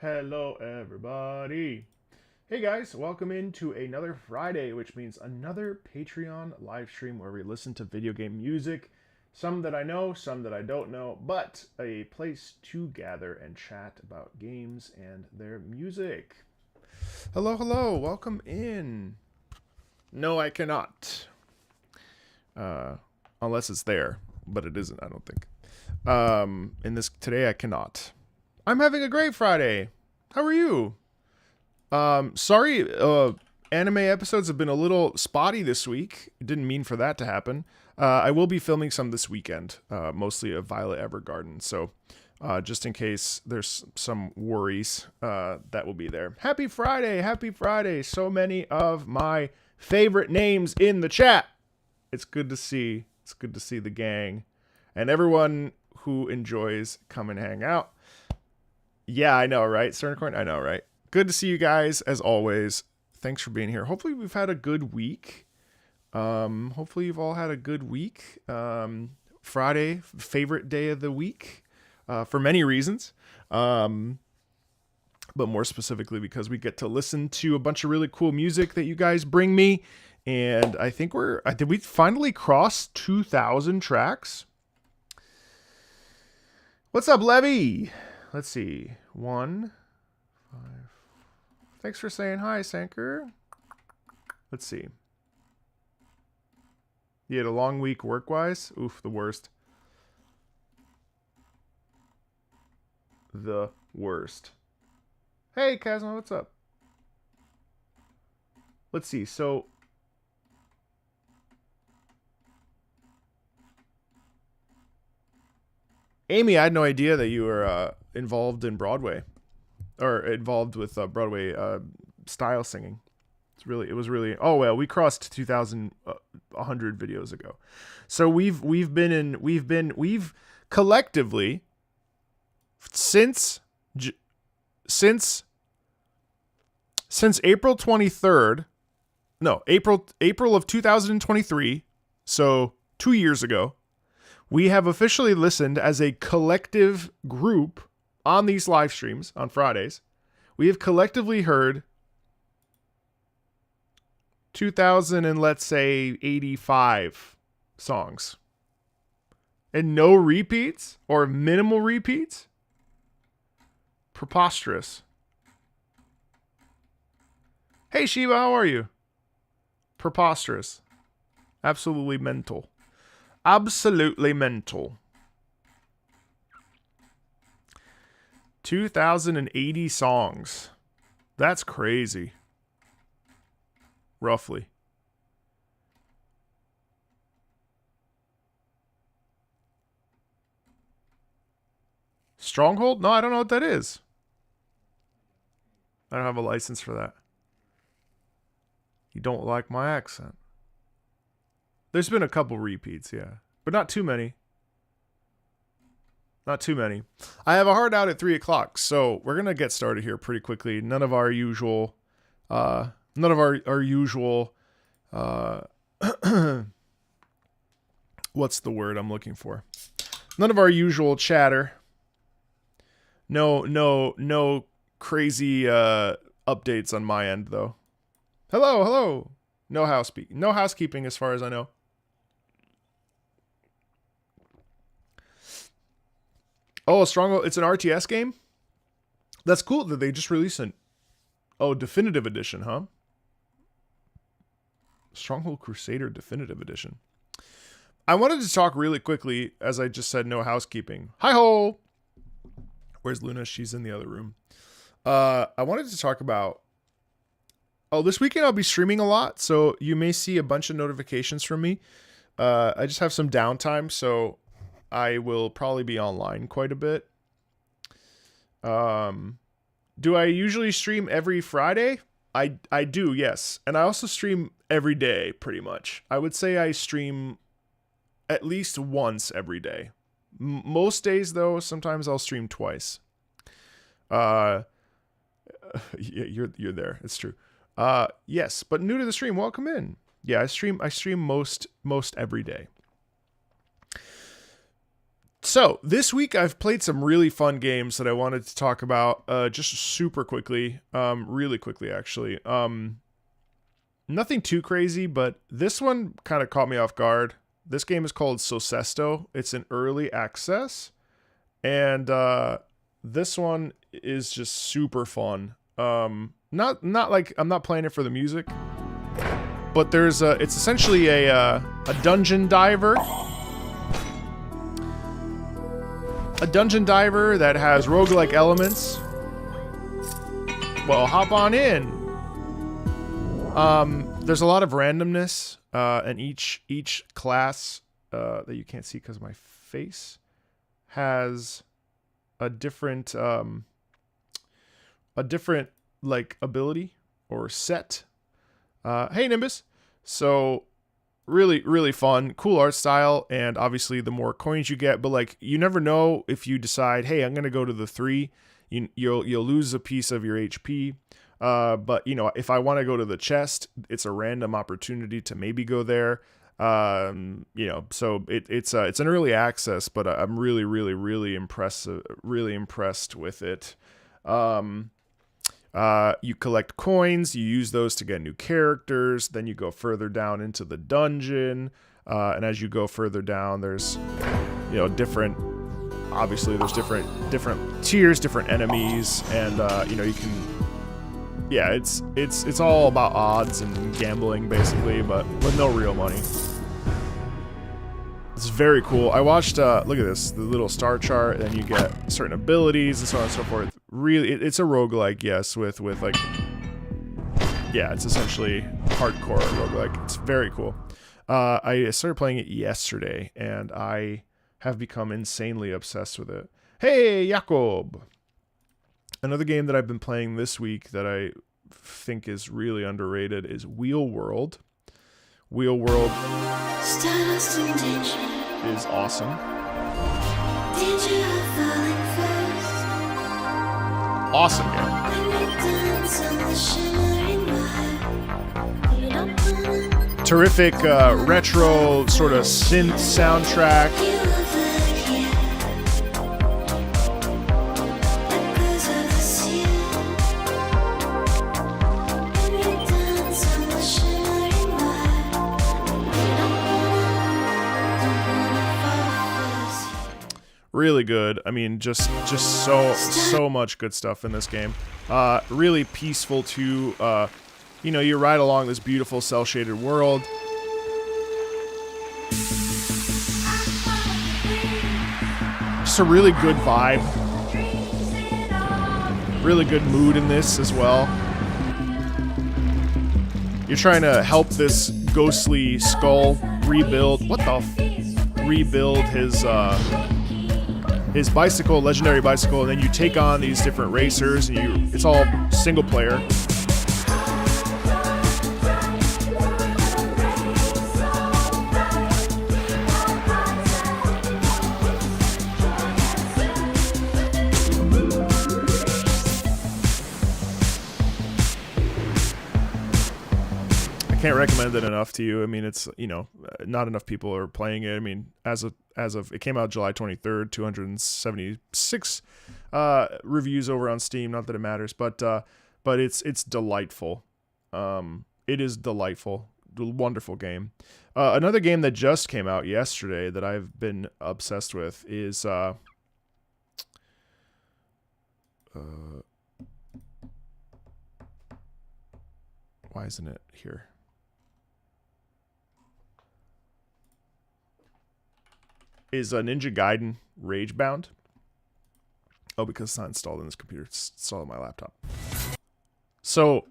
Hello, everybody. Hey guys, welcome into another Friday, which means another Patreon live stream where we listen to video game music. Some that I know, some that I don't know, but a place to gather and chat about games and their music. Hello, hello, welcome in. No, I cannot. Unless it's there, but it isn't, I don't think. In this today, I cannot. I'm having a great Friday. How are you? Sorry, anime episodes have been a little spotty this week. Didn't mean for that to happen. I will be filming some this weekend, mostly of Violet Evergarden. So, just in case there's some worries, that will be there. Happy Friday! Happy Friday! So many of my favorite names in the chat. It's good to see. It's good to see the gang and everyone who enjoys come and hang out. Yeah, I know, right? Sternicorn, I know, right? Good to see you guys, as always. Thanks for being here. Hopefully we've had a good week. Hopefully you've all had a good week. Friday, favorite day of the week, for many reasons. But more specifically because we get to listen to a bunch of really cool music that you guys bring me. And I think did we finally cross 2,000 tracks? What's up, Levy? Let's see. 1, 5. Thanks for saying hi, Sanker. Let's see. You had a long week work-wise? Oof, the worst. The worst. Hey, Kazma, what's up? Let's see. So, Amy, I had no idea that you were involved in Broadway, or involved with Broadway style singing. It was really. Oh well, we crossed 2,100 videos ago, so we've collectively since April 23rd, no April of 2023, so 2 years ago. We have officially listened as a collective group on these live streams on Fridays. We have collectively heard 2,000 and let's say 85 songs. And no repeats or minimal repeats? Preposterous. Hey Shiva, how are you? Preposterous. Absolutely mental. Absolutely mental. 2,080 songs. That's crazy. Roughly. Stronghold? No, I don't know what that is. I don't have a license for that. You don't like my accent. There's been a couple repeats, yeah. But not too many. Not too many. I have a hard out at 3 o'clock, so we're going to get started here pretty quickly. None of our usual... what's the word I'm looking for? None of our usual chatter. No crazy updates on my end, though. Hello. No housekeeping as far as I know. Oh, Stronghold, it's an RTS game? That's cool that they just released an... Oh, Definitive Edition, huh? Stronghold Crusader Definitive Edition. I wanted to talk really quickly, as I just said, no housekeeping. Hi-ho! Where's Luna? She's in the other room. I wanted to talk about... Oh, this weekend I'll be streaming a lot, so you may see a bunch of notifications from me. I just have some downtime, so I will probably be online quite a bit. Do I usually stream every Friday? I do, yes. And I also stream every day, pretty much. I would say I stream at least once every day. Most days, though, sometimes I'll stream twice. Yeah, you're there. It's true. Yes, but new to the stream, welcome in. Yeah, I stream most every day. So this week I've played some really fun games that I wanted to talk about just super quickly, really quickly actually. Nothing too crazy, but this one kind of caught me off guard. This game is called Socesto. It's an early access, and this one is just super fun. Not like I'm not playing it for the music, but there's it's essentially a dungeon diver. A dungeon diver that has roguelike elements. Well, hop on in. There's a lot of randomness, and each class that you can't see because of my face has a different like ability or set. Hey Nimbus. So really fun, cool art style, and obviously the more coins you get, but like you never know if you decide, hey, I'm gonna go to the 3, you'll lose a piece of your HP. But you know, if I want to go to the chest, it's a random opportunity to maybe go there. You know, so it's an early access, but I'm really impressed with it. You collect coins, you use those to get new characters, then you go further down into the dungeon, and as you go further down, there's, you know, obviously there's different tiers, different enemies, and you know, you can, yeah, it's all about odds and gambling basically, but with no real money. It's very cool. I watched, look at this, the little star chart, and you get certain abilities and so on and so forth. Really, it's a roguelike, yes, with like, yeah, it's essentially hardcore roguelike. It's very cool. I started playing it yesterday, and I have become insanely obsessed with it. Hey, Jakob! Another game that I've been playing this week that I think is really underrated is Wheel World. Wheel World is awesome. Awesome game. Terrific retro sort of synth soundtrack. Really good. I mean, just so much good stuff in this game. Really peaceful too. You know, you ride along this beautiful cel-shaded world. Just a really good vibe. Really good mood in this as well. You're trying to help this ghostly skull rebuild. Rebuild his bicycle, legendary bicycle, and then you take on these different racers, and it's all single player. Can't recommend it enough to you. I mean, it's, you know, not enough people are playing it. I mean, as of it came out July 23rd, 276 reviews over on Steam. Not that it matters, but it's delightful. It is delightful. Wonderful game. Another game that just came out yesterday that I've been obsessed with is why isn't it here? Is Ninja Gaiden Ragebound. Oh, because it's not installed in this computer. It's installed on my laptop. So,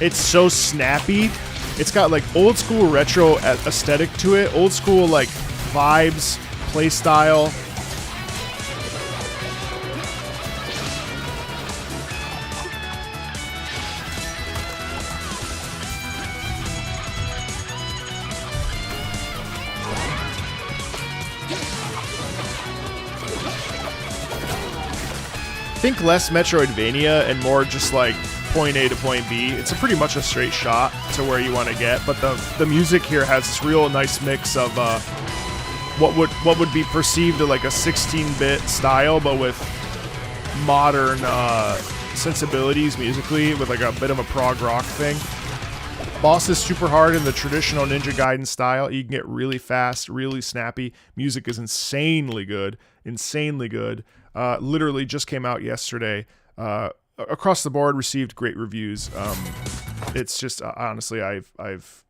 it's so snappy. It's got like old school retro aesthetic to it, old school like vibes, play style. Think less Metroidvania and more just like point A to point B. It's a pretty much a straight shot to where you want to get, but the music here has this real nice mix of what would be perceived as like a 16-bit style, but with modern sensibilities musically, with like a bit of a prog rock thing. Boss is super hard in the traditional Ninja Gaiden style. You can get really fast, really snappy. Music is insanely good, insanely good. Literally just came out yesterday. Across the board, received great reviews. It's just honestly, I've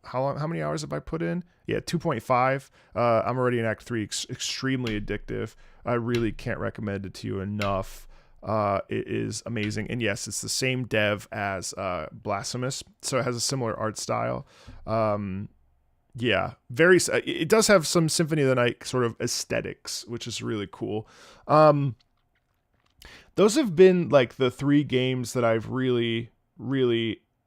how many hours have I put in? Yeah, 2.5. I'm already in Act 3. Extremely addictive. I really can't recommend it to you enough. It is amazing, and yes, it's the same dev as Blasphemous, so it has a similar art style. Yeah, very. It does have some Symphony of the Night sort of aesthetics, which is really cool. Those have been like the 3 games that I've really,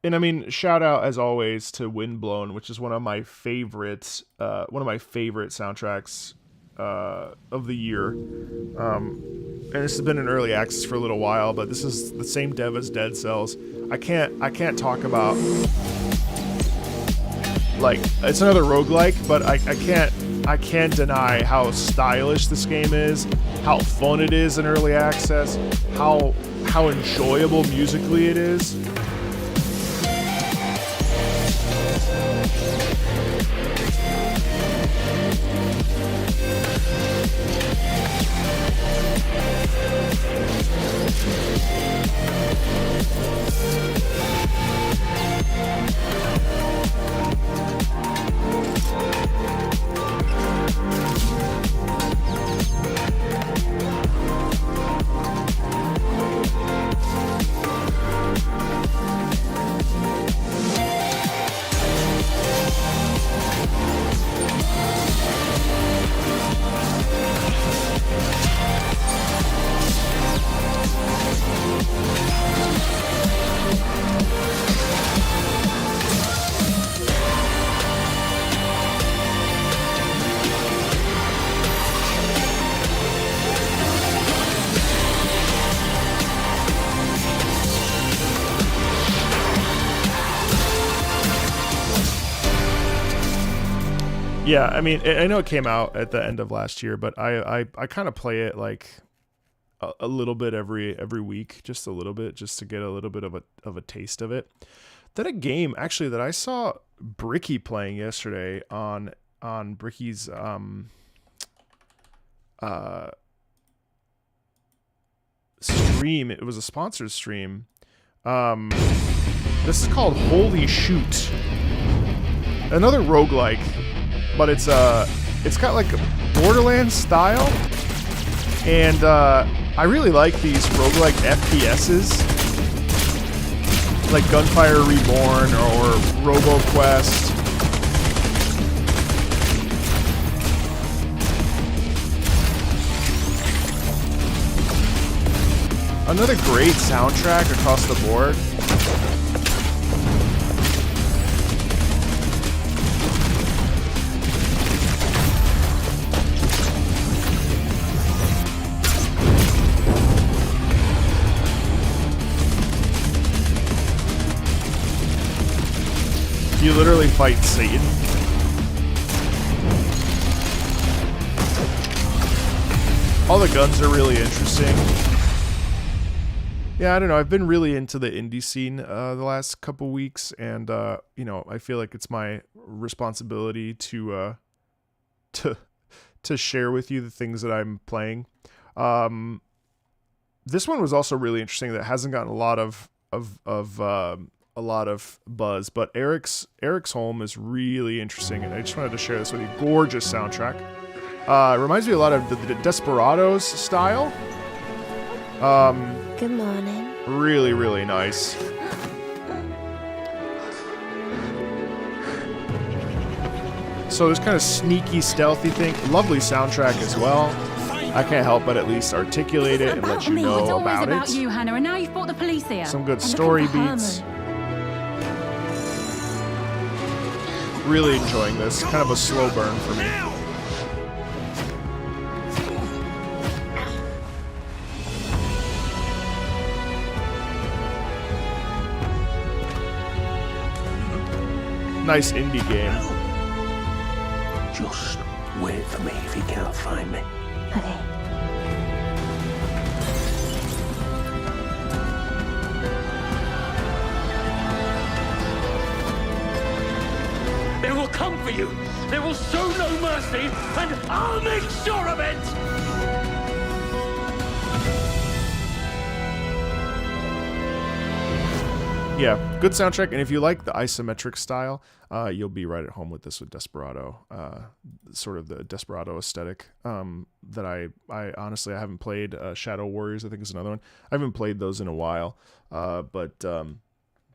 and I mean, shout out as always to Windblown, which is one of my favorites, soundtracks of the year. And this has been in early access for a little while, but this is the same dev as Dead Cells. I can't talk about, like, it's another roguelike, but I can't deny how stylish this game is, how fun it is in early access, how enjoyable musically it is. Yeah, I mean, I know it came out at the end of last year, but I kind of play it like a little bit every week, just a little bit, just to get a little bit of a taste of it. Then a game actually that I saw Bricky playing yesterday on Bricky's stream. It was a sponsored stream. This is called Holy Shoot. Another roguelike. But it's got like a Borderlands style, and I really like these roguelike FPSs, like Gunfire Reborn or RoboQuest. Another great soundtrack across the board. You literally fight Satan. All the guns are really interesting. Yeah, I don't know. I've been really into the indie scene the last couple weeks, and you know, I feel like it's my responsibility to share with you the things that I'm playing. This one was also really interesting. That hasn't gotten a lot of buzz, but Eric's Home is really interesting, and I just wanted to share this with you. Gorgeous soundtrack. Reminds me a lot of the Desperados style. Good morning. Really, really nice. So this kind of sneaky, stealthy thing. Lovely soundtrack as well. I can't help but at least articulate it and let you know about it. You, Hannah, and now you've brought the police here. Some good story beats. Really enjoying this. Kind of a slow burn for me. Nice indie game. Just wait for me if you can't find me. Okay. They will come for you. They will show no mercy, and I'll make sure of it. Yeah, good soundtrack, and if you like the isometric style, you'll be right at home with this with Desperado, sort of the Desperado aesthetic. That I honestly I haven't played. Shadow Warriors, I think, is another one. I haven't played those in a while, but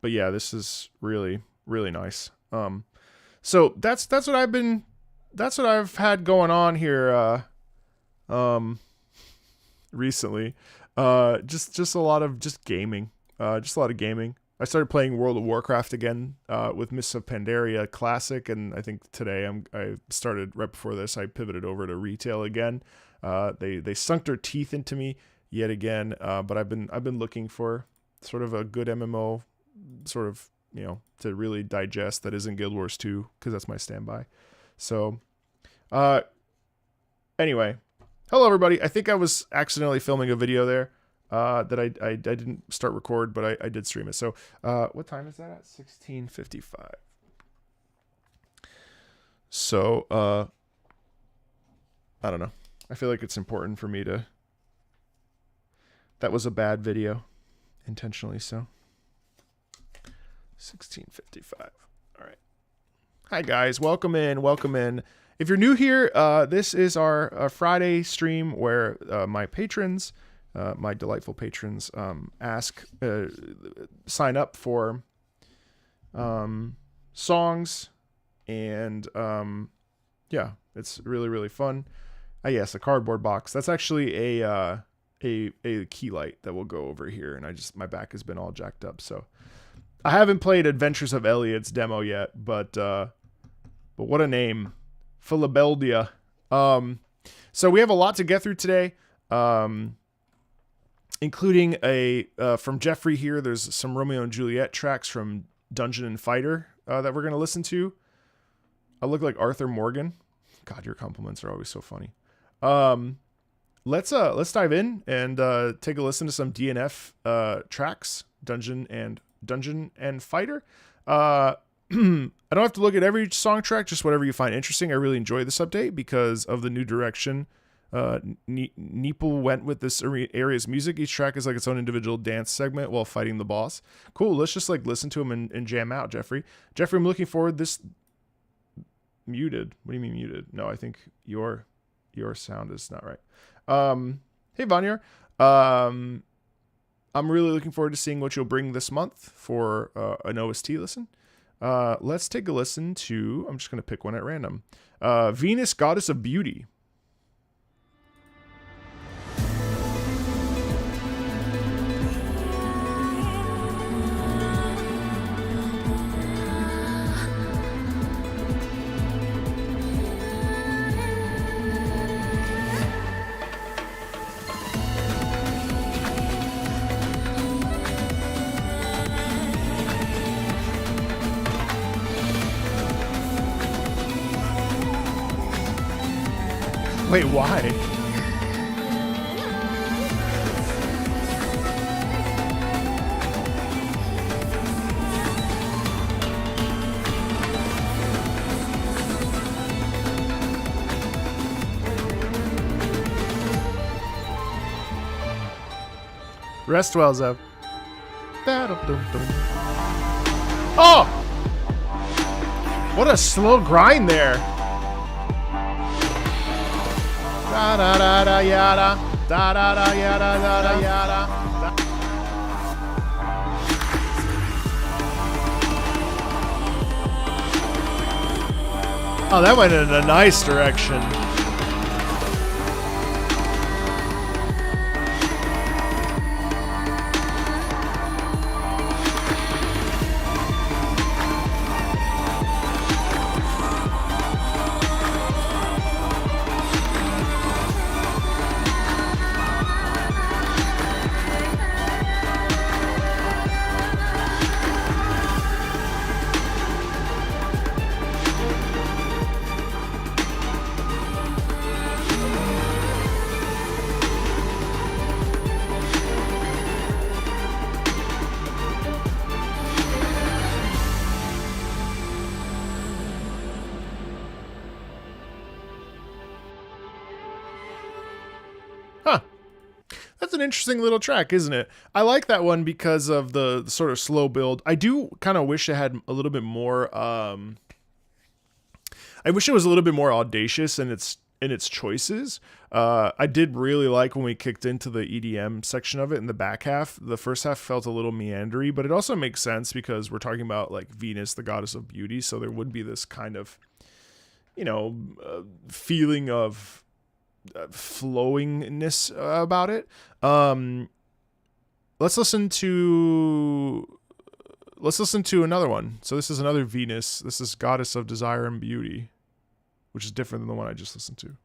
yeah, this is really nice. So that's what I've had going on here recently. Just a lot of gaming. Just a lot of gaming. I started playing World of Warcraft again with Mists of Pandaria Classic, and I think today I started right before this. I pivoted over to retail again. They sunk their teeth into me yet again, but I've been looking for sort of a good MMO, sort of, you know, to really digest that isn't Guild Wars 2, because that's my standby. So, anyway, hello everybody. I think I was accidentally filming a video there. That I didn't start record, but I did stream it. So, what time is that at? 16:55. So, I don't know. I feel like it's important for me to... That was a bad video. Intentionally so. 16:55. All right. Hi, guys. Welcome in. If you're new here, this is our Friday stream where my patrons... my delightful patrons sign up for songs, and yeah, it's really fun. Yes, a cardboard box. That's actually a key light that will go over here, and my back has been all jacked up, so I haven't played Adventures of Elliot's demo yet, but what a name, Philabeldia. So we have a lot to get through today. Including from Jeffrey here, there's some Romeo and Juliet tracks from Dungeon and Fighter that we're going to listen to. I look like Arthur Morgan. God, your compliments are always so funny. Let's dive in and take a listen to some DNF tracks, Dungeon and Fighter. I don't have to look at every song track, just whatever you find interesting. I really enjoy this update because of the new direction Neeple went with this area's music. Each track is like its own individual dance segment while fighting the boss. Cool. Let's just like listen to him and jam out, Jeffrey. Jeffrey, I'm looking forward. This muted. What do you mean muted? No, I think your sound is not right. Hey Vanyar. I'm really looking forward to seeing what you'll bring this month for an OST listen. Let's take a listen to, I'm just going to pick one at random. Venus, Goddess of Beauty. Wait, why? Rest well, Zev. Oh! What a slow grind there. Da da da da yada, da da da yada da da yada. Oh, that went in a nice direction. Huh. That's an interesting little track, isn't it? I like that one because of the sort of slow build. I do kind of wish it had a little bit more. I wish it was a little bit more audacious in its choices. I did really like when we kicked into the EDM section of it in the back half. The first half felt a little meandery, but it also makes sense because we're talking about like Venus, the goddess of beauty. So there would be this kind of, feeling of flowingness about it. Let's listen to another one. So this is another Venus. This is Goddess of Desire and Beauty, which is different than the one I just listened to.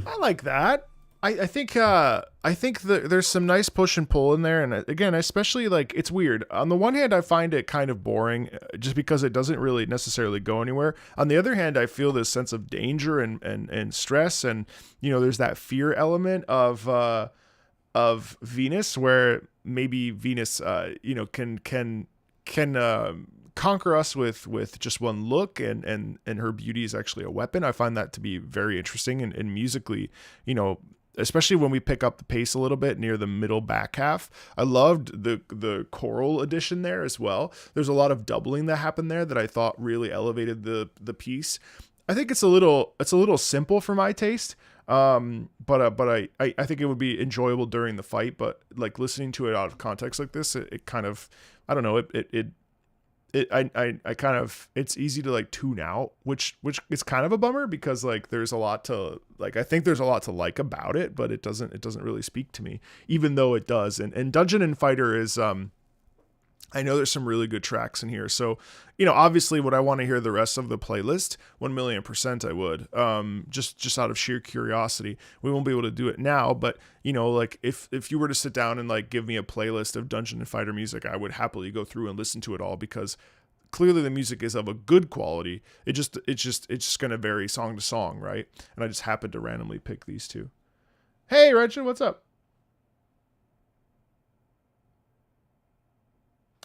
I like that. I think there's some nice push and pull in there, and again, especially like it's weird. On the one hand, I find it kind of boring, just because it doesn't really necessarily go anywhere. On the other hand, I feel this sense of danger and stress, and there's that fear element of Venus, where maybe Venus can conquer us with just one look, and her beauty is actually a weapon. I find that to be very interesting, and musically, especially when we pick up the pace a little bit near the middle back half. I loved the choral addition there as well. There's a lot of doubling that happened there that I thought really elevated the piece. I think it's a little simple for my taste. But I think it would be enjoyable during the fight, but like listening to it out of context like this, it kind of, I don't know, I kind of, it's easy to like tune out, which is kind of a bummer, because like there's a lot to like, I think there's a lot to like about it, but it doesn't really speak to me, even though it does. And Dungeon and Fighter is I know there's some really good tracks in here. So, obviously would I want to hear the rest of the playlist? 1,000,000% I would. Just out of sheer curiosity. We won't be able to do it now, but like if you were to sit down and like give me a playlist of Dungeon and Fighter music, I would happily go through and listen to it all, because clearly the music is of a good quality. It's just going to vary song to song, right? And I just happened to randomly pick these two. Hey, Regin, what's up?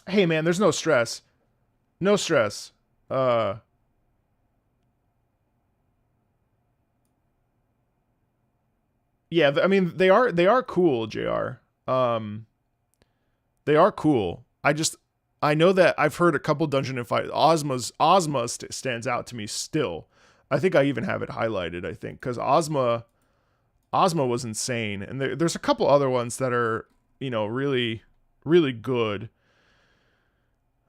Hey man, there's no stress. No stress. Yeah, I mean they are cool, JR. They are cool. I know that I've heard a couple Dungeon and Fight. Ozma stands out to me still. I think I even have it highlighted, I think, cuz Ozma was insane, and there's a couple other ones that are, really really good.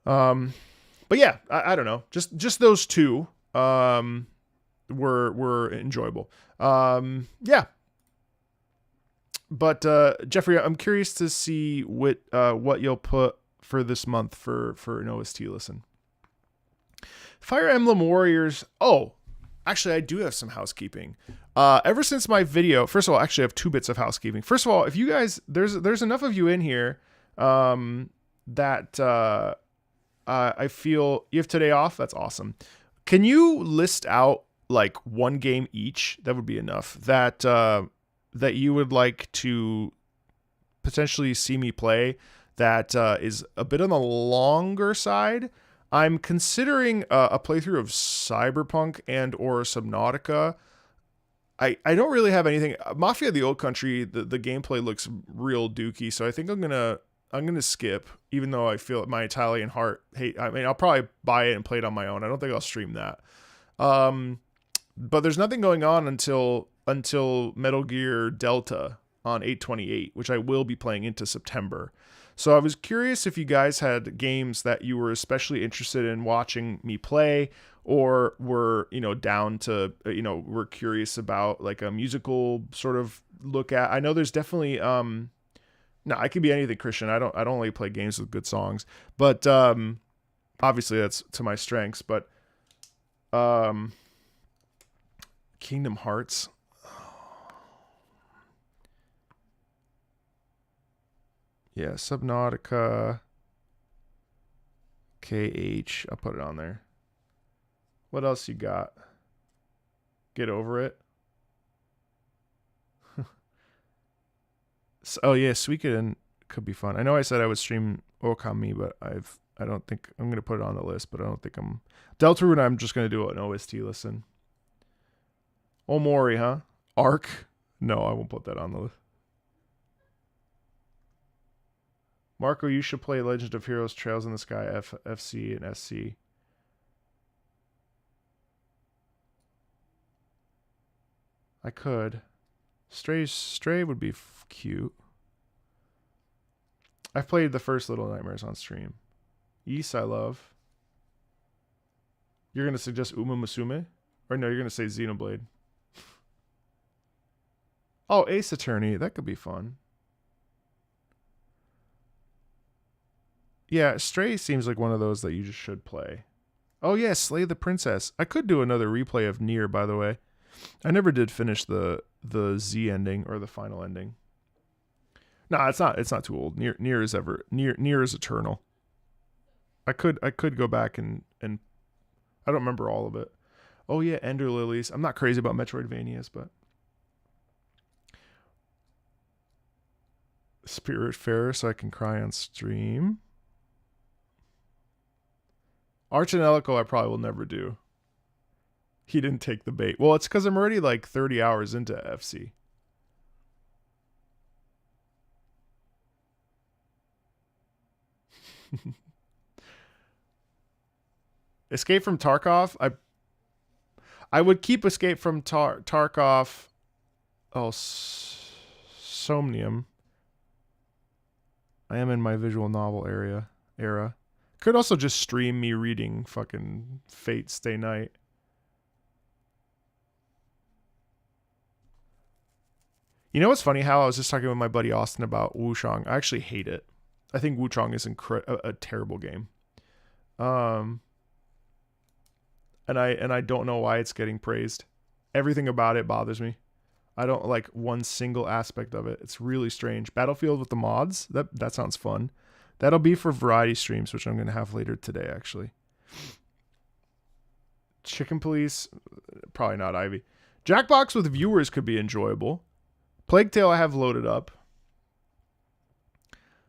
But yeah, I don't know. Just those two were enjoyable. Yeah. But Jeffrey, I'm curious to see what you'll put for this month for an OST listen. Fire Emblem Warriors. Oh, actually, I do have some housekeeping. Ever since my video, first of all, actually, I have 2 bits of housekeeping. First of all, if you guys, there's enough of you in here that I feel you have today off. That's awesome. Can you list out like one game each? That would be enough. That you would like to potentially see me play. That is a bit on the longer side. I'm considering a playthrough of Cyberpunk and or Subnautica. I don't really have anything. Mafia of the Old Country, the gameplay looks real dooky, so I think I'm gonna skip, even though I feel my Italian heart hate. I mean, I'll probably buy it and play it on my own. I don't think I'll stream that. But there's nothing going on until Metal Gear Delta on 8/28, which I will be playing into September. So I was curious if you guys had games that you were especially interested in watching me play, or were, down to, were curious about like a musical sort of look at. I know there's definitely, no, I could be anything, Christian. I don't only play games with good songs, but, obviously that's to my strengths, but, Kingdom Hearts. Yeah, Subnautica, KH. I'll put it on there. What else you got? Get Over It. Oh yeah, Suikoden could be fun. I know I said I would stream Okami, but I don't think I'm gonna put it on the list. But I don't think I'm Deltarune. I'm just gonna do an OST listen. Omori, huh? Arc. No, I won't put that on the list. Marco, you should play Legend of Heroes Trails in the Sky FC and SC. I could. Stray would be cute. I've played the first Little Nightmares on stream. Ys I love. You're going to suggest Uma Musume? Or no, you're going to say Xenoblade. Oh, Ace Attorney. That could be fun. Yeah, Stray seems like one of those that you just should play. Oh yeah, Slay the Princess. I could do another replay of Nier, by the way. I never did finish the Z ending or the final ending. No, it's not too old. Nier is eternal. I could go back and I don't remember all of it. Oh yeah, Ender Lilies. I'm not crazy about Metroidvanias, but Spiritfarer, so I can cry on stream. Arch and Elico I probably will never do. He didn't take the bait. Well, it's because I'm already like 30 hours into FC. Escape from Tarkov. I would keep Escape from Tarkov. Oh, Somnium. I am in my visual novel era. Could also just stream me reading fucking Fate Stay Night. You know what's funny? How I was just talking with my buddy Austin about Wushang. I actually hate it. I think Wuchang is a terrible game. And I don't know why it's getting praised. Everything about it bothers me. I don't like one single aspect of it. It's really strange. Battlefield with the mods, that sounds fun. That'll be for variety streams, which I'm going to have later today, actually. Chicken Police, probably not, Ivy. Jackbox with viewers could be enjoyable. Plague Tale I have loaded up.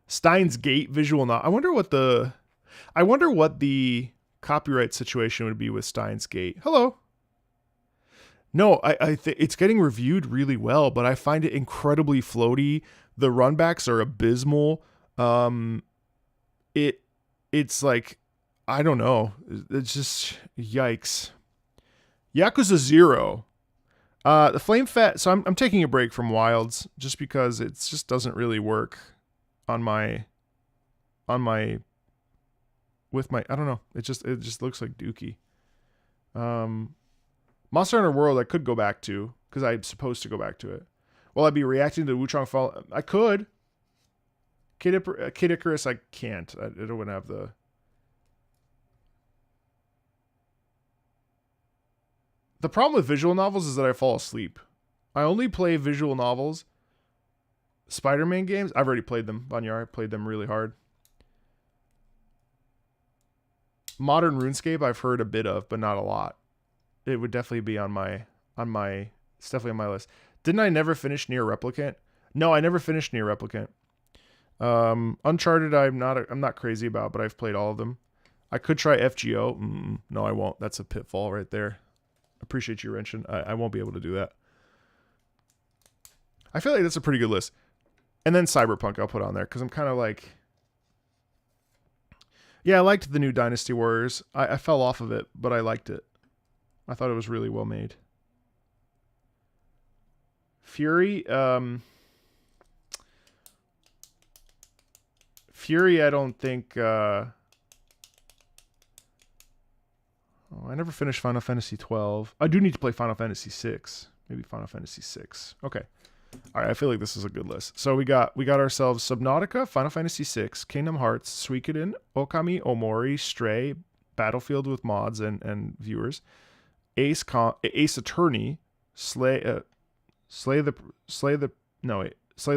Steins Gate visual novel. I wonder what the copyright situation would be with Steins Gate. Hello. No, I think it's getting reviewed really well, but I find it incredibly floaty. The runbacks are abysmal. It's like, I don't know. It's just yikes. Yakuza 0. The Flame Fat. So I'm taking a break from Wilds just because it just doesn't really work on my with my, I don't know. It just looks like Dookie. Monster Hunter World I could go back to because I'm supposed to go back to it. Will I be reacting to Wuchang Fall? I could. Kid Icarus I can't. I don't have the. The problem with visual novels is that I fall asleep. I only play visual novels. Spider-Man games, I've already played them. Banyar, I played them really hard. Modern RuneScape I've heard a bit of, but not a lot. It would definitely be on my it's definitely on my list. Didn't I never finish Nier Replicant? No, I never finished Nier Replicant. Uncharted I'm not crazy about, but I've played all of them. I could try FGO. No, I won't. That's a pitfall right there. Appreciate you wrenching. I won't be able to do that. I feel like that's a pretty good list. And then Cyberpunk I'll put on there because I'm kind of like, yeah, I liked the new Dynasty Warriors. I fell off of it, but I liked it. I thought it was really well made. Fury, I don't think. I never finished Final Fantasy 12. I do need to play Final Fantasy 6. Maybe Final Fantasy 6. Okay. All right, I feel like this is a good list. So we got ourselves Subnautica, Final Fantasy 6, Kingdom Hearts, Suikoden, Okami, Omori, Stray, Battlefield with mods and viewers, Ace Attorney, Slay the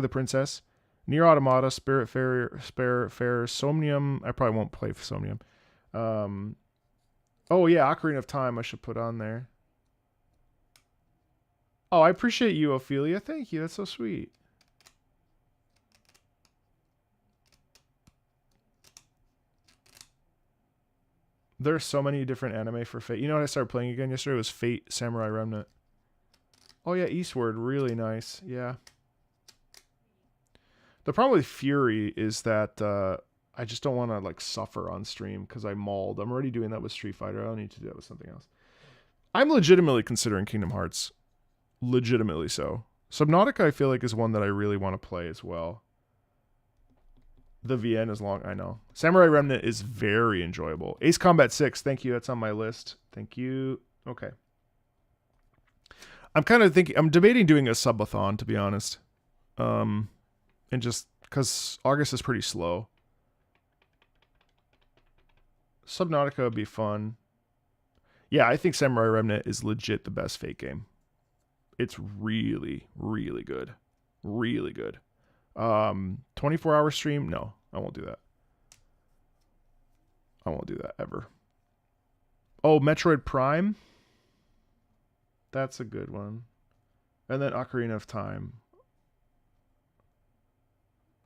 Princess, Nier Automata, Spiritfarer, Somnium. I probably won't play Somnium. Oh yeah, Ocarina of Time I should put on there. Oh, I appreciate you, Ophelia. Thank you. That's so sweet. There's so many different anime for Fate. You know what I started playing again yesterday? It was Fate Samurai Remnant. Oh yeah, Eastward. Really nice. Yeah. The problem with Fury is that I just don't want to like suffer on stream because I mauled. I'm already doing that with Street Fighter. I don't need to do that with something else. I'm legitimately considering Kingdom Hearts. Legitimately so. Subnautica I feel like is one that I really want to play as well. The VN is long, I know. Samurai Remnant is very enjoyable. Ace Combat 6, thank you. That's on my list. Thank you. Okay. I'm debating doing a subathon, to be honest. And just because August is pretty slow. Subnautica would be fun. Yeah, I think Samurai Remnant is legit the best Fate game. It's really, really good. Really good. 24-hour stream? No, I won't do that. I won't do that ever. Oh, Metroid Prime? That's a good one. And then Ocarina of Time.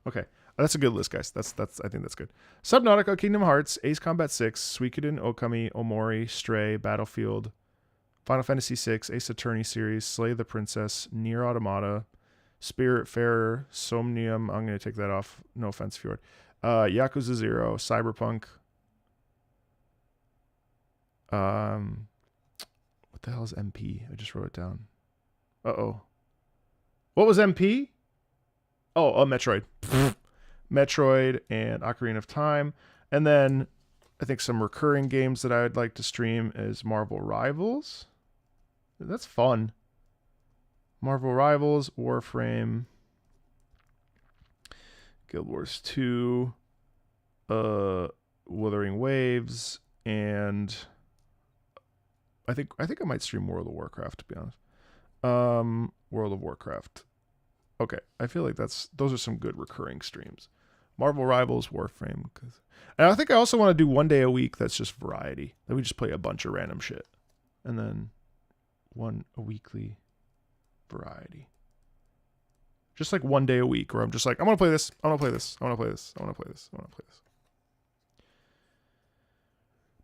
Okay. That's a good list, guys. That's I think that's good. Subnautica, Kingdom Hearts, Ace Combat 6, Suikoden, Okami, Omori, Stray, Battlefield, Final Fantasy 6, Ace Attorney series, Slay the Princess, Nier Automata, Spiritfarer, Somnium. I'm going to take that off. No offense, Fjord. Yakuza 0, Cyberpunk. What the hell is MP? I just wrote it down. Uh-oh. What was MP? Oh, Metroid. Metroid and Ocarina of Time. And then I think some recurring games that I would like to stream is Marvel Rivals. That's fun. Marvel Rivals, Warframe, Guild Wars 2. Wuthering Waves, and I think I might stream World of Warcraft, to be honest. World of Warcraft. Okay, I feel like those are some good recurring streams. Marvel Rivals, Warframe, and I think I also want to do one day a week that's just variety. That we just play a bunch of random shit, and then a weekly variety. Just like one day a week where I'm just like, I want to play this, I want to play this, I want to play this, I want to play this, I want to play this.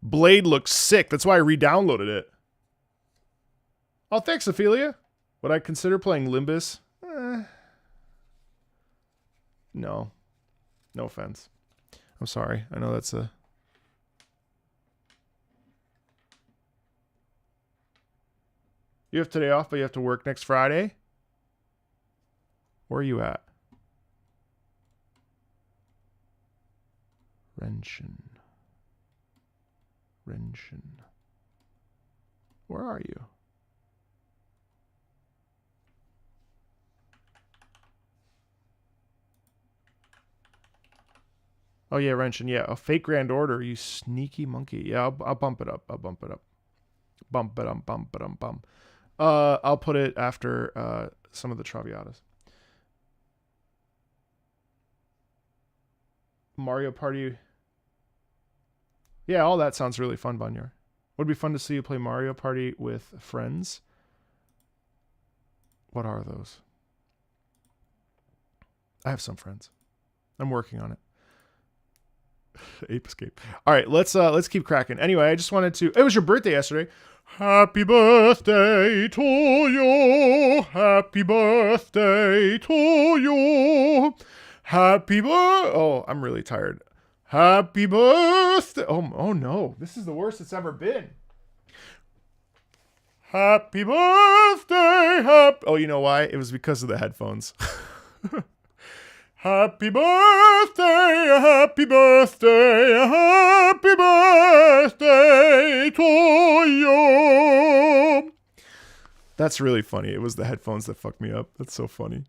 Blade looks sick. That's why I re-downloaded it. Oh, thanks, Ophelia. Would I consider playing Limbus? No. No offense. I'm sorry. I know that's a... You have today off, but you have to work next Friday? Where are you at? Renshin. Where are you? Oh yeah, Renshin. Yeah, a fake Grand Order. You sneaky monkey. Yeah, I'll bump it up. Bump it up. Bump. I'll put it after some of the Traviatas. Mario Party. Yeah, all that sounds really fun, Banyar. Would be fun to see you play Mario Party with friends. What are those? I have some friends. I'm working on it. Ape Escape. All right, let's keep cracking. Anyway, I just wanted to... It was your birthday yesterday. Happy birthday to you. Happy birthday to you. Oh, I'm really tired. Happy birthday. Oh no. This is the worst it's ever been. Happy birthday. Oh, you know why? It was because of the headphones. Happy birthday, happy birthday, happy birthday to you. That's really funny. It was the headphones that fucked me up. That's so funny.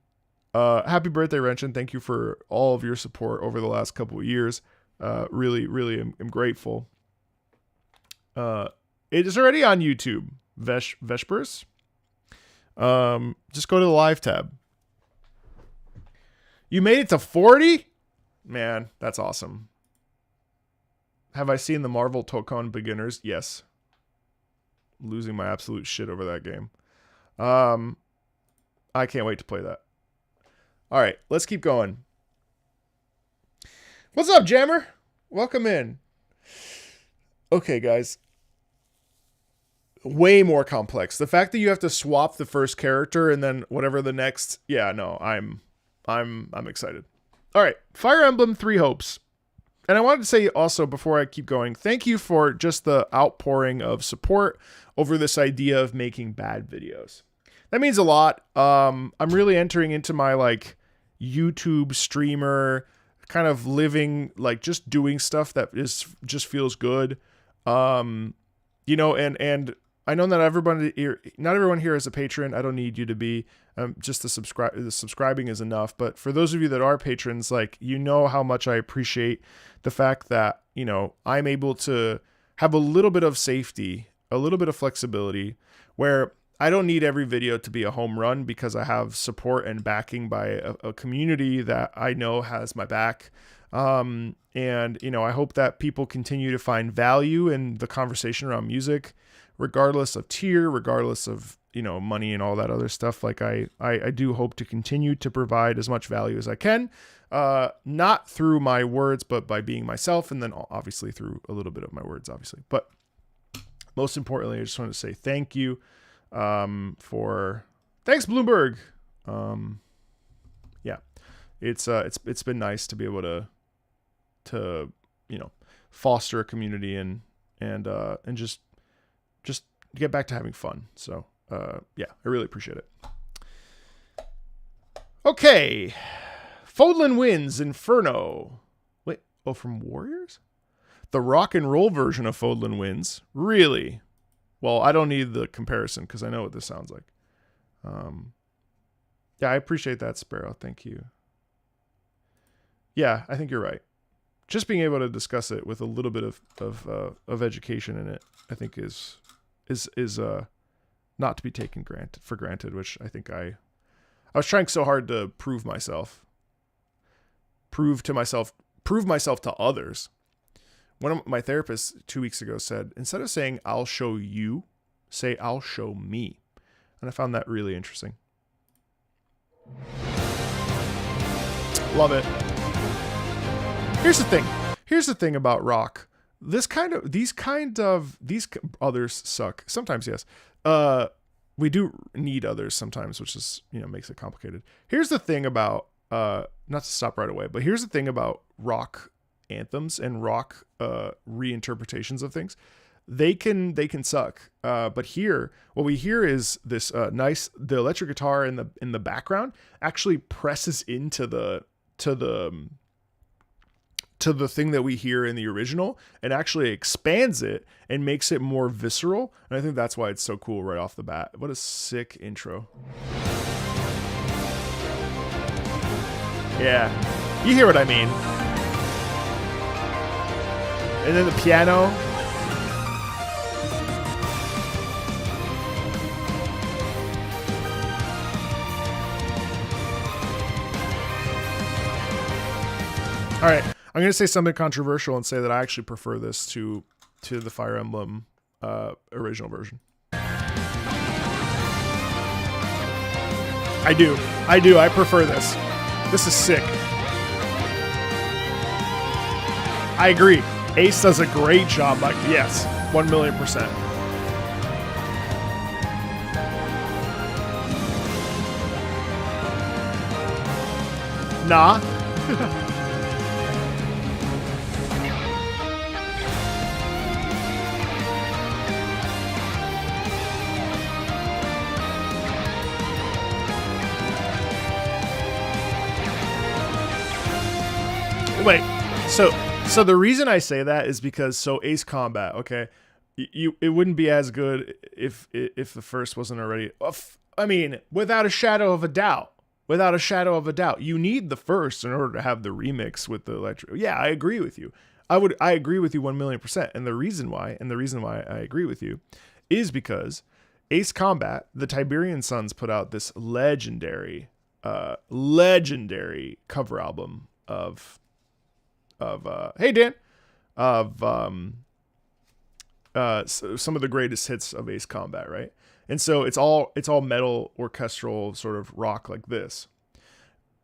Happy birthday, Renshin. Thank you for all of your support over the last couple of years. Really am grateful. It is already on YouTube. Vespers. Just go to the live tab. You made it to 40? Man, that's awesome. Have I seen the Marvel Tokon Beginners? Yes. Losing my absolute shit over that game. I can't wait to play that. All right, let's keep going. What's up, Jammer? Welcome in. Okay, guys. Way more complex. The fact that you have to swap the first character and then whatever the next... Yeah, no, I'm excited. All right, Fire Emblem 3 Hopes. And I wanted to say also, before I keep going, thank you for just the outpouring of support over this idea of making bad videos. That means a lot. I'm really entering into my like YouTube streamer kind of living, like just doing stuff that just feels good. You know, and I know that not everyone here is a patron. I don't need you to be. Just the subscribing is enough. But for those of you that are patrons, like, you know how much I appreciate the fact that, you know, I'm able to have a little bit of safety, a little bit of flexibility, where I don't need every video to be a home run because I have support and backing by a community that I know has my back. And, you know, I hope that people continue to find value in the conversation around music, regardless of tier, regardless of, you know, money and all that other stuff. Like I do hope to continue to provide as much value as I can, not through my words, but by being myself. And then obviously through a little bit of my words, obviously. But most importantly, I just want to say thank you, thanks Bloomberg. Yeah, it's been nice to be able to, you know, foster a community and just get back to having fun. So, yeah, I really appreciate it. Okay. Fodlan wins Inferno. Wait, from Warriors? The rock and roll version of Fodlan wins. Really? Well, I don't need the comparison because I know what this sounds like. Yeah, I appreciate that, Sparrow. Thank you. Yeah, I think you're right. just being able to discuss it with a little bit of education in it, I think is not to be taken for granted, which I think I was trying so hard to prove myself to others. One of my therapists 2 weeks ago said, instead of saying I'll show you, say I'll show me. And I found that really interesting. Love it. Here's the thing about rock. These others suck. Sometimes, yes. We do need others sometimes, which is, makes it complicated. Here's the thing about, not to stop right away, but here's the thing about rock anthems and rock reinterpretations of things. They can suck. But here, what we hear is this the electric guitar in the background actually presses into the thing that we hear in the original and actually expands it and makes it more visceral. And I think that's why it's so cool right off the bat. What a sick intro. Yeah, you hear what I mean. And then the piano. All right, I'm going to say something controversial and say that I actually prefer this to the Fire Emblem original version. I do. I prefer this. This is sick. I agree. Ace does a great job. Like, yes, 1,000,000%. Nah. Wait, so the reason I say that is because Ace Combat, okay, it wouldn't be as good if the first wasn't already. I mean, without a shadow of a doubt, you need the first in order to have the remix with the electric. Yeah, I agree with you. I agree with you 1,000,000%. And the reason why I agree with you is because Ace Combat, the Tiberian Sons put out this legendary cover album of hey Dan, of some of the greatest hits of Ace Combat, right? And so it's all metal, orchestral, sort of rock like this.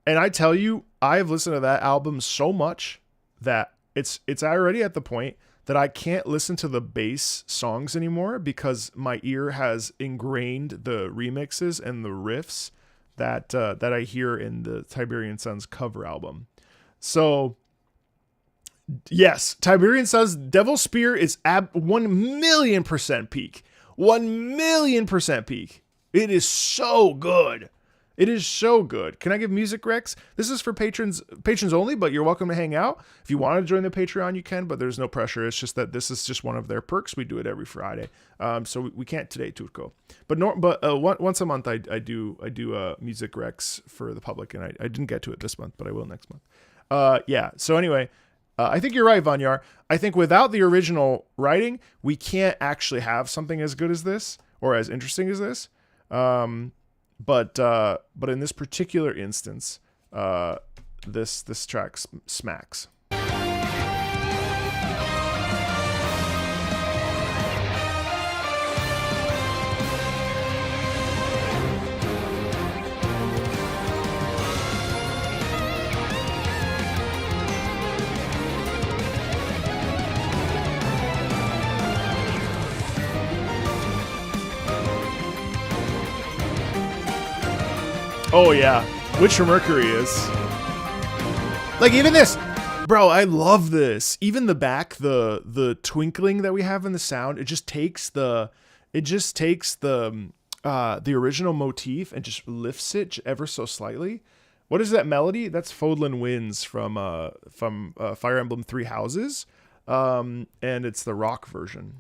And I tell you, I've listened to that album so much that it's already at the point that I can't listen to the bass songs anymore because my ear has ingrained the remixes and the riffs that I hear in the Tiberian Sons cover album. So yes, Tiberian Sons Devil Spear is 1,000,000% peak. 1,000,000% peak. It is so good. It is so good. Can I give music recs? This is for patrons only, but you're welcome to hang out. If you want to join the Patreon, you can, but there's no pressure. It's just that this is just one of their perks. We do it every Friday. So we can't today, Tutko. But once a month I do music recs for the public, and I didn't get to it this month, but I will next month. Yeah. So anyway, I think you're right, Vanyar. I think without the original writing, we can't actually have something as good as this or as interesting as this. But in this particular instance, this track smacks. Oh yeah, Witcher Mercury is like, even this, bro. I love this. Even the back, the twinkling that we have in the sound, it just takes the original motif and just lifts it ever so slightly. What is that melody? That's Fodlan Winds from Fire Emblem Three Houses, and it's the rock version.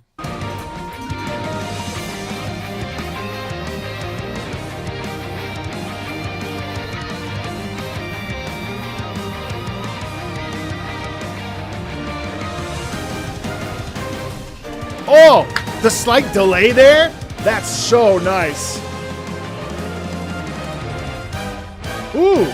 Oh, the slight delay there? That's so nice. Ooh.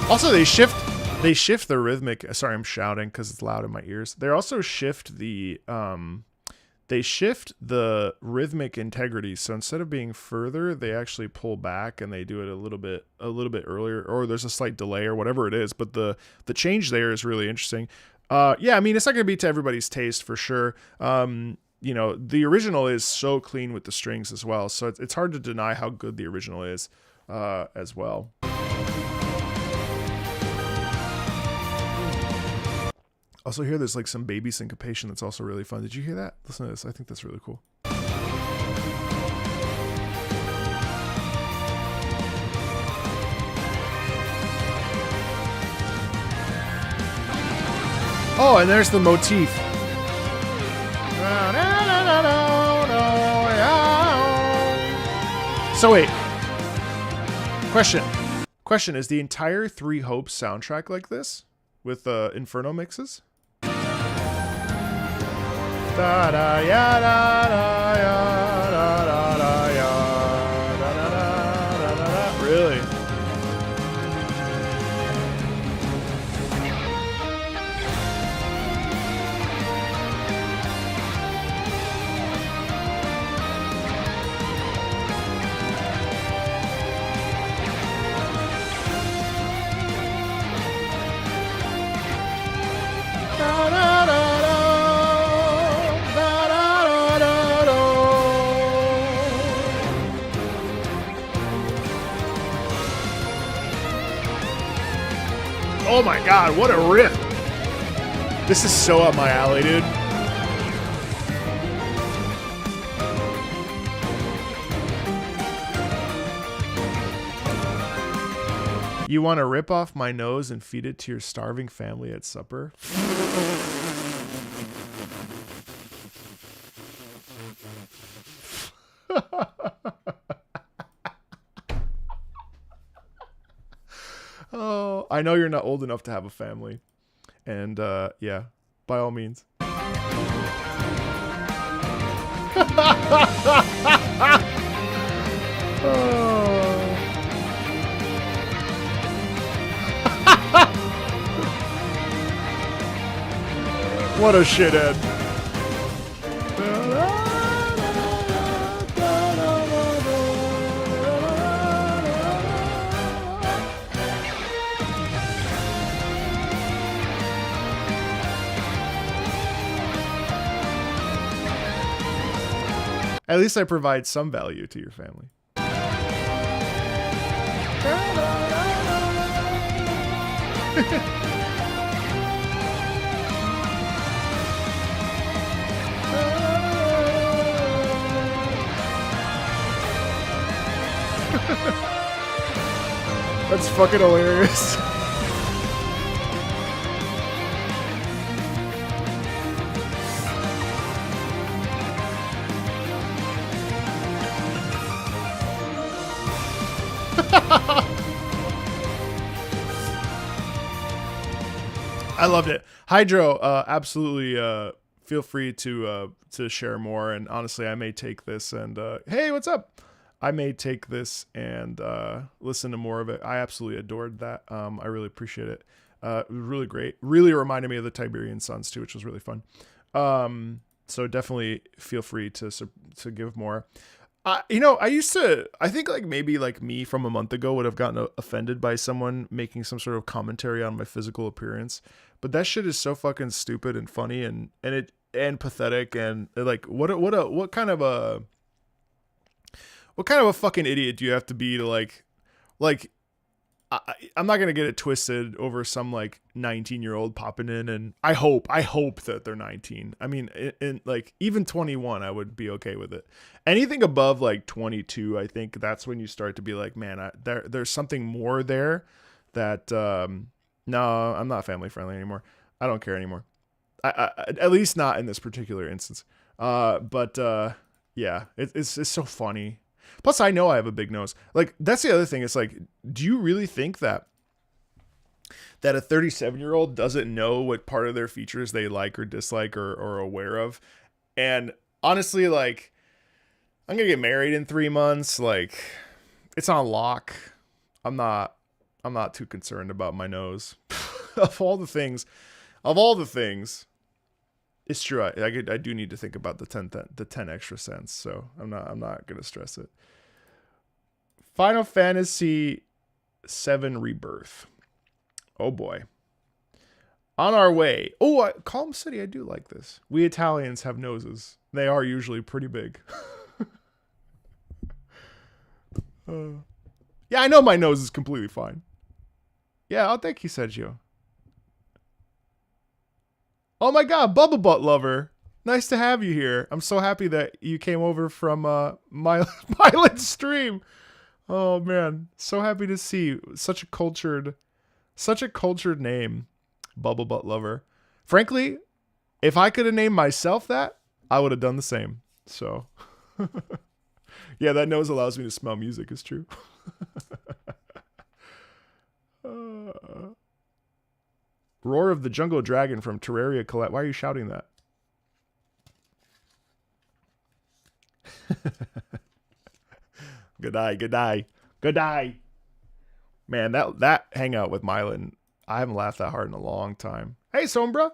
Also, they shift the rhythmic. Sorry, I'm shouting because it's loud in my ears. They also shift the rhythmic integrity. So instead of being further, they actually pull back and they do it a little bit earlier, or there's a slight delay or whatever it is. But the change there is really interesting. Yeah, I mean, it's not gonna be to everybody's taste for sure. You know, the original is so clean with the strings as well, so it's hard to deny how good the original is as well. Also here, there's like some baby syncopation that's also really fun. Did you hear that? Listen to this. I think that's really cool. Oh, and there's the motif. So wait. Question, is the entire Three Hopes soundtrack like this? With Inferno mixes? Da da ya da da ya da da da ya da da da da da. Really? Da da da da. Oh my god, what a riff! This is so up my alley, dude. You want to rip off my nose and feed it to your starving family at supper? Oh, I know you're not old enough to have a family. And, yeah, by all means. What a shithead. At least I provide some value to your family. That's fucking hilarious. I loved it. Hydro, absolutely feel free to share more, and honestly I may take this and hey, what's up? I may take this and listen to more of it. I absolutely adored that. I really appreciate it. It was really great. Really reminded me of the Tiberian Suns too, which was really fun. So definitely feel free to give more. You know, I think like maybe like me from a month ago would have gotten offended by someone making some sort of commentary on my physical appearance, but that shit is so fucking stupid and funny and pathetic and like what kind of a fucking idiot do you have to be to like Like, I'm not gonna get it twisted over some like 19-year-old popping in, and I hope that they're 19. I mean, in like even 21, I would be okay with it. Anything above like 22, I think that's when you start to be like, man, there's something more there. That no, I'm not family friendly anymore. I don't care anymore. I at least not in this particular instance. But yeah, it's so funny. Plus, I know I have a big nose. Like, that's the other thing. It's like, do you really think that a 37-year-old doesn't know what part of their features they like or dislike or aware of? And honestly, like, I'm gonna get married in 3 months. Like, it's on lock. I'm not too concerned about my nose. Of all the things, it's true. I do need to think about the 10 extra cents. So I'm not gonna stress it. Final Fantasy VII Rebirth. Oh boy. On our way. Oh, Calm City. I do like this. We Italians have noses. They are usually pretty big. Yeah, I know my nose is completely fine. Yeah, oh, thank you, Sergio. Oh my God, Bubble Butt Lover. Nice to have you here. I'm so happy that you came over from Mylan's stream. Oh man, so happy to see you. Such a cultured name, Bubble Butt Lover. Frankly, if I could have named myself that, I would have done the same. So, yeah, that nose allows me to smell music. Is true. Roar of the Jungle Dragon from Terraria Colette. Why are you shouting that? Good day. Man, that hangout with Mylan, I haven't laughed that hard in a long time. Hey, Sombra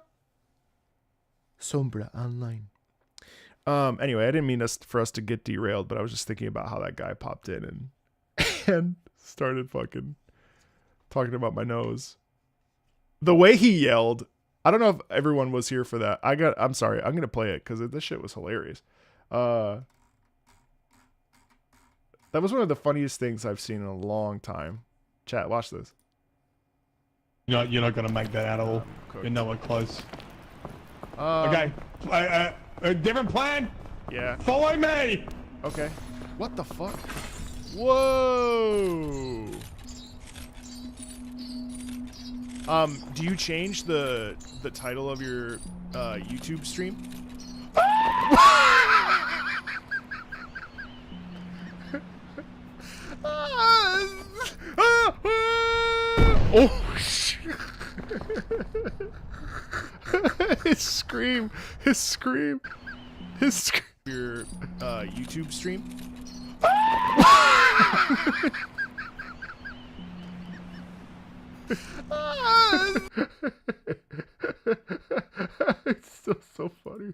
online. Anyway, I didn't mean for us to get derailed, but I was just thinking about how that guy popped in and started fucking talking about my nose. The way he yelled, I don't know if everyone was here for that. I'm sorry. I'm going to play it because this shit was hilarious. That was one of the funniest things I've seen in a long time. Chat, watch this. You're not going to make that at all. You're nowhere close. Okay. A different plan? Yeah. Follow me! Okay. What the fuck? Whoa! Do you change the title of your YouTube stream? Oh shit! His scream! Your YouTube stream? It's still so funny.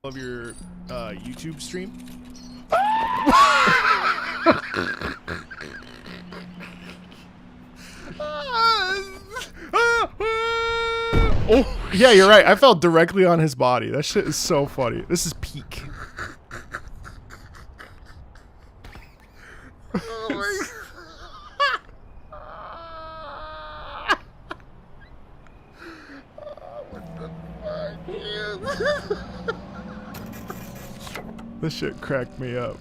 Of your YouTube stream? Oh yeah, you're right. I fell directly on his body. That shit is so funny. This is peak. Oh my God. What the fuck? This shit cracked me up.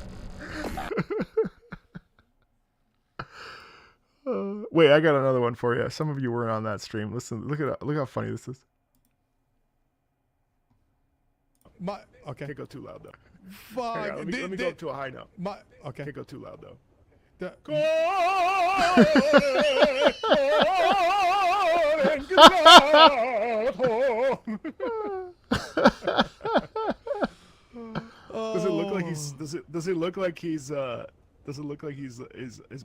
Wait, I got another one for you. Some of you weren't on that stream. Listen, look how funny this is. Okay. Can't go too loud though. Fuck. Hang on, let me go up to a high note. Okay. Can't go too loud though. Does it look like he's? Does it look like he's? Does it look like his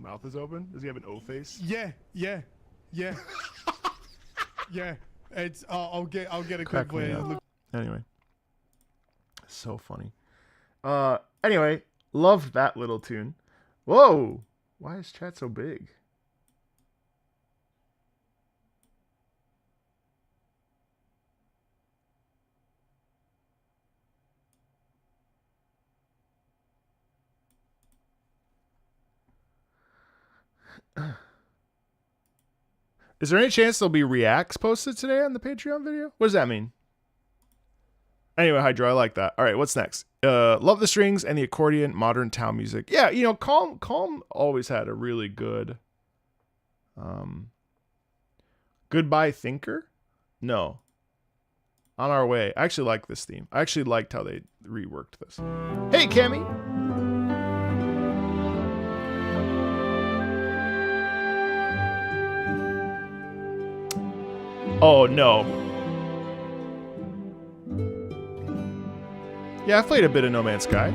mouth is open? Does he have an O face? Yeah. Yeah. It's. I'll get a Crack quick me way. up. Anyway, so funny. Anyway, loved that little tune. Whoa! Why is chat so big? Is there any chance there'll be reacts posted today on the Patreon video? What does that mean? Anyway, Hydro, I like that. All right, what's next? Love the strings and the accordion, modern town music. Yeah, you know, Calm always had a really good Goodbye Thinker? No. On Our Way. I actually like this theme. I actually liked how they reworked this. Hey, Cammy! Oh, no. Yeah, I've played a bit of No Man's Sky.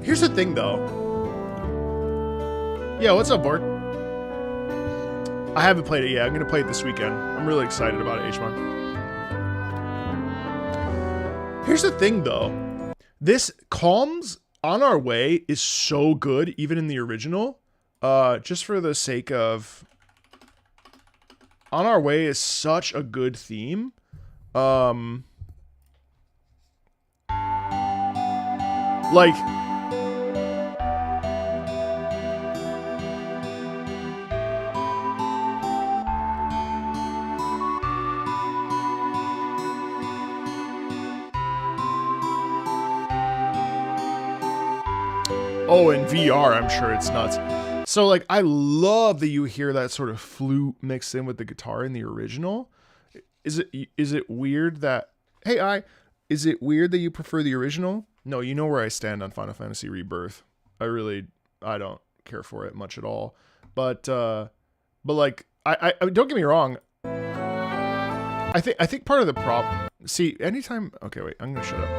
Here's the thing, though. Yeah, what's up, Borg? I haven't played it yet. I'm going to play it this weekend. I'm really excited about it, H1. Here's the thing, though. This Calm's On Our Way is so good, even in the original. Just for the sake of... On Our Way is such a good theme. Like... Oh, in VR, I'm sure it's nuts. So, like, I love that you hear that sort of flute mixed in with the guitar in the original. Is it weird that... Hey, is it weird that you prefer the original? No, you know where I stand on Final Fantasy Rebirth. I don't care for it much at all. But like, I don't get me wrong. I think part of the problem... See, anytime... Okay, wait, I'm gonna shut up.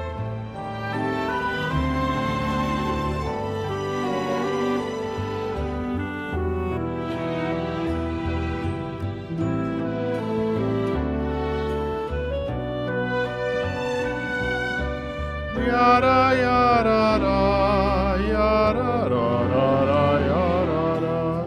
Yada yada da, yada da da da, yada da.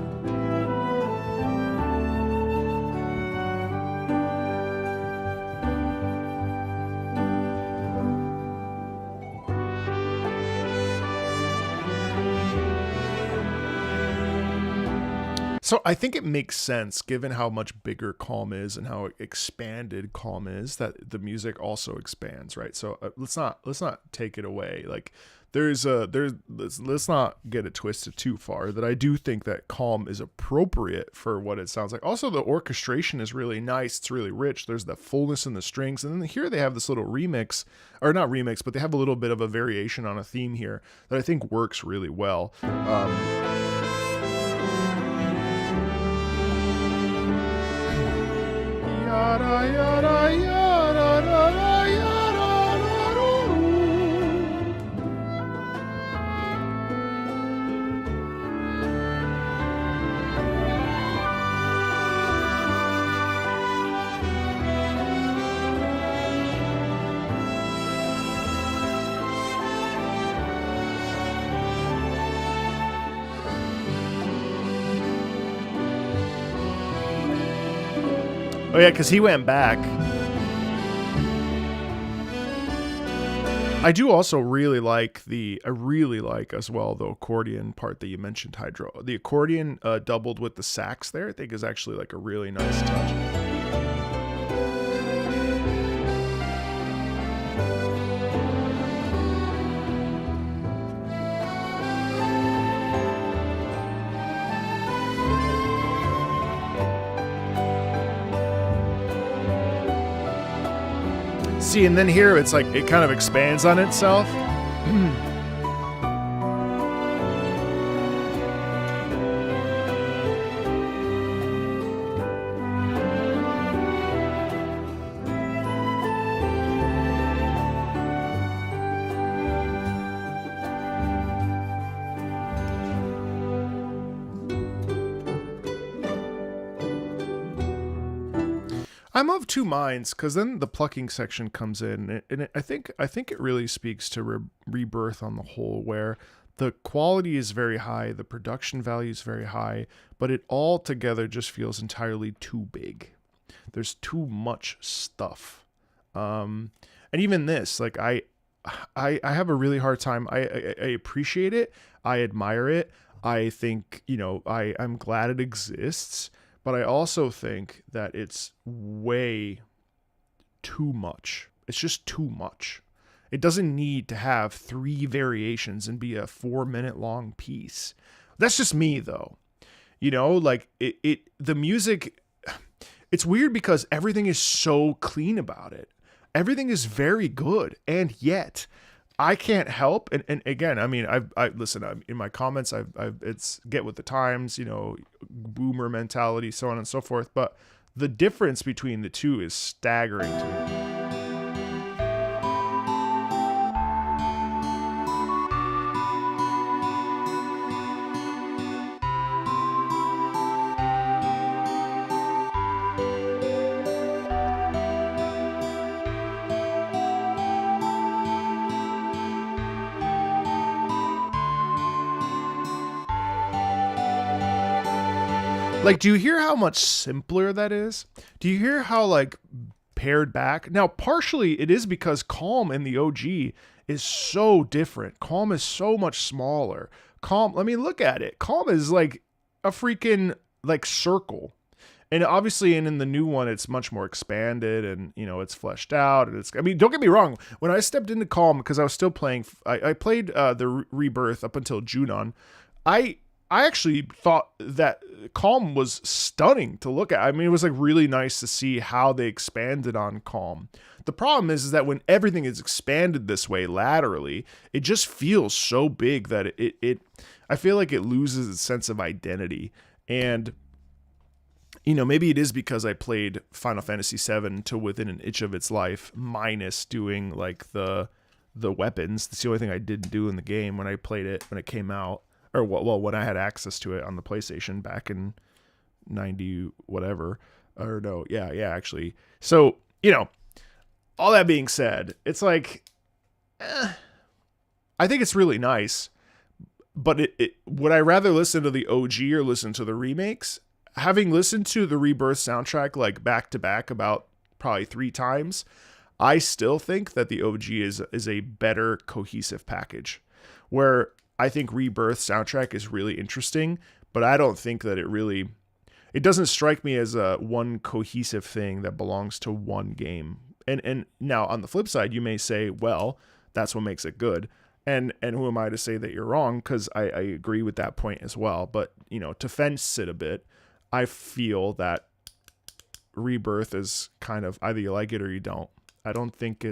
So I think it makes sense, given how much bigger Calm is and how expanded Calm is, that the music also expands, right? So let's not take it away. Like let's not get it twisted too far. That I do think that Calm is appropriate for what it sounds like. Also, the orchestration is really nice. It's really rich. There's the fullness in the strings, and then here they have this little remix, or not remix, but they have a little bit of a variation on a theme here that I think works really well. Yada, yada, yada, yada, yada, Oh yeah, because he went back. I do also really like as well the accordion part that you mentioned, Hydro. The accordion doubled with the sax there, I think is actually like a really nice touch. See, and then here it's like it kind of expands on itself. I'm of two minds, because then the plucking section comes in, and I think it really speaks to Rebirth on the whole, where the quality is very high, the production value is very high, but it all together just feels entirely too big. There's too much stuff. And even this, like I have a really hard time. I appreciate it. I admire it. I think, I'm glad it exists, but I also think that it's way too much. It's just too much. It doesn't need to have 3 variations and be a 4-minute long piece. That's just me though. Like the music, it's weird because everything is so clean about it. Everything is very good. And yet I can't help. And again, I mean, listen, in my comments, it's get with the times, boomer mentality, so on and so forth. But the difference between the two is staggering to me. Like, do you hear how much simpler that is? Do you hear how, like, pared back? Now, partially it is because Calm in the OG is so different. Calm is so much smaller. Calm, I mean, look at it. Calm is like a freaking, like, circle. And obviously, in the new one, it's much more expanded and, it's fleshed out. And don't get me wrong. When I stepped into Calm, because I was still playing, I played the Rebirth up until Junon. I actually thought that Calm was stunning to look at. I mean, it was like really nice to see how they expanded on Calm. The problem is that when everything is expanded this way laterally, it just feels so big that I feel like it loses its sense of identity. And, maybe it is because I played Final Fantasy VII to within an inch of its life, minus doing like the weapons. That's the only thing I didn't do in the game when I played it, when it came out. Or when I had access to it on the PlayStation back in 90 whatever, or no, yeah, actually. So, all that being said, it's like, I think it's really nice, but would I rather listen to the OG or listen to the remakes? Having listened to the Rebirth soundtrack like back to back about probably 3 times, I still think that the OG is a better cohesive package, where I think Rebirth soundtrack is really interesting, but I don't think that it doesn't strike me as a one cohesive thing that belongs to one game. And now on the flip side, you may say, well, that's what makes it good. And who am I to say that you're wrong? Because I agree with that point as well. But, to fence it a bit, I feel that Rebirth is kind of either you like it or you don't. I don't think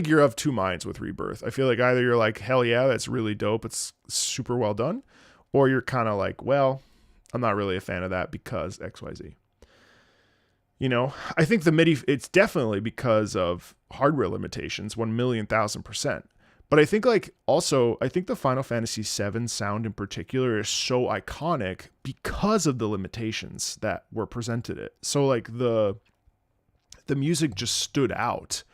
you're of two minds with Rebirth. I feel like either you're like, hell yeah, that's really dope, it's super well done, or you're kind of like, well, I'm not really a fan of that because XYZ. I think the MIDI, it's definitely because of hardware limitations, 1,000,000%. But I think the Final Fantasy VII sound in particular is so iconic because of the limitations that were presented it. So like the music just stood out.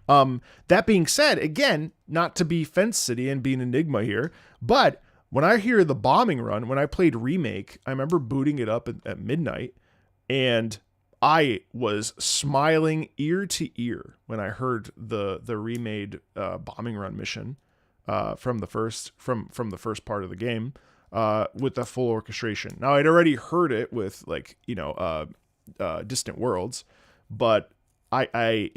That being said, again, not to be Fence City and be an enigma here, but when I hear the bombing run, when I played Remake, I remember booting it up at midnight, and I was smiling ear to ear when I heard the remade bombing run mission from the first part of the game with the full orchestration. Now I'd already heard it with Distant Worlds, but I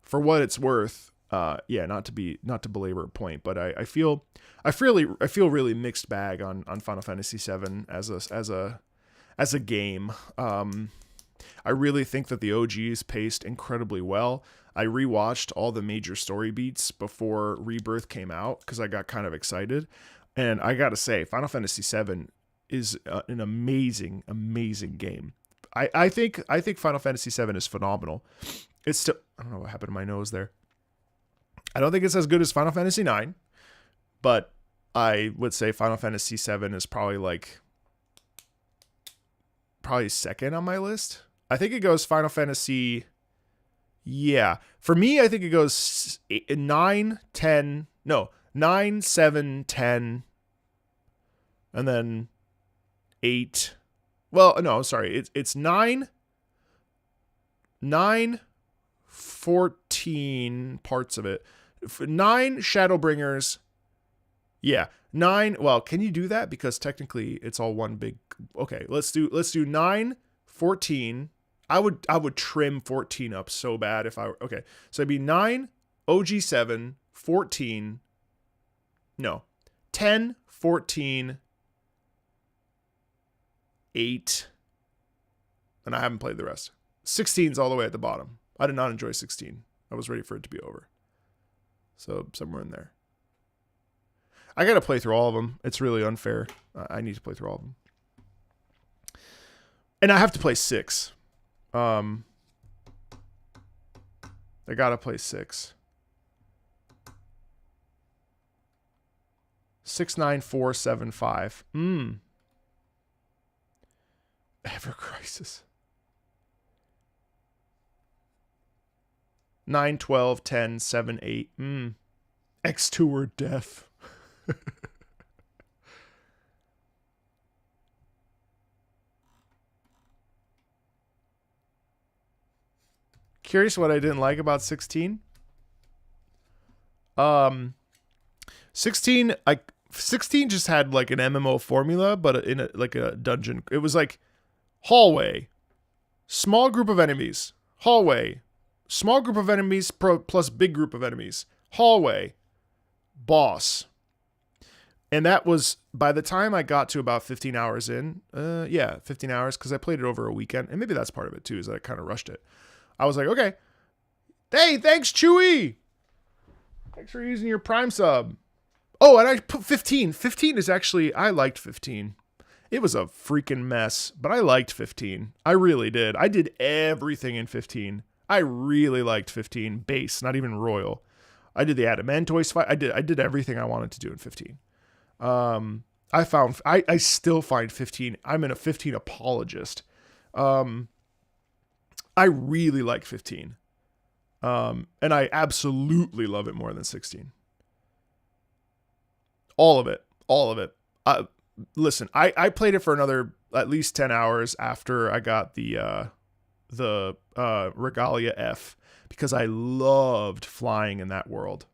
for what it's worth, not to belabor a point, but I feel really mixed bag on Final Fantasy VII as a game. I really think that the OG is paced incredibly well. I rewatched all the major story beats before Rebirth came out because I got kind of excited, and I gotta say, Final Fantasy VII is an amazing game. I think Final Fantasy VII is phenomenal. It's still, I don't know what happened to my nose there. I don't think it's as good as Final Fantasy IX, but I would say Final Fantasy VII is probably second on my list. I think it goes Final Fantasy Yeah. For me, I think it goes 9, 10. No, 9, 7, 10. And then 8. Well, no, sorry. It's 9, 14 parts of it. 9 Shadowbringers. Yeah. 9. Well, can you do that? Because technically it's all one big. Okay, let's do 9, 14. I would trim 14 up so bad if I were. Okay. So it'd be 9, OG7, 14. No. 10, 14, 8. And I haven't played the rest. 16's all the way at the bottom. I did not enjoy 16. I was ready for it to be over. So somewhere in there. I got to play through all of them. It's really unfair. I need to play through all of them. And I have to play 6. I got to play 6. 6, 9, 4, 7, 5. Ever Crisis. 9, 12, 10, 7, 8. X2 or death. Curious what I didn't like about 16. 16 just had like an MMO formula, but in a dungeon. It was like hallway, small group of enemies, hallway, small group of enemies plus big group of enemies, hallway, boss. And that was, by the time I got to about 15 hours in, 15 hours, because I played it over a weekend, and maybe that's part of it too, is that I kind of rushed it. I was like, okay, hey, thanks, Chewy. Thanks for using your Prime sub. Oh, and I put 15. 15 is actually, I liked 15. It was a freaking mess, but I liked 15. I really did. I did everything in 15. I really liked 15. Base, not even Royal. I did the Adamantoise fight. I did everything I wanted to do in 15. I still find 15. I'm a 15 apologist. I really like 15. And I absolutely love it more than 16. All of it. Listen, I played it for another at least 10 hours after I got the Regalia F, because I loved flying in that world.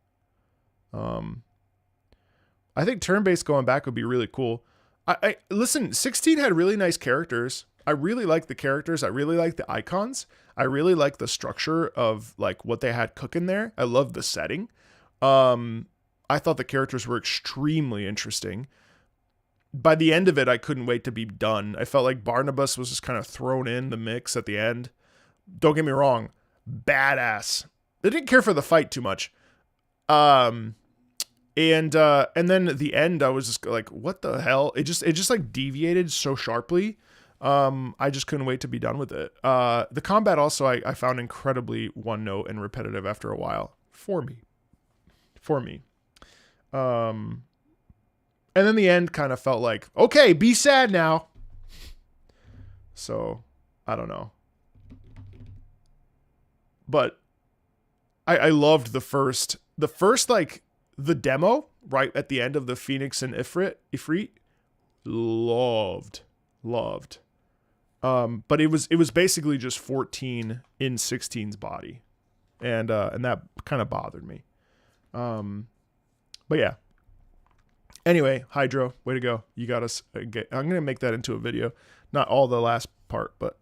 I think turn-based going back would be really cool. I listen, 16 had really nice characters. I really like the characters. I really like the icons. I really like the structure of like what they had cooking there. I love the setting. I thought the characters were extremely interesting. By the end of it, I couldn't wait to be done. I felt like Barnabas was just kind of thrown in the mix at the end. Don't get me wrong, badass. I didn't care for the fight too much. And then at the end, I was just like, what the hell? It just like deviated so sharply. I just couldn't wait to be done with it. The combat also I found incredibly one note and repetitive after a while for me. And then the end kind of felt like, okay, be sad now. So I don't know, but I loved the first like the demo right at the end of the Phoenix and Ifrit. Loved. But it was basically just 14 in 16's body, and that kind of bothered me. But yeah. Anyway, Hydro, way to go! You got us. I'm gonna make that into a video, not all the last part, but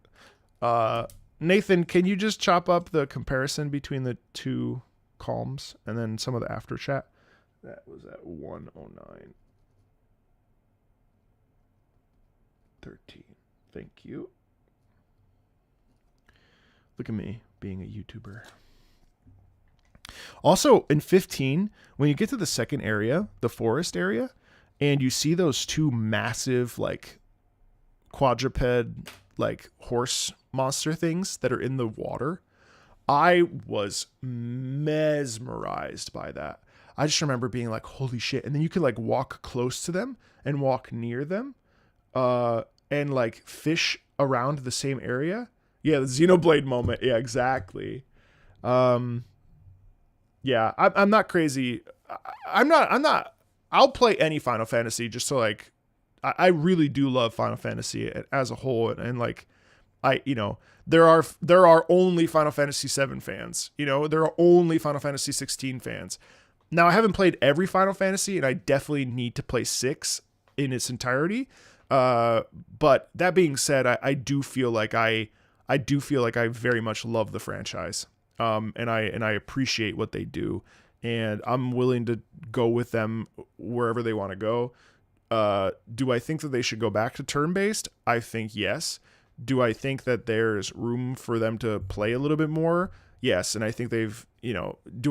Nathan, can you just chop up the comparison between the two calms and then some of the after chat? That was at 109. 13. Thank you. Look at me being a YouTuber. Also, in 15, when you get to the second area, the forest area, and you see those two massive, like, quadruped, like, horse monster things that are in the water, I was mesmerized by that. I just remember being like, holy shit. And then you could, like, walk close to them and walk near them, and, like, fish around the same area. Yeah, the Xenoblade moment. Yeah, exactly. Yeah, I'm not crazy. I'm not. I'll play any Final Fantasy just to like. I really do love Final Fantasy as a whole, and like, there are only Final Fantasy 7 fans. There are only Final Fantasy 16 fans. Now I haven't played every Final Fantasy, and I definitely need to play 6 in its entirety. But that being said, I do feel like I very much love the franchise. And I appreciate what they do, and I'm willing to go with them wherever they want to go. Do I think that they should go back to turn-based? I think yes. Do I think that there's room for them to play a little bit more? Yes. And I think do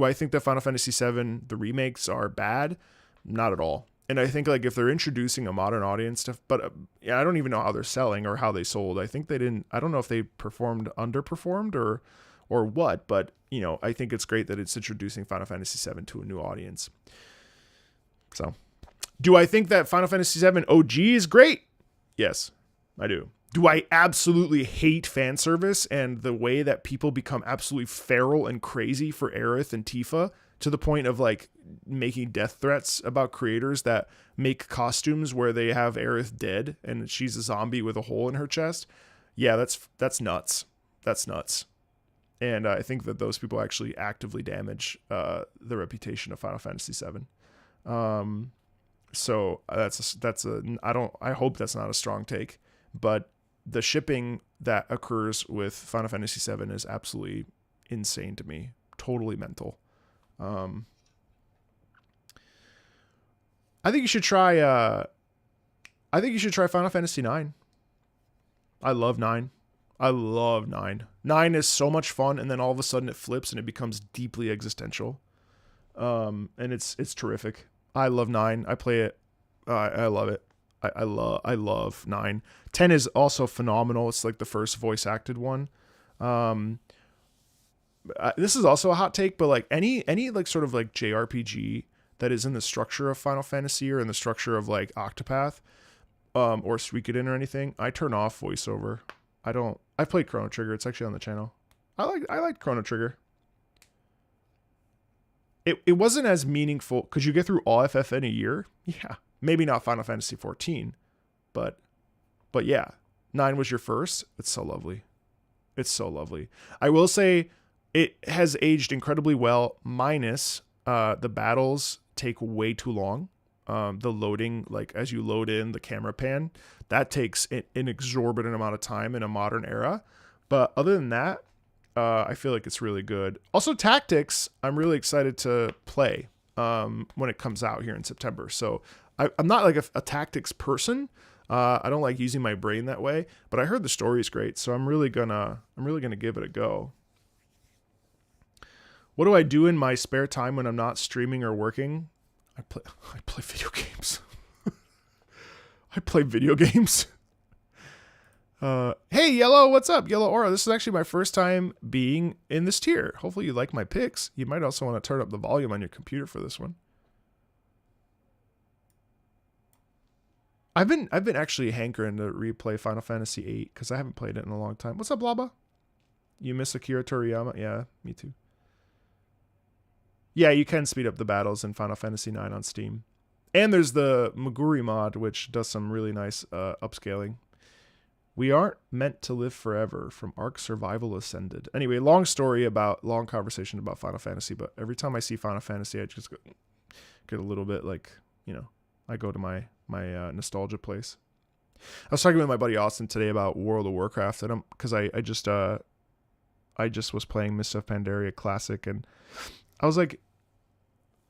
I think that Final Fantasy VII, the remakes, are bad? Not at all. And I think like if they're introducing a modern audience to, but I don't even know how they're selling or how they sold. I don't know if they underperformed or what, but I think it's great that it's introducing Final Fantasy VII to a new audience. So, do I think that Final Fantasy VII OG is great? Yes, I do. Do I absolutely hate fan service and the way that people become absolutely feral and crazy for Aerith and Tifa to the point of like making death threats about creators that make costumes where they have Aerith dead and she's a zombie with a hole in her chest? Yeah, that's nuts. That's nuts. And I think that those people actually actively damage the reputation of Final Fantasy VII. So I hope that's not a strong take, but the shipping that occurs with Final Fantasy VII is absolutely insane to me. Totally mental. I think you should try Final Fantasy 9. I love 9. I love 9. 9 is so much fun, and then all of a sudden it flips and it becomes deeply existential. And it's terrific. I love 9. I play it. I love it. I love 9. 10 is also phenomenal. It's like the first voice acted one. This is also a hot take, but like any like sort of like JRPG that is in the structure of Final Fantasy or in the structure of like Octopath, or Suikoden or anything, I turn off voiceover. I've played Chrono Trigger. It's actually on the channel. I like Chrono Trigger. It wasn't as meaningful. Could you get through all FF in a year? Yeah. Maybe not Final Fantasy 14, but yeah. 9 was your first. It's so lovely. It's so lovely. I will say it has aged incredibly well, minus the battles take way too long. The loading, like as you load in the camera pan, that takes an exorbitant amount of time in a modern era. But other than that, I feel like it's really good. Also, Tactics, I'm really excited to play when it comes out here in September. So I'm not like a Tactics person. I don't like using my brain that way, but I heard the story is great, so I'm really gonna give it a go. What do I do in my spare time when I'm not streaming or working? I play video games. I play video games. Hey, Yellow, what's up? Yellow Aura. This is actually my first time being in this tier. Hopefully you like my picks. You might also want to turn up the volume on your computer for this one. I've been actually hankering to replay Final Fantasy VIII because I haven't played it in a long time. What's up, Blaba? You miss Akira Toriyama? Yeah, me too. Yeah, you can speed up the battles in Final Fantasy IX on Steam. And there's the Meguri mod, which does some really nice upscaling. We aren't meant to live forever from Ark Survival Ascended. Anyway, long conversation about Final Fantasy, but every time I see Final Fantasy, I just get a little bit like, I go to my nostalgia place. I was talking with my buddy Austin today about World of Warcraft, and because I just was playing Mists of Pandaria Classic, and I was like,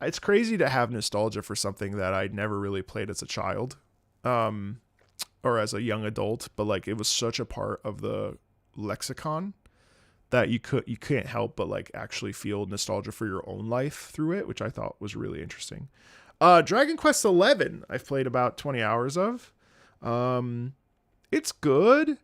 it's crazy to have nostalgia for something that I'd never really played as a child, or as a young adult, but like it was such a part of the lexicon that you can't help but like actually feel nostalgia for your own life through it, which I thought was really interesting. Dragon Quest XI, I've played about 20 hours of. It's good.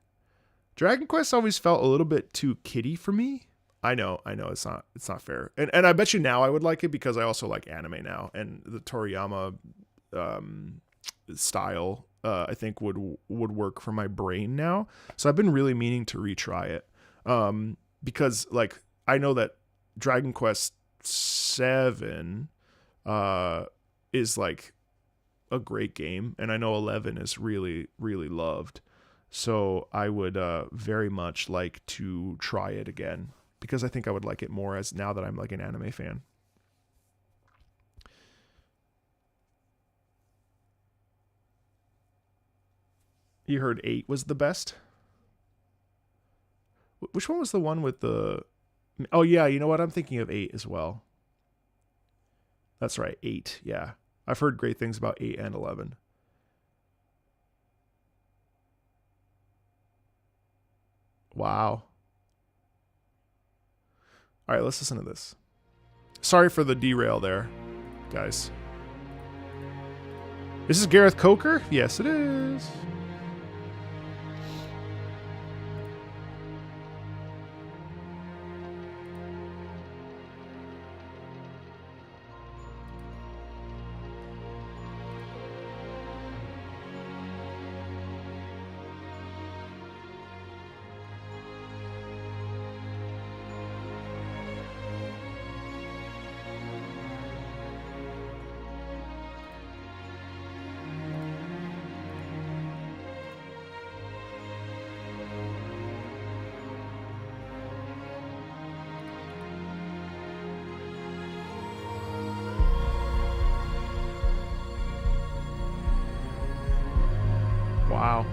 Dragon Quest always felt a little bit too kiddie for me. I know, it's not fair. And I bet you now I would like it because I also like anime now, and the Toriyama style I think would work for my brain now. So I've been really meaning to retry it. Because like I know that Dragon Quest 7 is like a great game, and I know 11 is really, really loved. So I would very much like to try it again, because I think I would like it more as now that I'm like an anime fan. You heard 8 was the best? Which one was the one with the... Oh, yeah, you know what? I'm thinking of 8 as well. That's right, 8, yeah. I've heard great things about 8 and 11. Wow. All right, let's listen to this. Sorry for the derail there, guys. This is Gareth Coker? Yes, it is. Wow.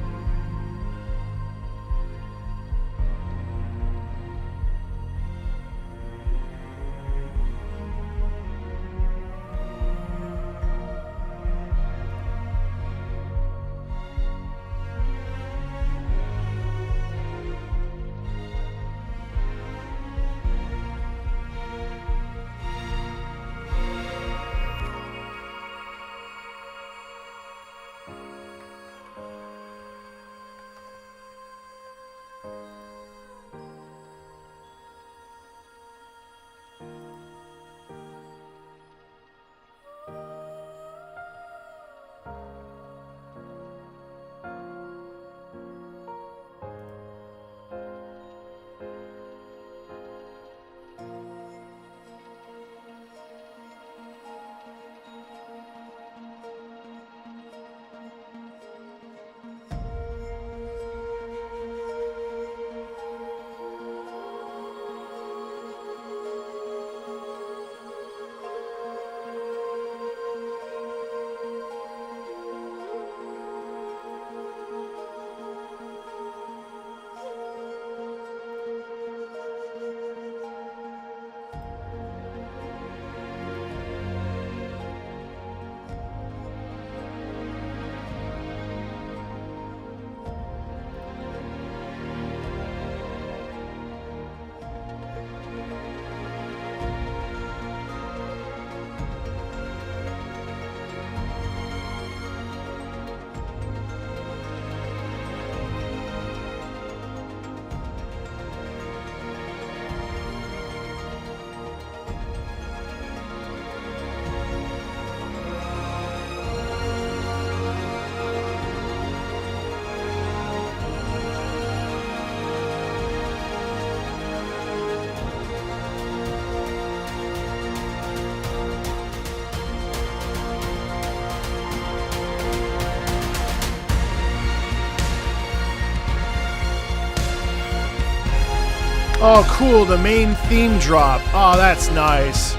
Oh, cool. The main theme drop. Oh, that's nice.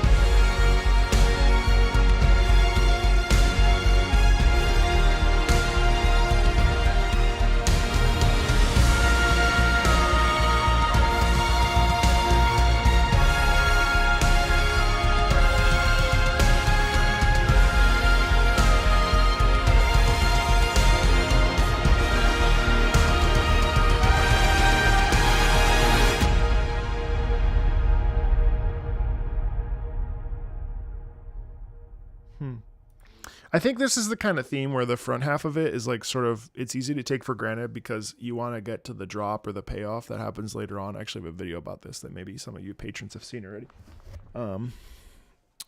I think this is the kind of theme where the front half of it is like sort of, it's easy to take for granted because you want to get to the drop or the payoff that happens later on. I actually have a video about this that maybe some of you patrons have seen already.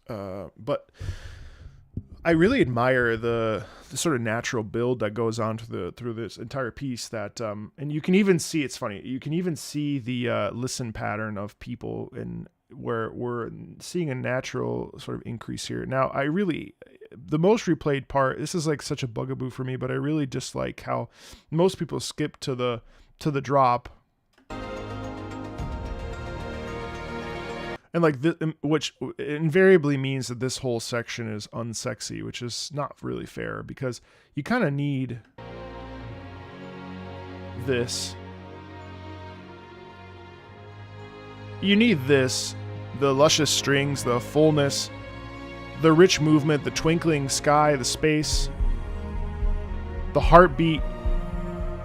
But I really admire the sort of natural build that goes on through this entire piece that, and you can even see, it's funny, you can even see the listen pattern of people where we're seeing a natural sort of increase here. Now, the most replayed part, this is like such a bugaboo for me, but I really dislike how most people skip to the drop. And like which invariably means that this whole section is unsexy, which is not really fair, because you kind of need this. You need this, the luscious strings, the fullness, the rich movement, the twinkling sky, the space, the heartbeat,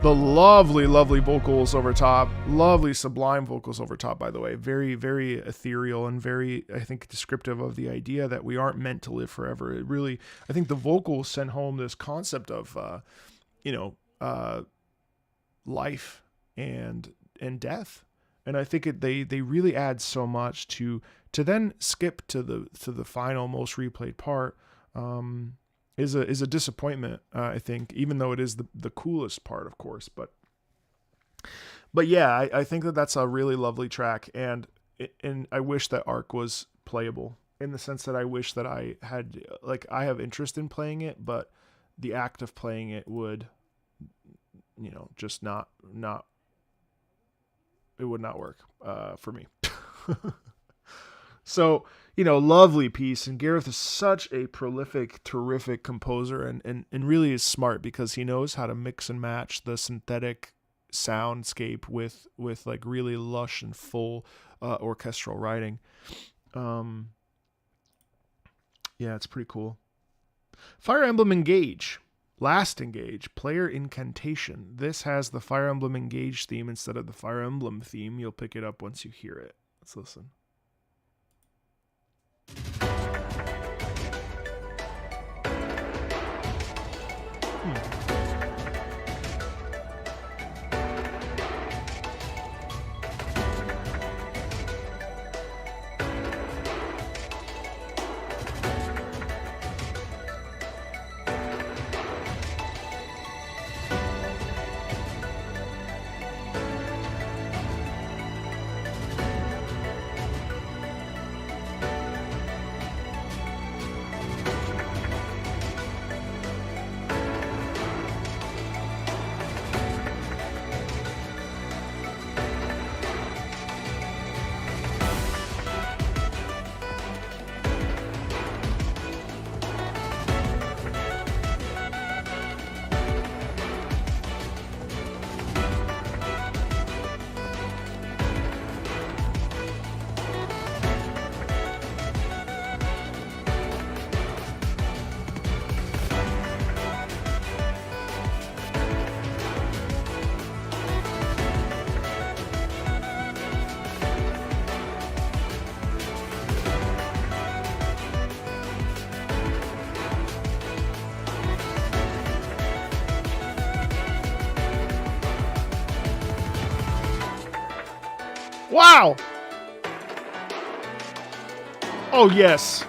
the lovely, lovely vocals over top, lovely sublime vocals over top, by the way. Very, very ethereal and very, I think, descriptive of the idea that we aren't meant to live forever. It really, I think the vocals sent home this concept of, life and death. And I think they really add so much to then skip to the final most replayed part is a disappointment. I think, even though it is the coolest part, of course. But yeah, I think that's a really lovely track, and I wish that Arc was playable, in the sense that I wish that I had, like, I have interest in playing it, but the act of playing it would, just not. It would not work for me. So, lovely piece. And Gareth is such a prolific, terrific composer, and really is smart, because he knows how to mix and match the synthetic soundscape with like really lush and full orchestral writing. Yeah, it's pretty cool. Fire Emblem Engage. Last Engage, player incantation. This has the Fire Emblem Engage theme instead of the Fire Emblem theme. You'll pick it up once you hear it. Let's listen. Wow! Oh, yes.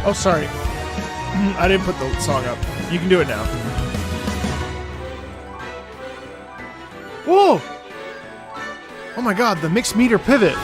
Oh, sorry. I didn't put the song up. You can do it now. Whoa! Oh my god, the mixed meter pivot.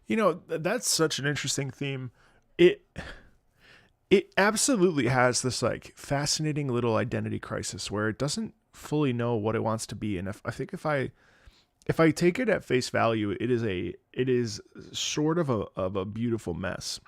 You know, that's such an interesting theme. It absolutely has this like fascinating little identity crisis where it doesn't fully know what it wants to be. And I think if I take it at face value, it is sort of a beautiful mess.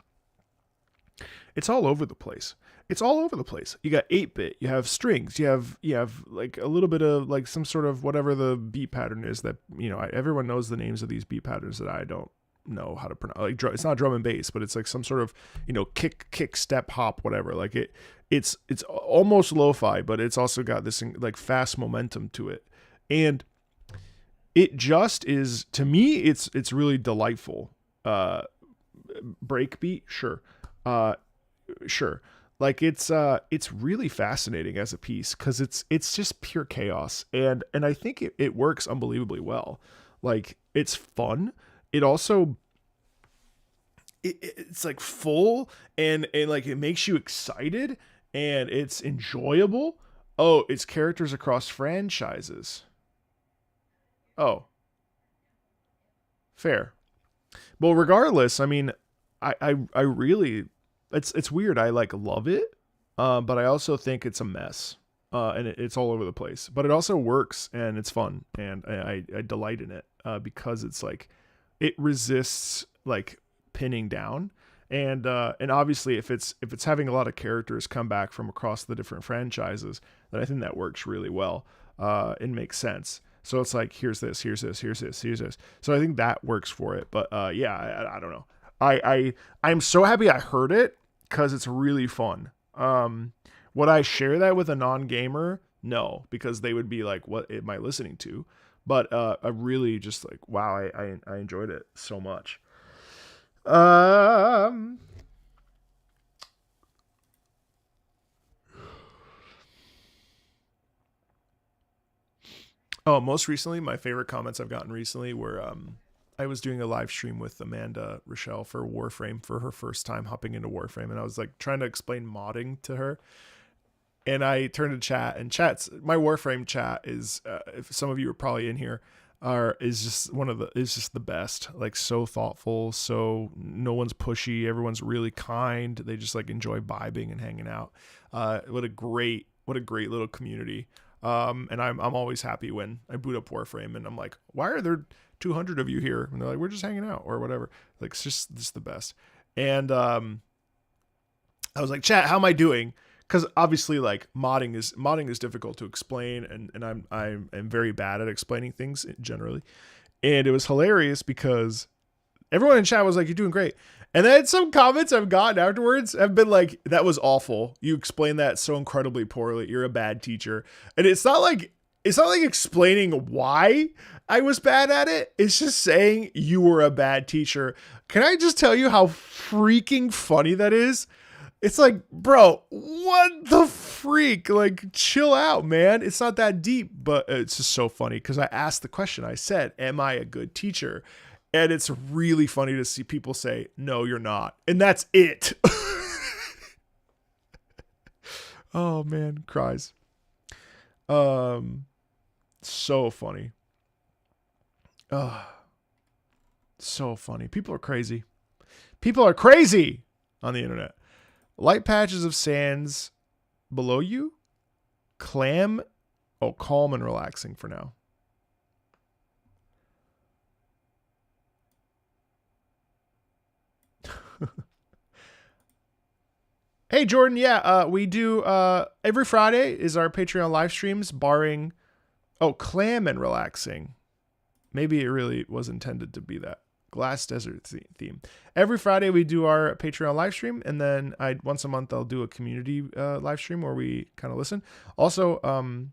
It's all over the place. It's all over the place. You got 8-bit, you have strings, you have like a little bit of like some sort of whatever the beat pattern is that, you know, everyone knows the names of these beat patterns that I don't know how to pronounce. Like it's not drum and bass, but it's like some sort of, you know, kick step hop whatever. Like it's almost lo-fi, but it's also got this like fast momentum to it, and it just is, to me, it's really delightful. Breakbeat, sure. Like it's really fascinating as a piece because it's just pure chaos, and I think it works unbelievably well. Like it's fun. It also it's like full and like it makes you excited and it's enjoyable. Oh, it's characters across franchises. Oh, fair. Well, regardless, I mean, I really, it's weird. I like love it, but I also think it's a mess, and it's all over the place. But it also works and it's fun, and I delight in it because it's like it resists like pinning down, and obviously if it's having a lot of characters come back from across the different franchises, then I think that works really well. It makes sense. So it's like, here's this. So I think that works for it. But yeah, I don't know. I'm so happy I heard it because it's really fun. Would I share that with a non-gamer? No, because they would be like, what am I listening to? But I really just like, wow, I enjoyed it so much. Oh, most recently, my favorite comments I've gotten recently were I was doing a live stream with Amanda Rochelle for Warframe for her first time hopping into Warframe, and I was like trying to explain modding to her. And I turned to chat, and my Warframe chat is, if some of you are probably in here, is just the best. Like so thoughtful, so no one's pushy, everyone's really kind. They just like enjoy vibing and hanging out. What a great little community. And I'm always happy when I boot up Warframe and I'm like, why are there 200 of you here? And they're like, we're just hanging out or whatever. Like it's just the best. And I was like, chat, how am I doing? Because obviously, like modding is difficult to explain, and I'm very bad at explaining things generally. And it was hilarious because everyone in chat was like, "You're doing great." And then some comments I've gotten afterwards have been like, "That was awful. You explained that so incredibly poorly. You're a bad teacher." And it's not like explaining why I was bad at it. It's just saying you were a bad teacher. Can I just tell you how freaking funny that is? It's like, bro, what the freak? Like, chill out, man. It's not that deep, but it's just so funny because I asked the question. I said, "Am I a good teacher?" And it's really funny to see people say, "No, you're not." And that's it. Oh man, cries. So funny. So funny. People are crazy. People are crazy on the internet. Light patches of sands below you. Calm and relaxing for now. Hey Jordan, yeah, we do every Friday is our Patreon live streams, barring clam and relaxing. Maybe it really was intended to be that glass desert theme. Every Friday we do our Patreon live stream, and then once a month I'll do a community live stream where we kind of listen. Also, am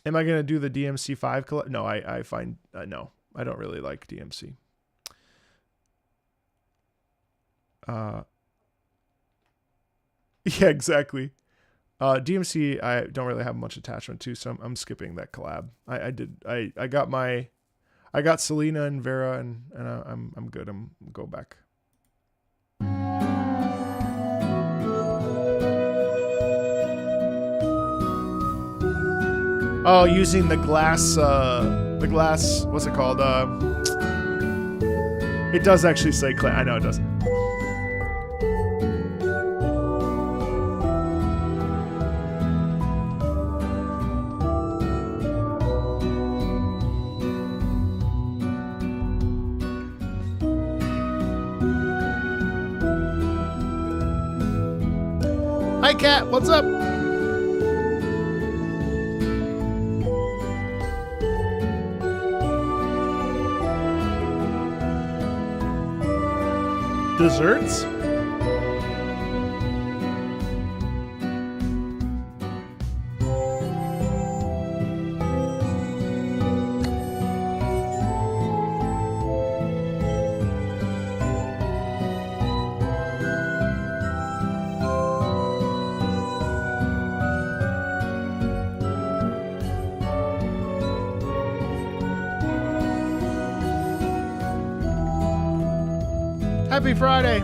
I gonna do the DMC5 No, I find no, I don't really like DMC. Yeah, exactly. DMC, I don't really have much attachment to, so I'm skipping that collab. I got Selena and Vera, and I'm good. I'm go back. Oh, using the glass. What's it called? It does actually say clay. I know it does. Hi, Kat. What's up? Desserts? Happy Friday.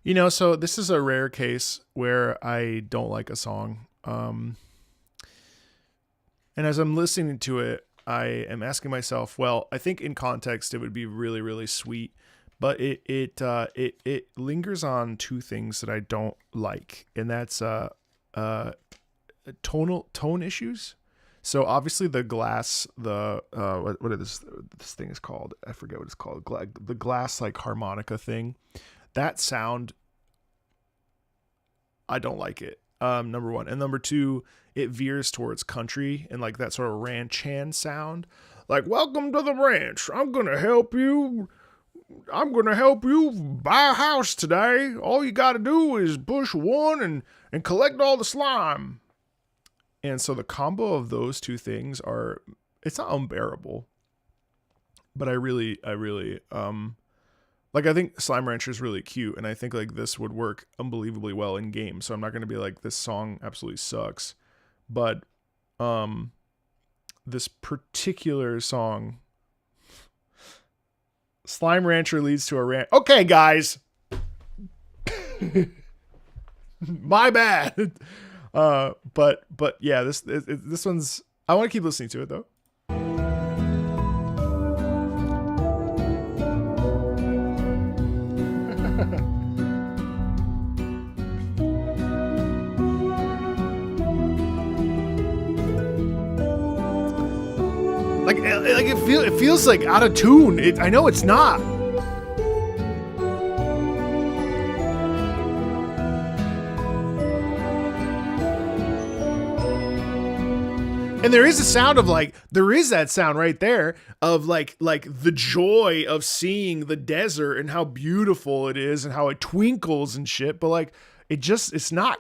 You know, so this is a rare case where I don't like a song. And as I'm listening to it, I am asking myself, well, I think in context it would be really, really sweet, but it lingers on two things that I don't like, and that's tone issues. So obviously the glass, what is this thing is called? I forget what it's called. The glass like harmonica thing. That sound, I don't like it. Number one. And number two, it veers towards country and like that sort of ranch hand sound. Like, welcome to the ranch. I'm going to help you I'm going to help you buy a house today. All you got to do is push 1 and collect all the slime. And so the combo of those two things it's not unbearable, but I really, like, I think Slime Rancher is really cute, and I think, like, this would work unbelievably well in game, so I'm not going to be like, this song absolutely sucks, but, this particular song, Slime Rancher leads to a rant. Okay, guys! My bad! But yeah, this one's, I want to keep listening to it, though. Like it feels like out of tune. I know it's not. And there is a sound of there is that sound right there of like the joy of seeing the desert and how beautiful it is and how it twinkles and shit. But like, it's not.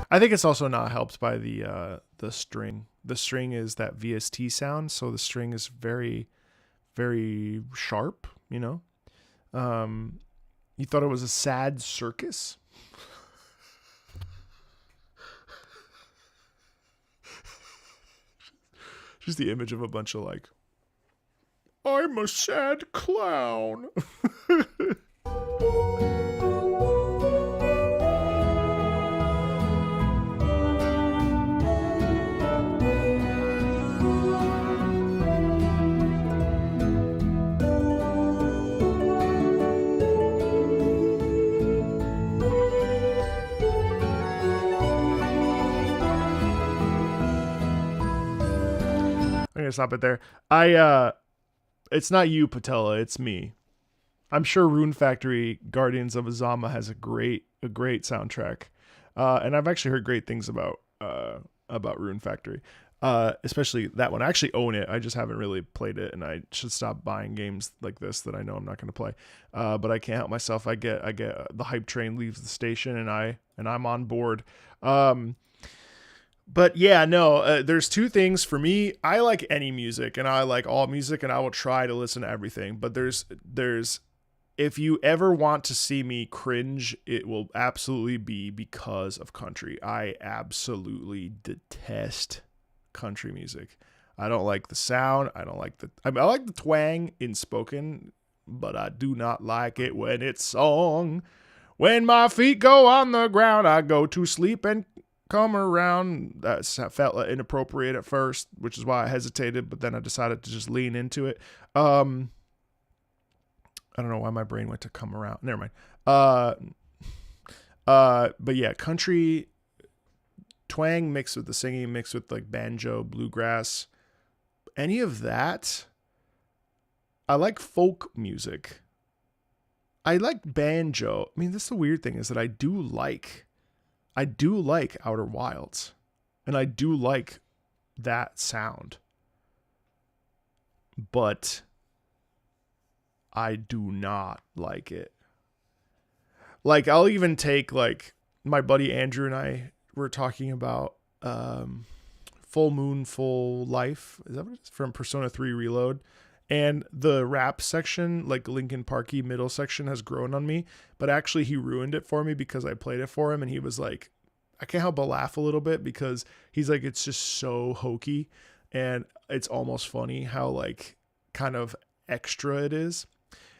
I think it's also not helped by the string. The string is that VST sound, so the string is very, very sharp. You know, you thought it was a sad circus. Just the image of a bunch of like, I'm a sad clown. I'm gonna stop it there. It's not you, Patella. It's me. I'm sure Rune Factory Guardians of Azama has a great soundtrack, and I've actually heard great things about Rune Factory, especially that one. I actually own it. I just haven't really played it, and I should stop buying games like this that I know I'm not going to play. But I can't help myself. I get the hype train leaves the station, and I'm on board. But yeah, no, there's two things for me. I like any music and I like all music and I will try to listen to everything. But there's, if you ever want to see me cringe, it will absolutely be because of country. I absolutely detest country music. I don't like the sound. I like the twang in spoken, but I do not like it when it's sung. When my feet go on the ground, I go to sleep and come around. That felt inappropriate at first, which is why I hesitated, but then I decided to just lean into it. I don't know why my brain went to come around. Never mind. But yeah, country twang mixed with the singing, mixed with like banjo, bluegrass, any of that. I like folk music. I like banjo. I mean, that's the weird thing is that I do like Outer Wilds, and I do like that sound, but I do not like it. Like, I'll even take, like, my buddy Andrew and I were talking about Full Moon, Full Life. Is that what it is? From Persona 3 Reload. And the rap section, like Linkin Parky middle section, has grown on me. But actually, he ruined it for me because I played it for him. And he was like, I can't help but laugh a little bit because he's like, it's just so hokey. And it's almost funny how, like, kind of extra it is.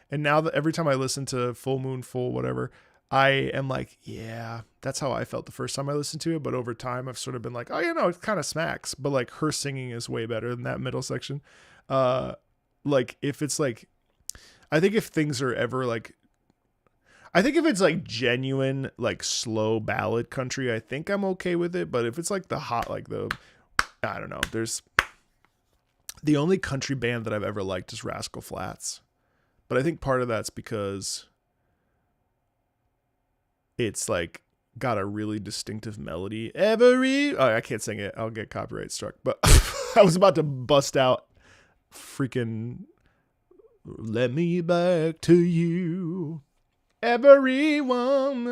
And now that every time I listen to Full Moon, Full whatever, I am like, yeah, that's how I felt the first time I listened to it. But over time, I've sort of been like, oh, you know, it kind of smacks. But like her singing is way better than that middle section. Like if it's like I think if things are ever like, I think if it's like genuine, like slow ballad country, I think I'm okay with it. But if it's like the hot, like the, I don't know, there's the only country band that I've ever liked is Rascal Flatts. But I think part of that's because it's like got a really distinctive melody. I can't sing it. I'll get copyright struck. But I was about to bust out freaking "Let Me Back to You." Everyone.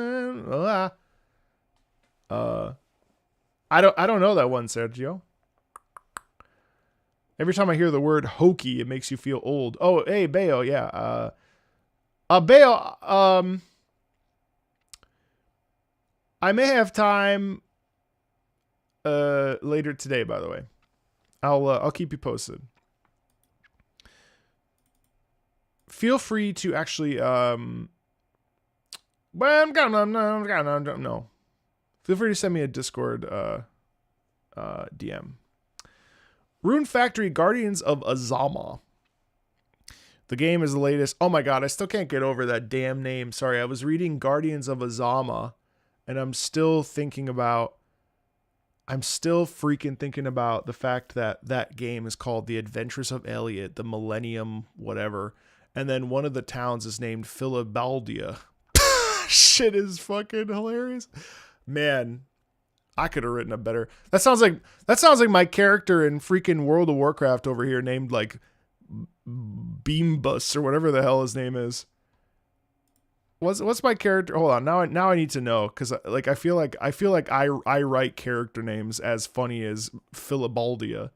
I don't know that one, Sergio. Every time I hear the word hokey, it makes you feel old. Oh, hey, Bayo, yeah. Bayo, I may have time later today, by the way. I'll keep you posted. Feel free to actually no. Feel free to send me a Discord DM. Rune Factory Guardians of Azama. The game is the latest. Oh my god, I still can't get over that damn name. Sorry, I was reading Guardians of Azama, and I'm still freaking thinking about the fact that that game is called The Adventures of Elliot, the Millennium whatever, and then one of the towns is named Philabaldia. Shit is fucking hilarious. Man, I could have written a better. That sounds like my character in freaking World of Warcraft over here named like Beambus or whatever the hell his name is. What's my character? Hold on. Now I need to know, cuz like I feel like I write character names as funny as Philabaldia.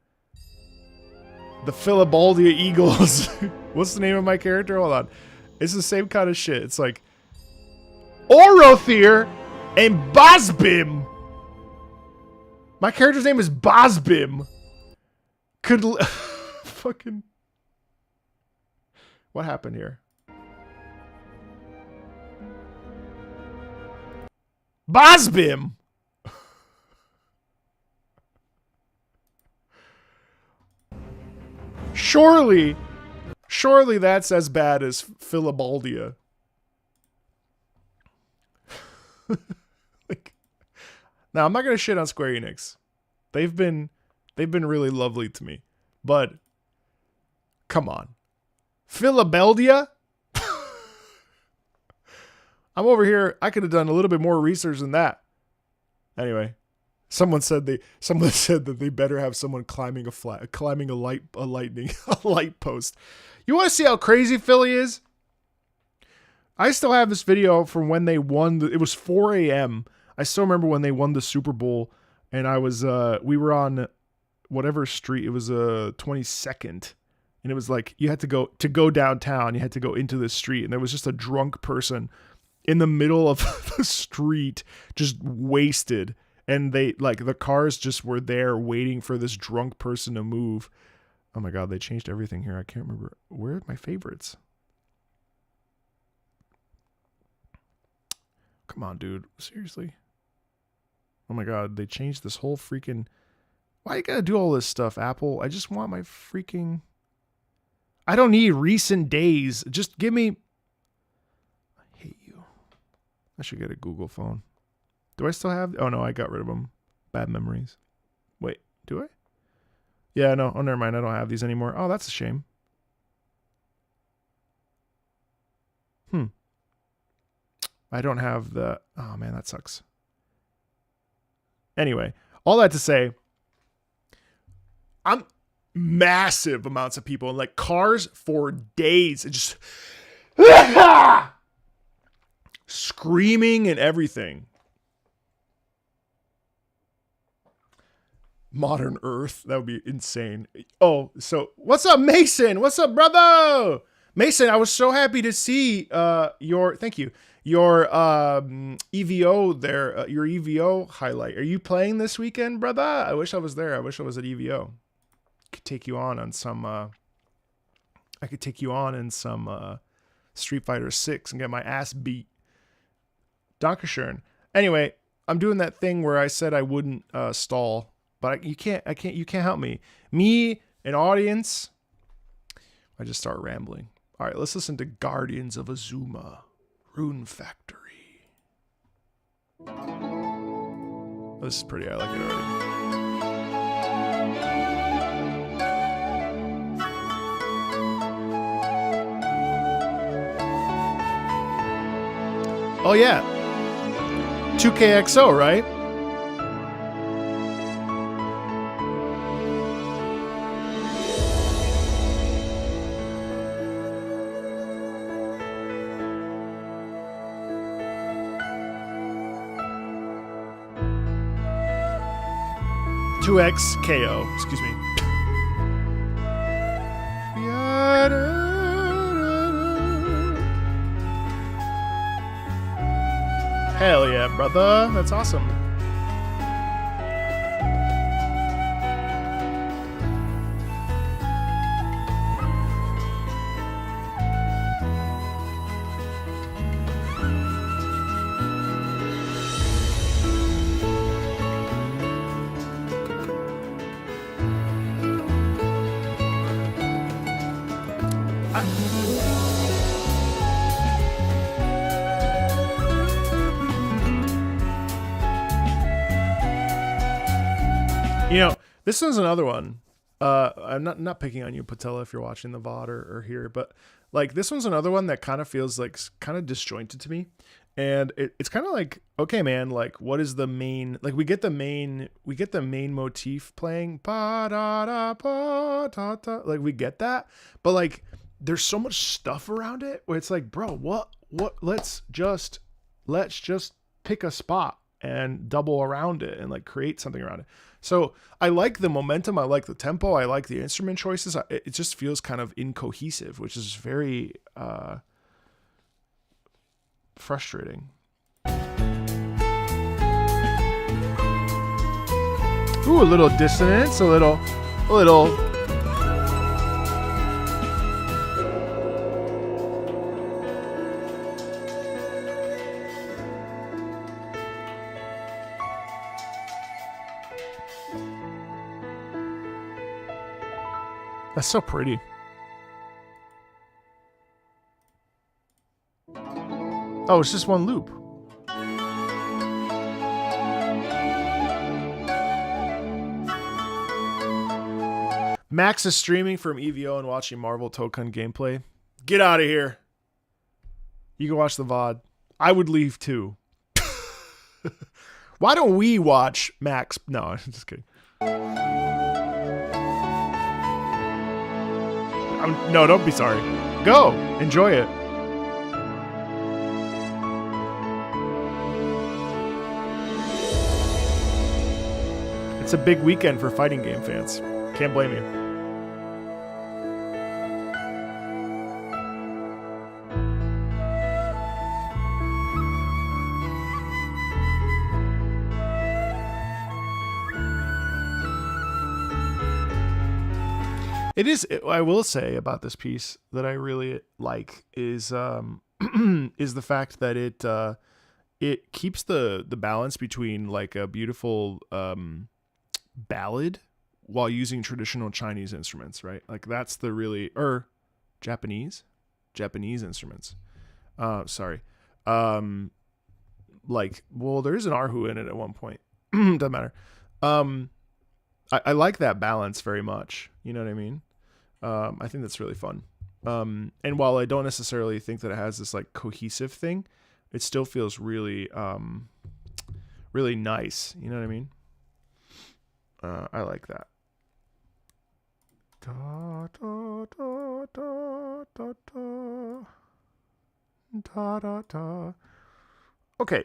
The Philabaldia Eagles. What's the name of my character? Hold on. It's the same kind of shit. It's like Orothir and Bosbim. My character's name is Bosbim. Fucking. What happened here? Bosbim. Surely that's as bad as Philabaldia. Like, now I'm not gonna shit on Square Enix. They've been really lovely to me, but come on, Philabaldia. I'm over here. I could have done a little bit more research than that. Anyway, someone said that they better have someone climbing a light post. You want to see how crazy Philly is? I still have this video from when they won. It was 4 a.m. I still remember when they won the Super Bowl, and we were on whatever street. It was 22nd, and it was like you had to go downtown. You had to go into this street, and there was just a drunk person in the middle of the street, just wasted. And they like the cars just were there waiting for this drunk person to move. Oh my god, they changed everything here. I can't remember. Where are my favorites? Come on, dude. Seriously? Oh my god, they changed this whole freaking... Why you gotta do all this stuff, Apple? I just want my freaking... I don't need recent days. Just give me... I hate you. I should get a Google phone. Do I still have... Oh no, I got rid of them. Bad memories. Wait, do I? Yeah, no. Oh, never mind. I don't have these anymore. Oh, that's a shame. I don't have the... Oh, man, that sucks. Anyway, all that to say, I'm massive amounts of people in like cars for days. It just... screaming and everything. Modern Earth. That would be insane. Oh, so what's up, Mason? What's up, brother? Mason, I was so happy to see thank you. Your EVO there, your EVO highlight. Are you playing this weekend, brother? I wish I was there. I wish I was at EVO. Could take you on some I could take you on in some Street Fighter 6 and get my ass beat. Dankeschön. Anyway, I'm doing that thing where I said I wouldn't stall, but you can't help me. Me, an audience, I just start rambling. All right, let's listen to Guardians of Azuma, Rune Factory. This is pretty. I like it already. Oh yeah, 2KXO, right? XKO, excuse me. Hell yeah, brother. That's awesome. You know, this one's another one. I'm not picking on you, Patella, if you're watching the VOD or here, but like this one's another one that kind of feels like kind of disjointed to me. And it's kind of like, okay, man, like what is the main, like we get the main motif playing, like we get that, but like there's so much stuff around it where it's like, bro, what, let's just pick a spot and double around it and like create something around it. So I like the momentum. I like the tempo. I like the instrument choices. It just feels kind of incohesive, which is very frustrating. Ooh, a little dissonance, a little. That's so pretty. Oh, it's just one loop. Max is streaming from EVO and watching Marvel Token gameplay. Get out of here. You can watch the VOD. I would leave too. Why don't we watch Max? No, I'm just kidding. No, don't be sorry. Go. Enjoy it. It's a big weekend for fighting game fans. Can't blame you. It is. I will say about this piece that I really like is is the fact that it keeps the balance between like a beautiful ballad while using traditional Chinese instruments, right? Like that's the really Japanese instruments. Sorry. Like, well, there is an erhu in it at one point. Doesn't matter. I like that balance very much. You know what I mean? I think that's really fun. And while I don't necessarily think that it has this like cohesive thing, it still feels really, really nice. You know what I mean? I like that. Da, da, da, da, da, da. Da, da, da. Okay.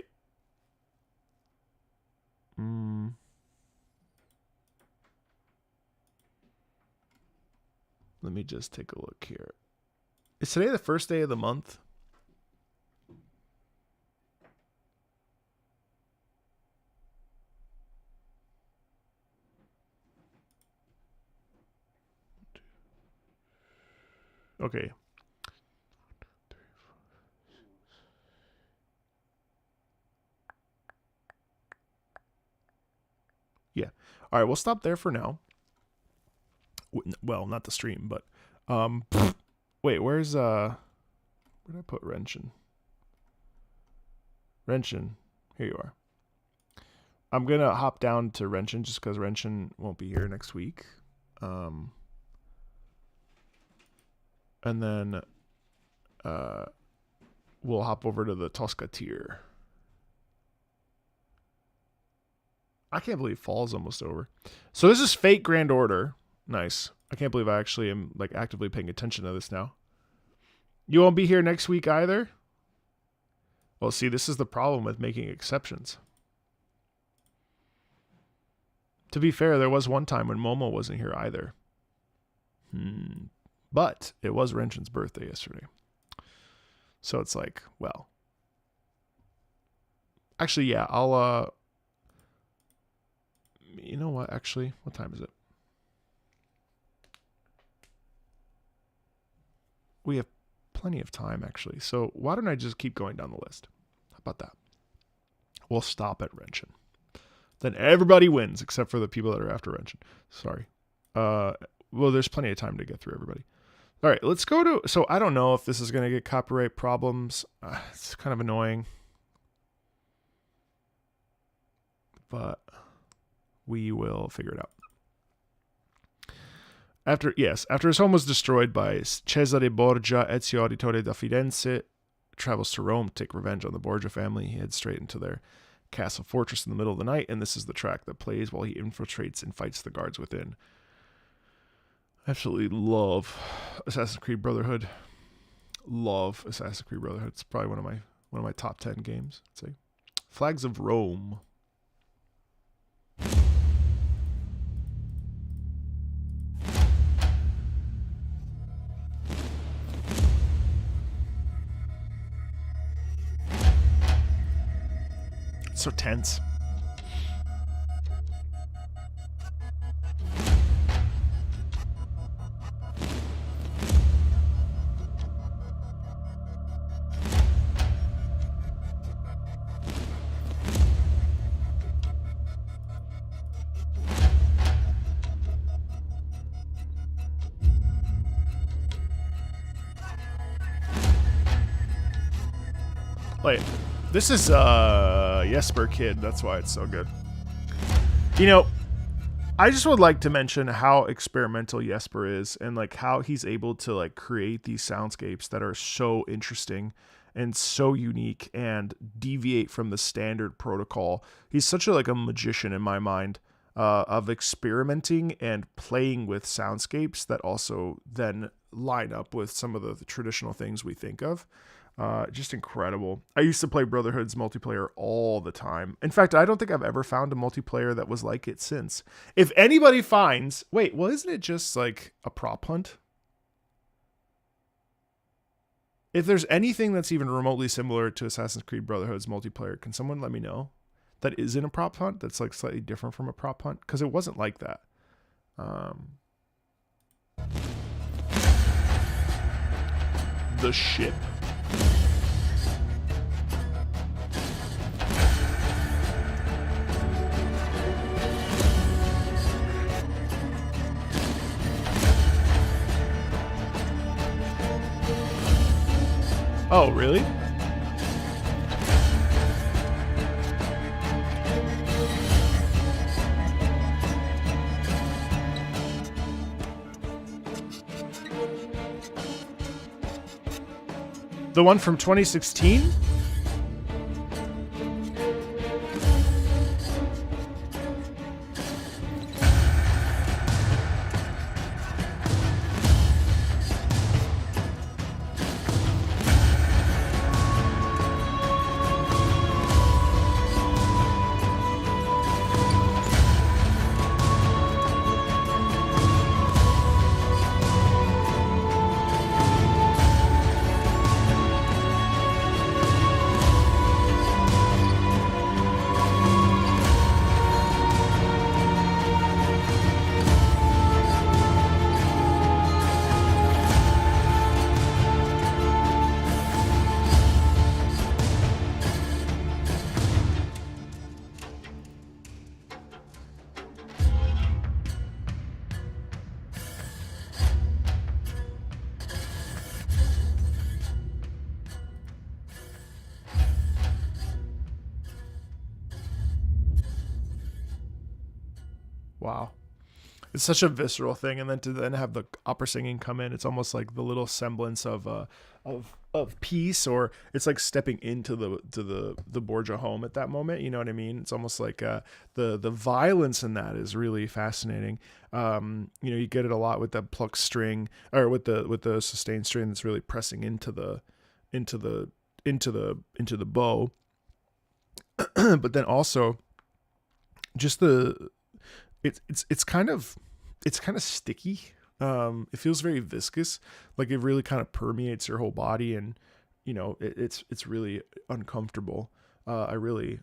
Let me just take a look here. Is today the first day of the month? Okay. Yeah. All right, we'll stop there for now. Well, not the stream, but Wait, where's where did I put Renshin? Renshin, here you are. I'm gonna hop down to Renshin just because Renshin won't be here next week. And then we'll hop over to the Tosca tier. I can't believe fall's almost over. So this is Fate Grand Order. Nice. I can't believe I actually am like actively paying attention to this now. You won't be here next week either? Well, see, this is the problem with making exceptions. To be fair, there was one time when Momo wasn't here either. But it was Renshin's birthday yesterday. So it's like, well. Actually, yeah, I'll you know what, actually? What time is it? We have plenty of time, actually. So why don't I just keep going down the list? How about that? We'll stop at Renshin. Then everybody wins, except for the people that are after Renshin. Sorry. Well, there's plenty of time to get through everybody. All right, let's go to... So I don't know if this is going to get copyright problems. It's kind of annoying. But we will figure it out. After his home was destroyed by Cesare Borgia, Ezio Auditore da Firenze travels to Rome to take revenge on the Borgia family. He heads straight into their castle fortress in the middle of the night, and this is the track that plays while he infiltrates and fights the guards within. I absolutely love Assassin's Creed Brotherhood. Love Assassin's Creed Brotherhood. It's probably one of my top 10 games, I'd say. Flags of Rome. So tense. Wait, this is Jesper Kid. That's why it's so good. You know, I just would like to mention how experimental Jesper is, and like how he's able to like create these soundscapes that are so interesting and so unique and deviate from the standard protocol. He's such a magician in my mind, of experimenting and playing with soundscapes that also then line up with some of the traditional things we think of. Just incredible. I used to play Brotherhood's multiplayer all the time. In fact, I don't think I've ever found a multiplayer that was like it since. If anybody finds... Wait, well, isn't it just like a prop hunt? If there's anything that's even remotely similar to Assassin's Creed Brotherhood's multiplayer, can someone let me know? That isn't a prop hunt? That's like slightly different from a prop hunt? Because it wasn't like that. The ship. Oh, really? The one from 2016? Wow. It's such a visceral thing, and then to then have the opera singing come in, it's almost like the little semblance of peace, or it's like stepping into the Borgia home at that moment. You know what I mean? It's almost like the violence in that is really fascinating. You get it a lot with that plucked string, or with the sustained string that's really pressing into the bow. But then also just it's kind of sticky. It feels very viscous, like it really kind of permeates your whole body, and it's really uncomfortable. I really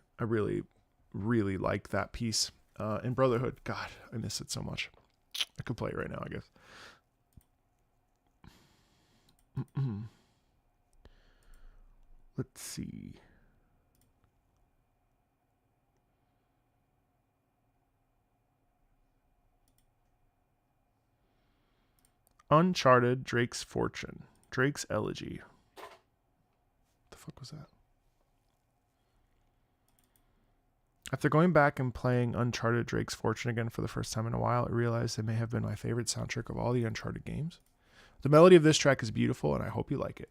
like that piece. And Brotherhood, God, I miss it so much. I could play it right now, I guess. Let's see. Uncharted, Drake's Fortune, Drake's Elegy. What the fuck was that? After going back and playing Uncharted, Drake's Fortune again for the first time in a while, I realized it may have been my favorite soundtrack of all the Uncharted games. The melody of this track is beautiful, and I hope you like it.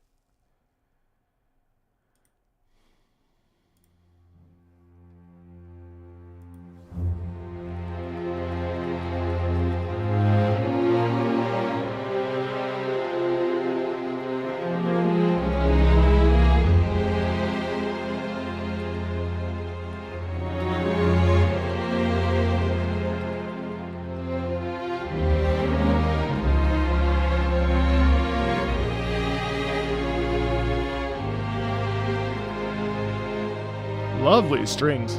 Lovely strings.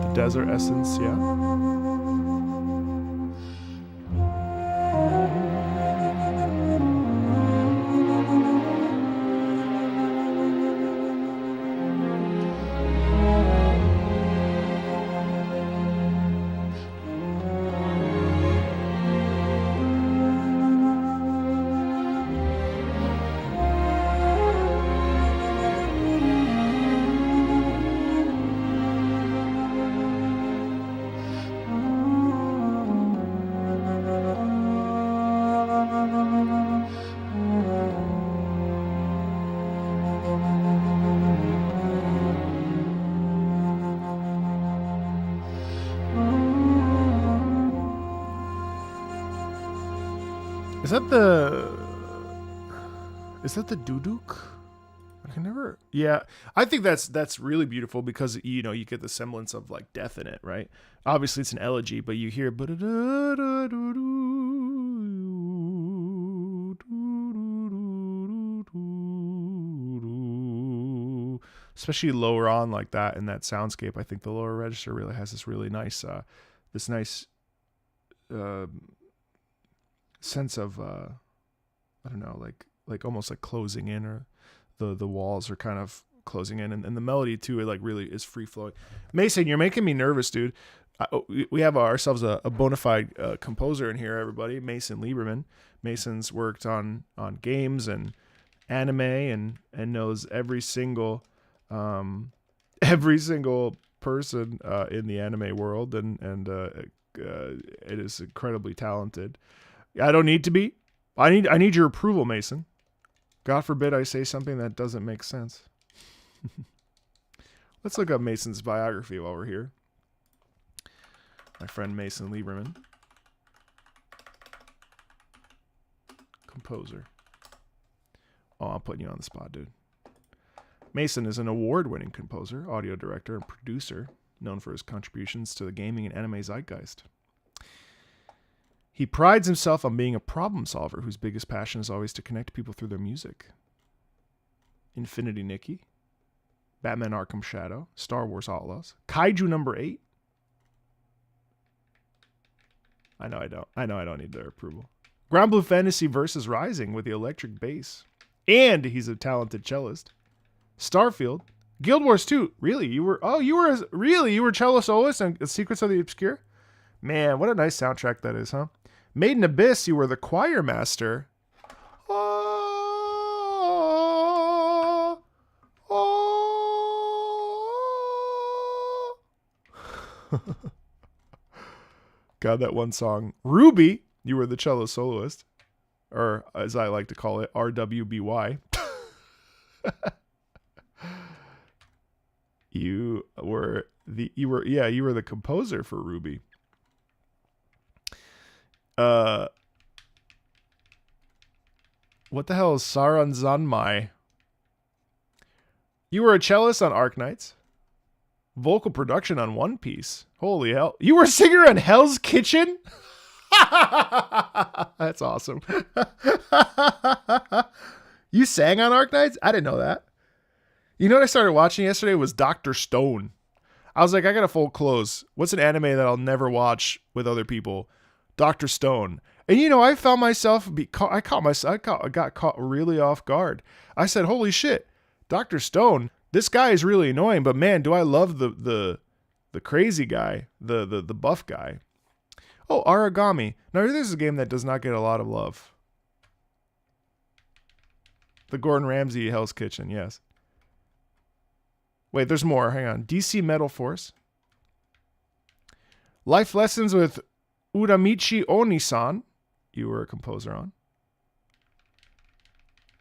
The desert essence, yeah. Is that the duduk? I can never. Yeah, I think that's really beautiful because you get the semblance of like death in it, right? Obviously it's an elegy, but you hear especially lower on like that in that soundscape. I think the lower register really has this really nice sense of I don't know, like almost like closing in, or the walls are kind of closing in, and the melody too, it like really is free flowing. Mason, you're making me nervous, dude. We have ourselves a bona fide composer in here, everybody. Mason Lieberman. Mason's worked on games and anime and knows every single person in the anime world, and it is incredibly talented. I don't need to be. I need your approval, Mason. God forbid I say something that doesn't make sense. Let's look up Mason's biography while we're here. My friend Mason Lieberman. Composer. Oh, I'm putting you on the spot, dude. Mason is an award-winning composer, audio director, and producer, known for his contributions to the gaming and anime zeitgeist. He prides himself on being a problem solver whose biggest passion is always to connect people through their music. Infinity Nikki, Batman Arkham Shadow, Star Wars Outlaws, Kaiju number 8. I know I don't need their approval. Ground Blue Fantasy versus Rising with the electric bass. And he's a talented cellist. Starfield. Guild Wars 2. Really? You were cello soloist on Secrets of the Obscure? Man, what a nice soundtrack that is, huh? Made in Abyss, you were the choir master. Oh, oh. God, that one song. Ruby, you were the cello soloist. Or, as I like to call it, RWBY. You were the composer for Ruby. What the hell is Saran Zanmai? You were a cellist on Arknights. Vocal production on One Piece. Holy hell. You were a singer on Hell's Kitchen? That's awesome. You sang on Arknights? I didn't know that. You know what I started watching yesterday was Dr. Stone. I was like, I gotta fold clothes. What's an anime that I'll never watch with other people? Dr. Stone. And you know, I found myself I got caught really off guard. I said, holy shit, Dr. Stone, this guy is really annoying, but man, do I love the crazy guy, the buff guy. Oh, Origami. Now this is a game that does not get a lot of love. The Gordon Ramsay Hell's Kitchen, yes. Wait, there's more. Hang on. DC Metal Force. Life Lessons with Uramichi Onisan. You were a composer on.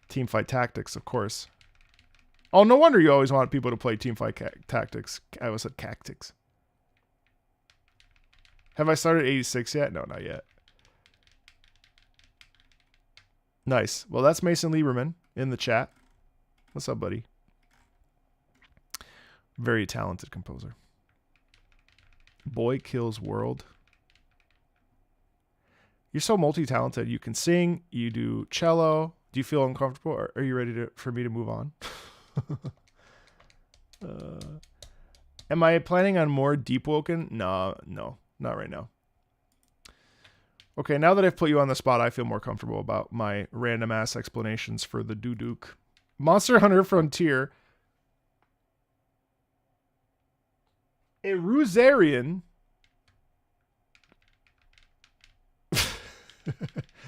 Teamfight Tactics, of course. Oh, no wonder you always want people to play Teamfight Tactics. I almost said Cactics. Have I started 86 yet? No, not yet. Nice. Well, that's Mason Lieberman in the chat. What's up, buddy? Very talented composer. Boy Kills World. You're so multi-talented. You can sing. You do cello. Do you feel uncomfortable? Or are you ready for me to move on? Am I planning on more Deep Woken? No, not right now. Okay, now that I've put you on the spot, I feel more comfortable about my random ass explanations for the Duduk. Monster Hunter Frontier. A Rosarian.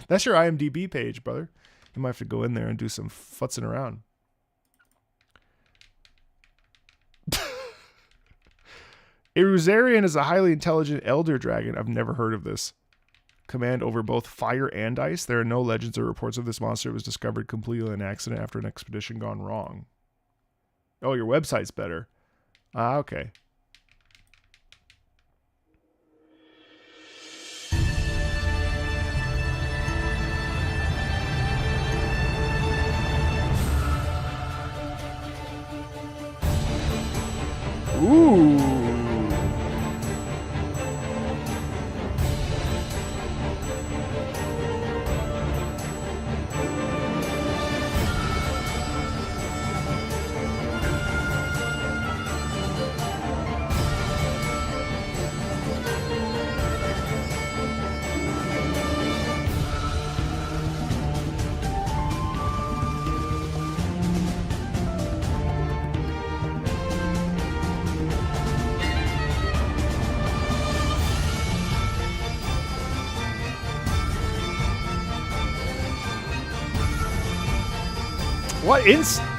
That's your IMDb page, brother. You might have to go in there and do some futzing around. A Rosarian is a highly intelligent elder dragon. I've never heard of this. Command over both fire and ice. There are no legends or reports of this monster. It was discovered completely an accident after an expedition gone wrong. Oh, your website's better. Ah, okay. Ooh.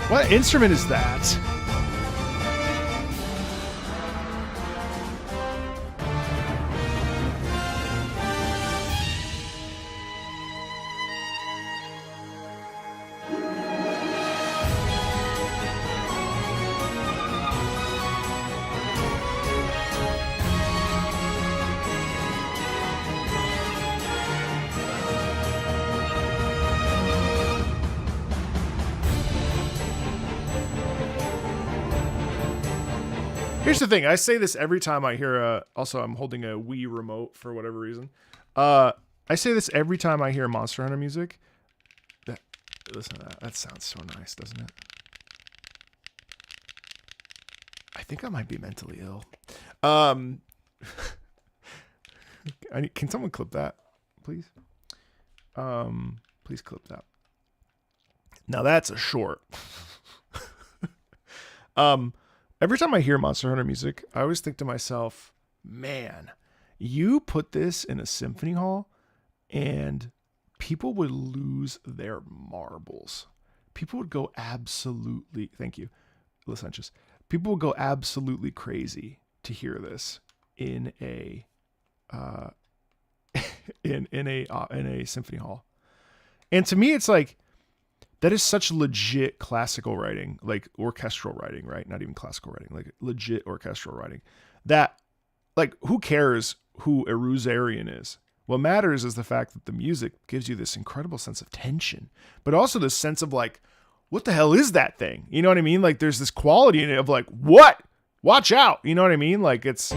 What instrument is that? Here's the thing. I say this every time I hear also, I'm holding a Wii remote for whatever reason. I say this every time I hear Monster Hunter music. Listen to that. That sounds so nice, doesn't it? I think I might be mentally ill. Can someone clip that, please? Please clip that. Now that's a short. Every time I hear Monster Hunter music, I always think to myself, man, you put this in a symphony hall and people would lose their marbles. People would go absolutely, thank you, Licentious. People would go absolutely crazy to hear this in a in a symphony hall. And to me, it's like, that is such legit classical writing, like orchestral writing, right? Not even classical writing, like legit orchestral writing. That, like, who cares who Eruzarian is? What matters is the fact that the music gives you this incredible sense of tension, but also this sense of like, what the hell is that thing? You know what I mean? Like, there's this quality in it of like, what? Watch out. You know what I mean? Like, it's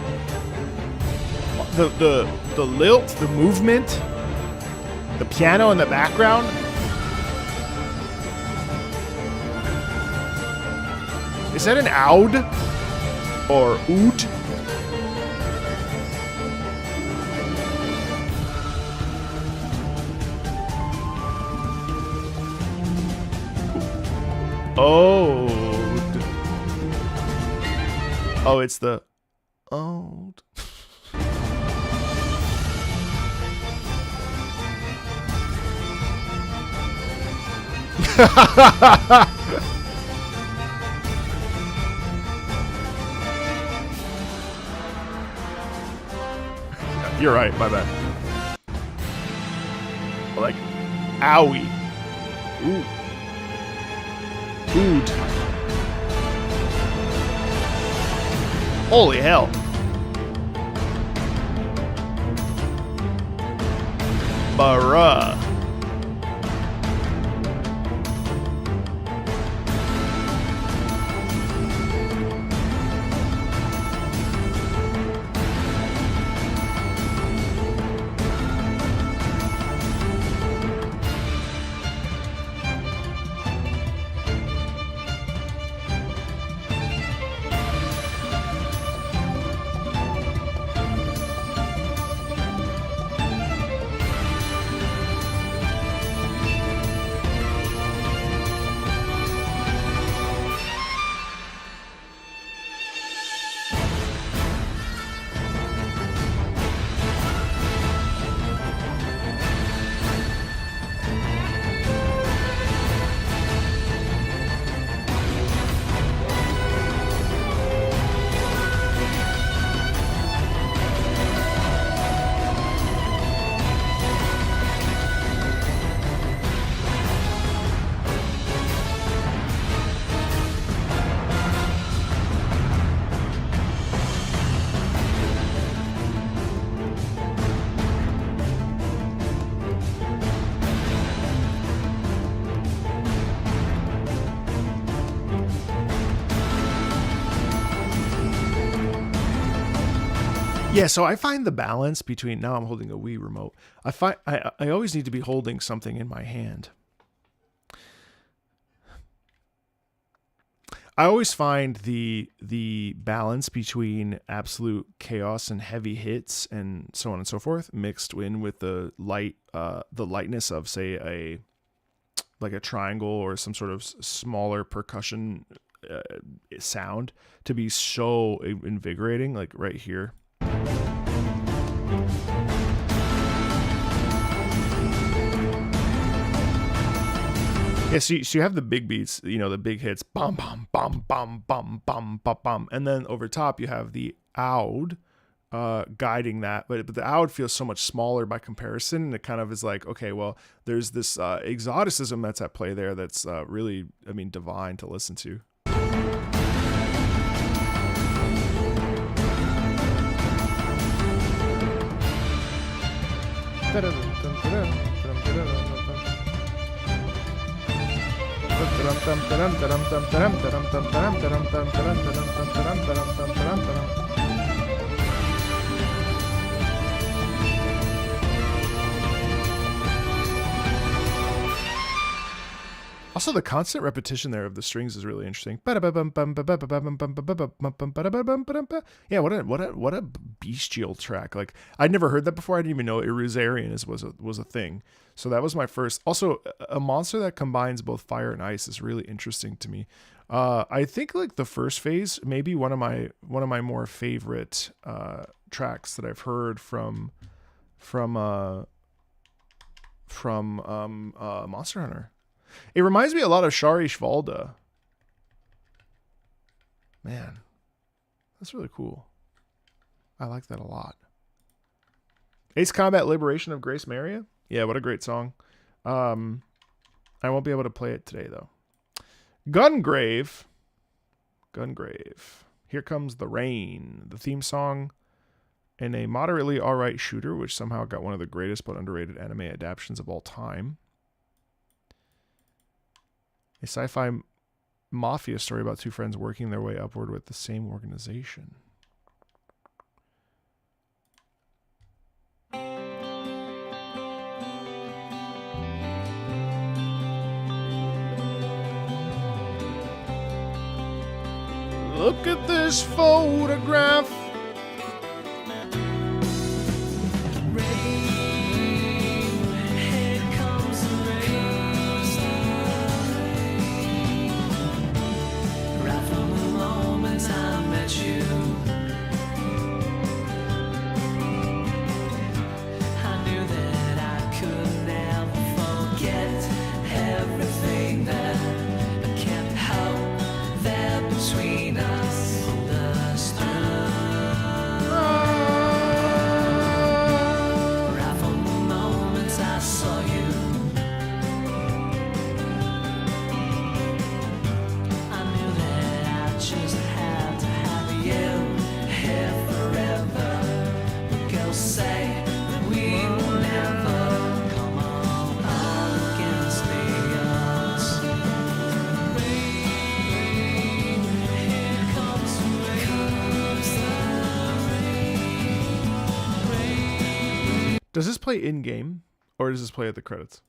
the lilt, the movement, the piano in the background. Is that an oud or oud? Ode. Oh, it's the ode. You're right, my bad. Like, owie. Ooh. Ood. Holy hell. Bruh. Yeah, so I find the balance between, now I'm holding a Wii remote. I always need to be holding something in my hand. I always find the balance between absolute chaos and heavy hits and so on and so forth mixed in with the lightness of, say, a triangle or some sort of smaller percussion sound to be so invigorating, like right here. Yeah, so you have the big beats, you know, the big hits, bum bum bum bum bum bum bum bum, and then over top you have the oud guiding that, but the oud feels so much smaller by comparison, and it kind of is like, okay, well, there's this exoticism that's at play there that's really, I mean, divine to listen to. Also, the constant repetition there of the strings is really interesting. Yeah, what a bestial track. Like, I'd never heard that before. I didn't even know Iruzarian was a thing. So that was my first. Also, a monster that combines both fire and ice is really interesting to me. I think like the first phase, maybe one of my more favorite tracks that I've heard from Monster Hunter. It reminds me a lot of Shari Shvalda. Man, that's really cool. I like that a lot. Ace Combat Liberation of Grace Maria? Yeah, what a great song. I won't be able to play it today, though. Gungrave. Here Comes the Rain. The theme song in a moderately alright shooter, which somehow got one of the greatest but underrated anime adaptations of all time. A sci-fi mafia story about two friends working their way upward with the same organization. Look at this photograph. Does this play in-game, or does this play at the credits?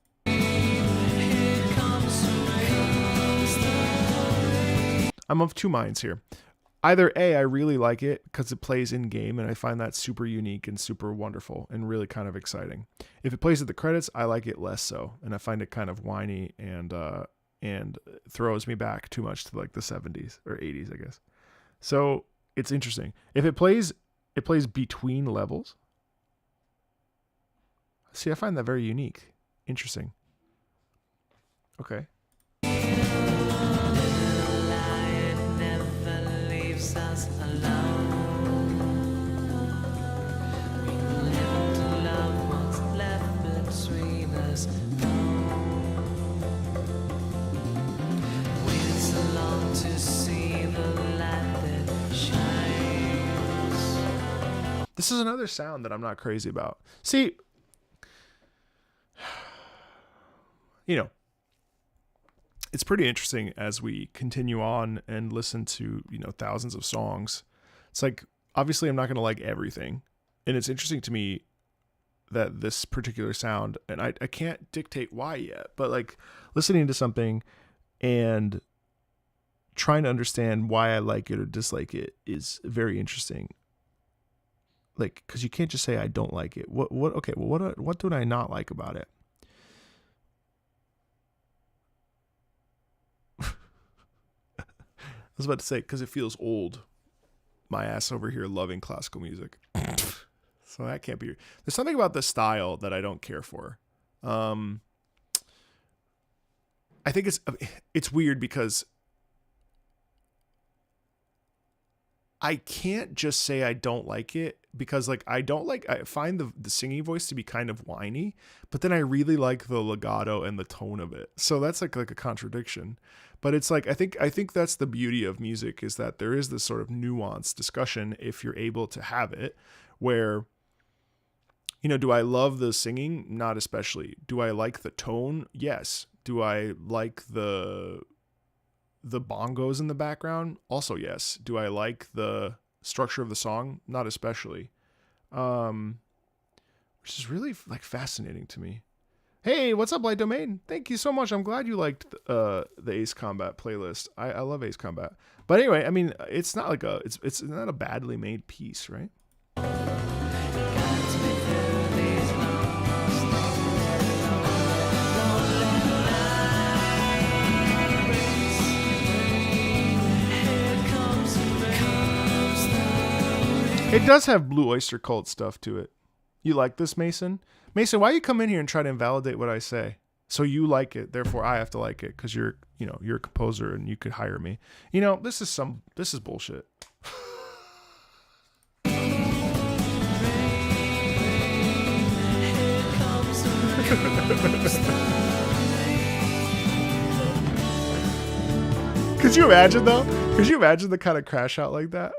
I'm of two minds here. Either A, I really like it because it plays in-game, and I find that super unique and super wonderful and really kind of exciting. If it plays at the credits, I like it less so, and I find it kind of whiny and throws me back too much to like the 70s or 80s, I guess. So it's interesting. If it plays between levels. See, I find that very unique. Interesting. Okay. This is another sound that I'm not crazy about. See, you know, it's pretty interesting as we continue on and listen to, you know, thousands of songs. It's like, obviously I'm not going to like everything. And it's interesting to me that this particular sound, and I can't dictate why yet, but like listening to something and trying to understand why I like it or dislike it is very interesting. Like, cause you can't just say, I don't like it. What do I not like about it? I was about to say, because it feels old. My ass over here loving classical music. So that can't be. There's something about the style that I don't care for. I think it's weird because I can't just say I don't like it because like I find the singing voice to be kind of whiny, but then I really like the legato and the tone of it. So that's like a contradiction. But it's like I think that's the beauty of music, is that there is this sort of nuanced discussion if you're able to have it, where, you know, do I love the singing? Not especially. Do I like the tone? Yes. Do I like the bongos in the background? Also yes. Do I like the structure of the song? Not especially. Which is really like fascinating to me. Hey, what's up, Light Domain? Thank you so much. I'm glad you liked the Ace Combat playlist. I love Ace Combat. But anyway, I mean, it's not like it's not a badly made piece, right? It does have Blue Oyster Cult stuff to it. You like this, Mason? Mason, why you come in here and try to invalidate what I say? So you like it, therefore I have to like it because you're a composer and you could hire me. This is bullshit. Could you imagine though? Could you imagine the kind of crash out like that?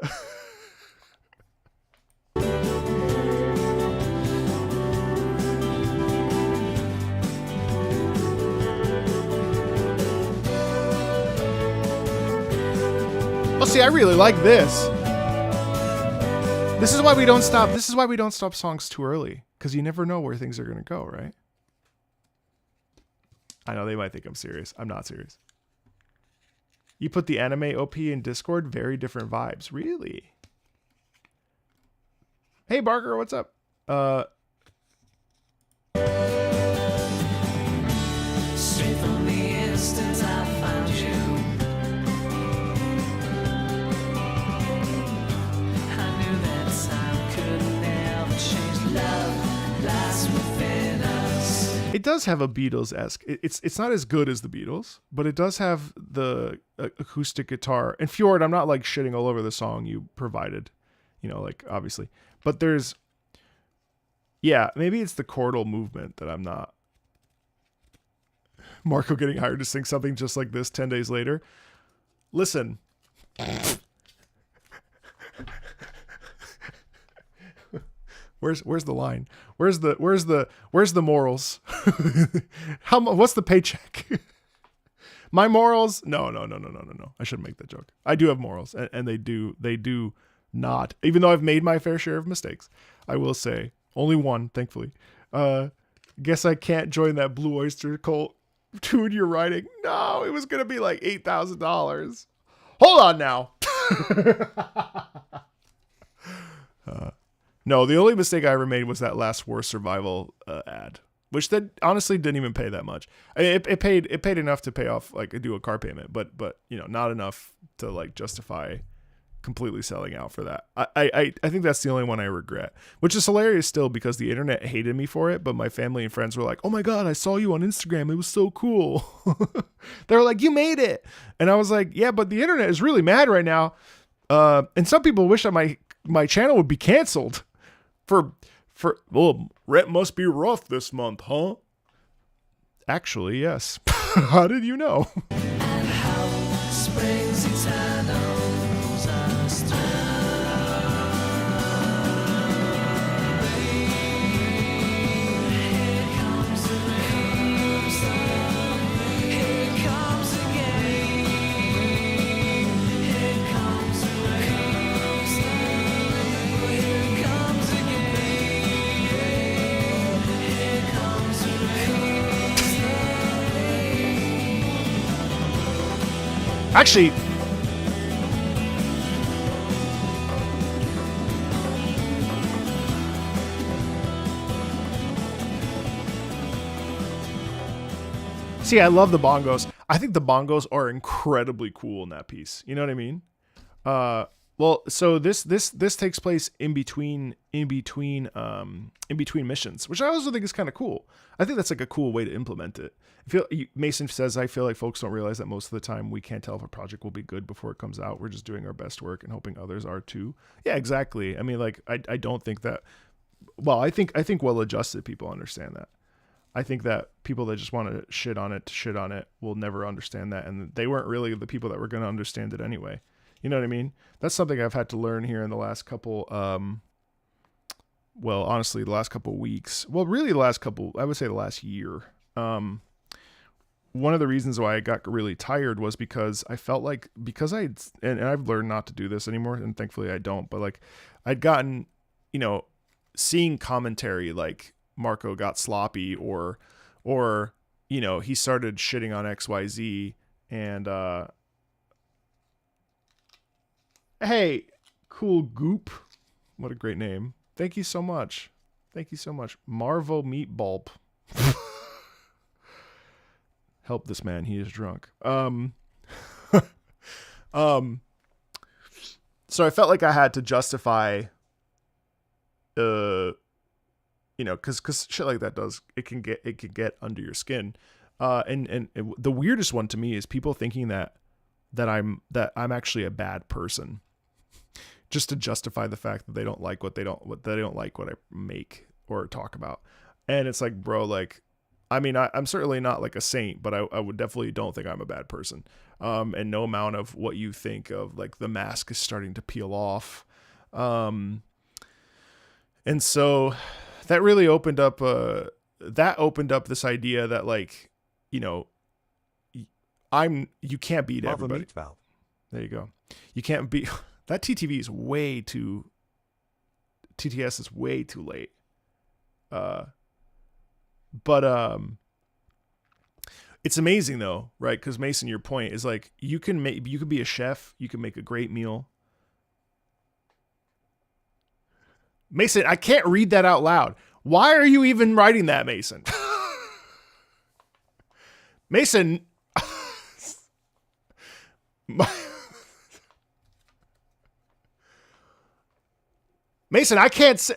Oh, see, I really like this. This is why we don't stop. This is why we don't stop songs too early, because you never know where things are gonna go, right? I know they might think I'm serious. I'm not serious. You put the anime OP in Discord, very different vibes. Really? Hey, Barker, what's up? Straight from the instant I found you, I knew that time could never change. Love lies within us. It does have a Beatles-esque. It's not as good as the Beatles, but it does have the acoustic guitar. And Fjord, I'm not like shitting all over the song you provided, obviously. But there's, yeah, maybe it's the chordal movement that I'm not. Marco getting hired to sing something just like this 10 days later. Listen. Where's the line? Where's the morals? What's the paycheck? My morals? No. I shouldn't make that joke. I do have morals, and they do not. Even though I've made my fair share of mistakes, I will say only one, thankfully. Guess I can't join that Blue Oyster Cult tune you're writing. No, it was gonna be like $8,000. Hold on now. No, the only mistake I ever made was that last War Survival ad, which that honestly didn't even pay that much. It paid enough to pay off, like, do a car payment, but not enough to like justify completely selling out for that. I think that's the only one I regret, which is hilarious still because the internet hated me for it, but my family and friends were like, "Oh my God, I saw you on Instagram. It was so cool." They were like, "You made it." And I was like, "Yeah, but the internet is really mad right now." And some people wish that my channel would be canceled for rent must be rough this month, huh? Actually, yes. How did you know? And how springs eternal us through. Here comes the rain, here comes again. Here comes the rain, here comes again. Here comes the rain. Actually, see, I love the bongos. I think the bongos are incredibly cool in that piece. You know what I mean? Well, so this takes place in between missions, which I also think is kind of cool. I think that's like a cool way to implement it. Mason says, I feel like folks don't realize that most of the time we can't tell if a project will be good before it comes out. We're just doing our best work and hoping others are too. Yeah, exactly. I mean, like, I don't think that, well, I think well-adjusted people understand that. I think that people that just want to shit on it will never understand that. And they weren't really the people that were going to understand it anyway. You know what I mean? That's something I've had to learn here in the last couple, well, honestly, the last couple weeks. Well, really the last year. One of the reasons why I got really tired was because I felt like, and I've learned not to do this anymore, and thankfully I don't, but like I'd gotten, seeing commentary like Marco got sloppy or or, you know, he started shitting on XYZ and, hey, Cool Goop. What a great name. Thank you so much. Thank you so much. Marvo Meatbulb. Help this man. He is drunk. So I felt like I had to justify, you know, cause shit like that it can get under your skin. And the weirdest one to me is people thinking that I'm actually a bad person, just to justify the fact that they don't like what I make or talk about. And it's like, bro, like, I mean, I'm certainly not like a saint, but I would definitely don't think I'm a bad person. And no amount of what you think of, like, the mask is starting to peel off. And so that really opened up this idea that, like, you know, you can't beat Marvel everybody. Meat Valve. There you go. You can't beat that. TTS is way too late. But it's amazing though, right? Because Mason, your point is like you can be a chef, you can make a great meal. Mason, I can't read that out loud. Why are you even writing that, Mason? Mason, Mason, I can't say.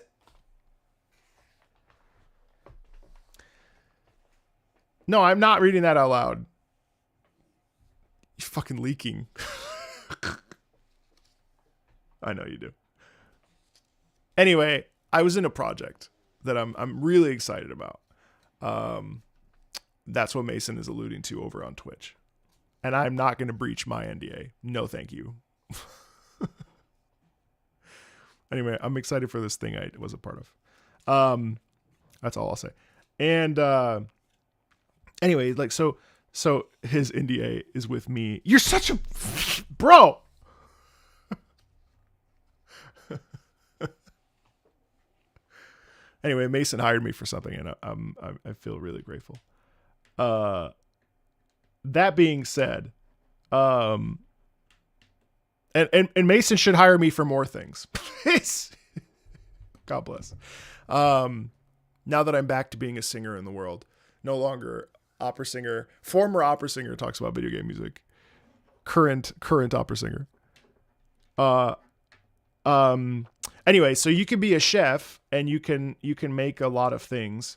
No, I'm not reading that out loud. You're fucking leaking. I know you do. Anyway, I was in a project that I'm really excited about. That's what Mason is alluding to over on Twitch. And I'm not going to breach my NDA. No, thank you. Anyway, I'm excited for this thing I was a part of. That's all I'll say. And anyway, like, so his NDA is with me. You're such a bro. Anyway, Mason hired me for something, and I feel really grateful. That being said, and Mason should hire me for more things. God bless. Now that I'm back to being a singer in the world, no longer opera singer, former opera singer, talks about video game music, current opera singer. Anyway, so you can be a chef and you can make a lot of things,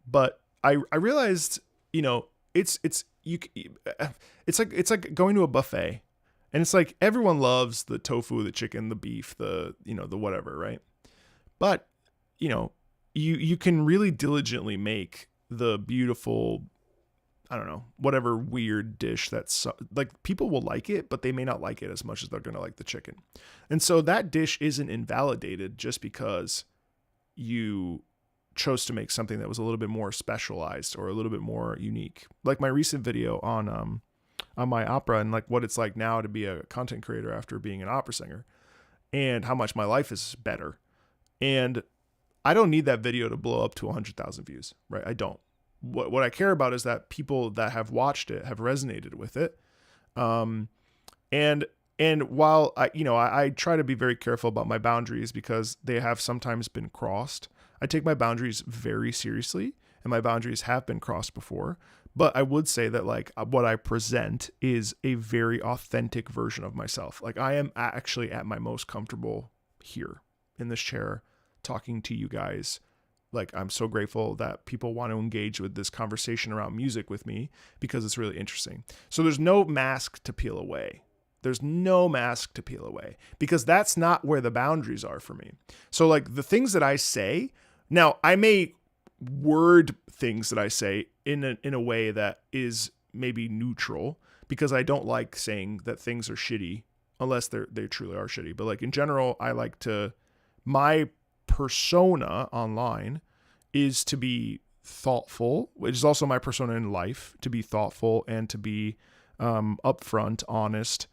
but I realized, you know, it's like going to a buffet, and it's like everyone loves the tofu, the chicken, the beef, the, you know, the whatever, right? But, you know, you can really diligently make the beautiful, I don't know, whatever weird dish that's like, people will like it, but they may not like it as much as they're going to like the chicken. And so that dish isn't invalidated just because you chose to make something that was a little bit more specialized or a little bit more unique. Like my recent video on my opera and like what it's like now to be a content creator after being an opera singer, and how much my life is better. And I don't need that video to blow up to 100,000 views, right? I don't. What I care about is that people that have watched it have resonated with it. And while I try to be very careful about my boundaries because they have sometimes been crossed. I take my boundaries very seriously, and my boundaries have been crossed before. But I would say that, like, what I present is a very authentic version of myself. Like, I am actually at my most comfortable here in this chair talking to you guys. Like, I'm so grateful that people want to engage with this conversation around music with me because it's really interesting. So there's no mask to peel away. There's no mask to peel away because that's not where the boundaries are for me. So, like, the things that I say, now I may word things that I say in a way that is maybe neutral because I don't like saying that things are shitty unless they truly are shitty. But, like, in general, I like to, my persona online is to be thoughtful, which is also my persona in life, to be thoughtful and to be upfront, honest,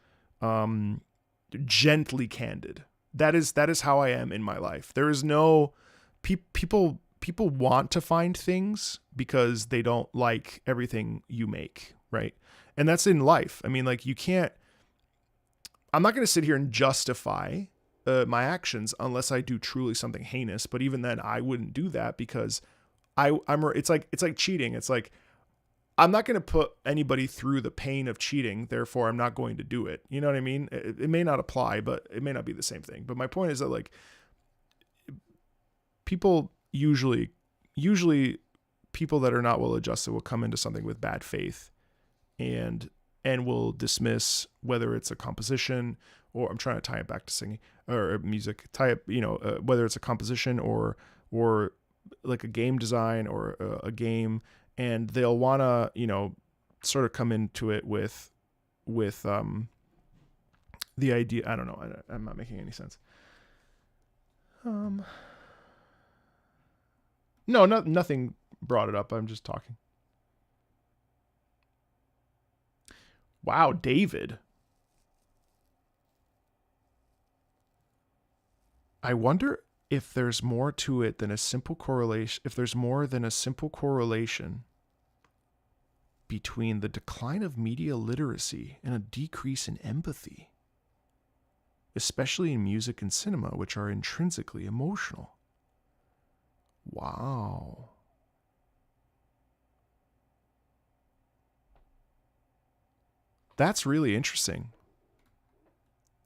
gently candid. That is how I am in my life. There is no people people want to find things because they don't like everything you make, right? And that's in life. I mean, like I'm not going to sit here and justify my actions unless I do truly something heinous. But even then, I wouldn't do that because it's like cheating. It's like, I'm not going to put anybody through the pain of cheating. Therefore, I'm not going to do it. You know what I mean? It may not apply, but it may not be the same thing. But my point is that like people usually people that are not well adjusted will come into something with bad faith and will dismiss whether it's a composition or I'm trying to tie it back to singing or music, whether it's a composition or like a game design or a game, and they'll want to, sort of come into it with the idea. I don't know. I'm not making any sense. No, nothing brought it up. I'm just talking. Wow, David. I wonder if there's more to it than a simple correlation, if there's more than a simple correlation between the decline of media literacy and a decrease in empathy, especially in music and cinema, which are intrinsically emotional. Wow. That's really interesting.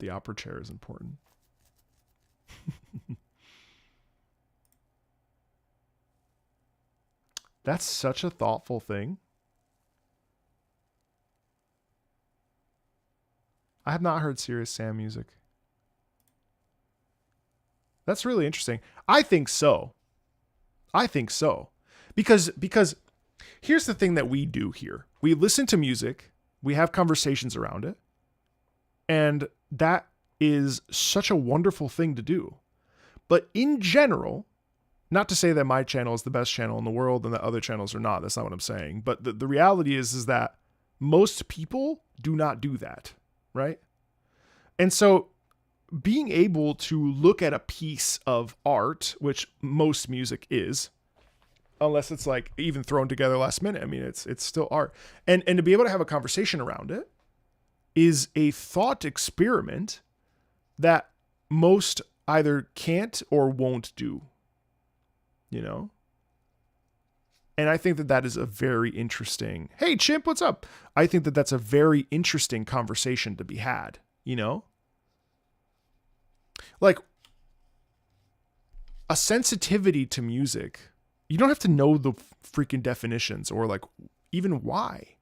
The opera chair is important. That's such a thoughtful thing. I have not heard Serious Sam music. That's really interesting. I think so. Because here's the thing that we do here. We listen to music, we have conversations around it, and that is such a wonderful thing to do. But in general, not to say that my channel is the best channel in the world and that other channels are not. That's not what I'm saying. But the reality is that most people do not do that, right? And so being able to look at a piece of art, which most music is, unless it's like even thrown together last minute. I mean, it's still art. And to be able to have a conversation around it is a thought experiment that most either can't or won't do, And I think that is a very interesting, hey, Chimp, what's up? I think that that's a very interesting conversation to be had, Like a sensitivity to music. You don't have to know the freaking definitions or like even why,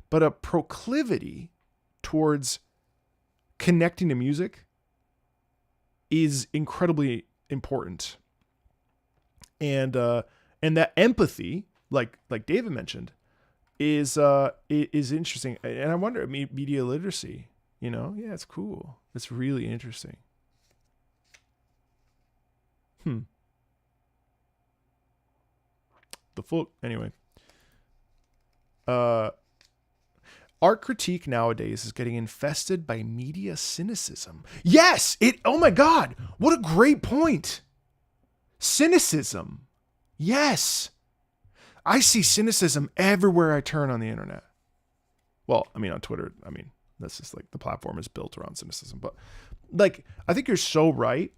but a proclivity towards connecting to music is incredibly important. And that empathy, like David mentioned, is interesting. And I wonder, media literacy, yeah, it's cool. It's really interesting. Anyway. Art critique nowadays is getting infested by media cynicism. Yes, oh my God, what a great point. Cynicism. Yes. I see cynicism everywhere I turn on the internet. Well, on Twitter, that's just like the platform is built around cynicism. But like, I think you're so right.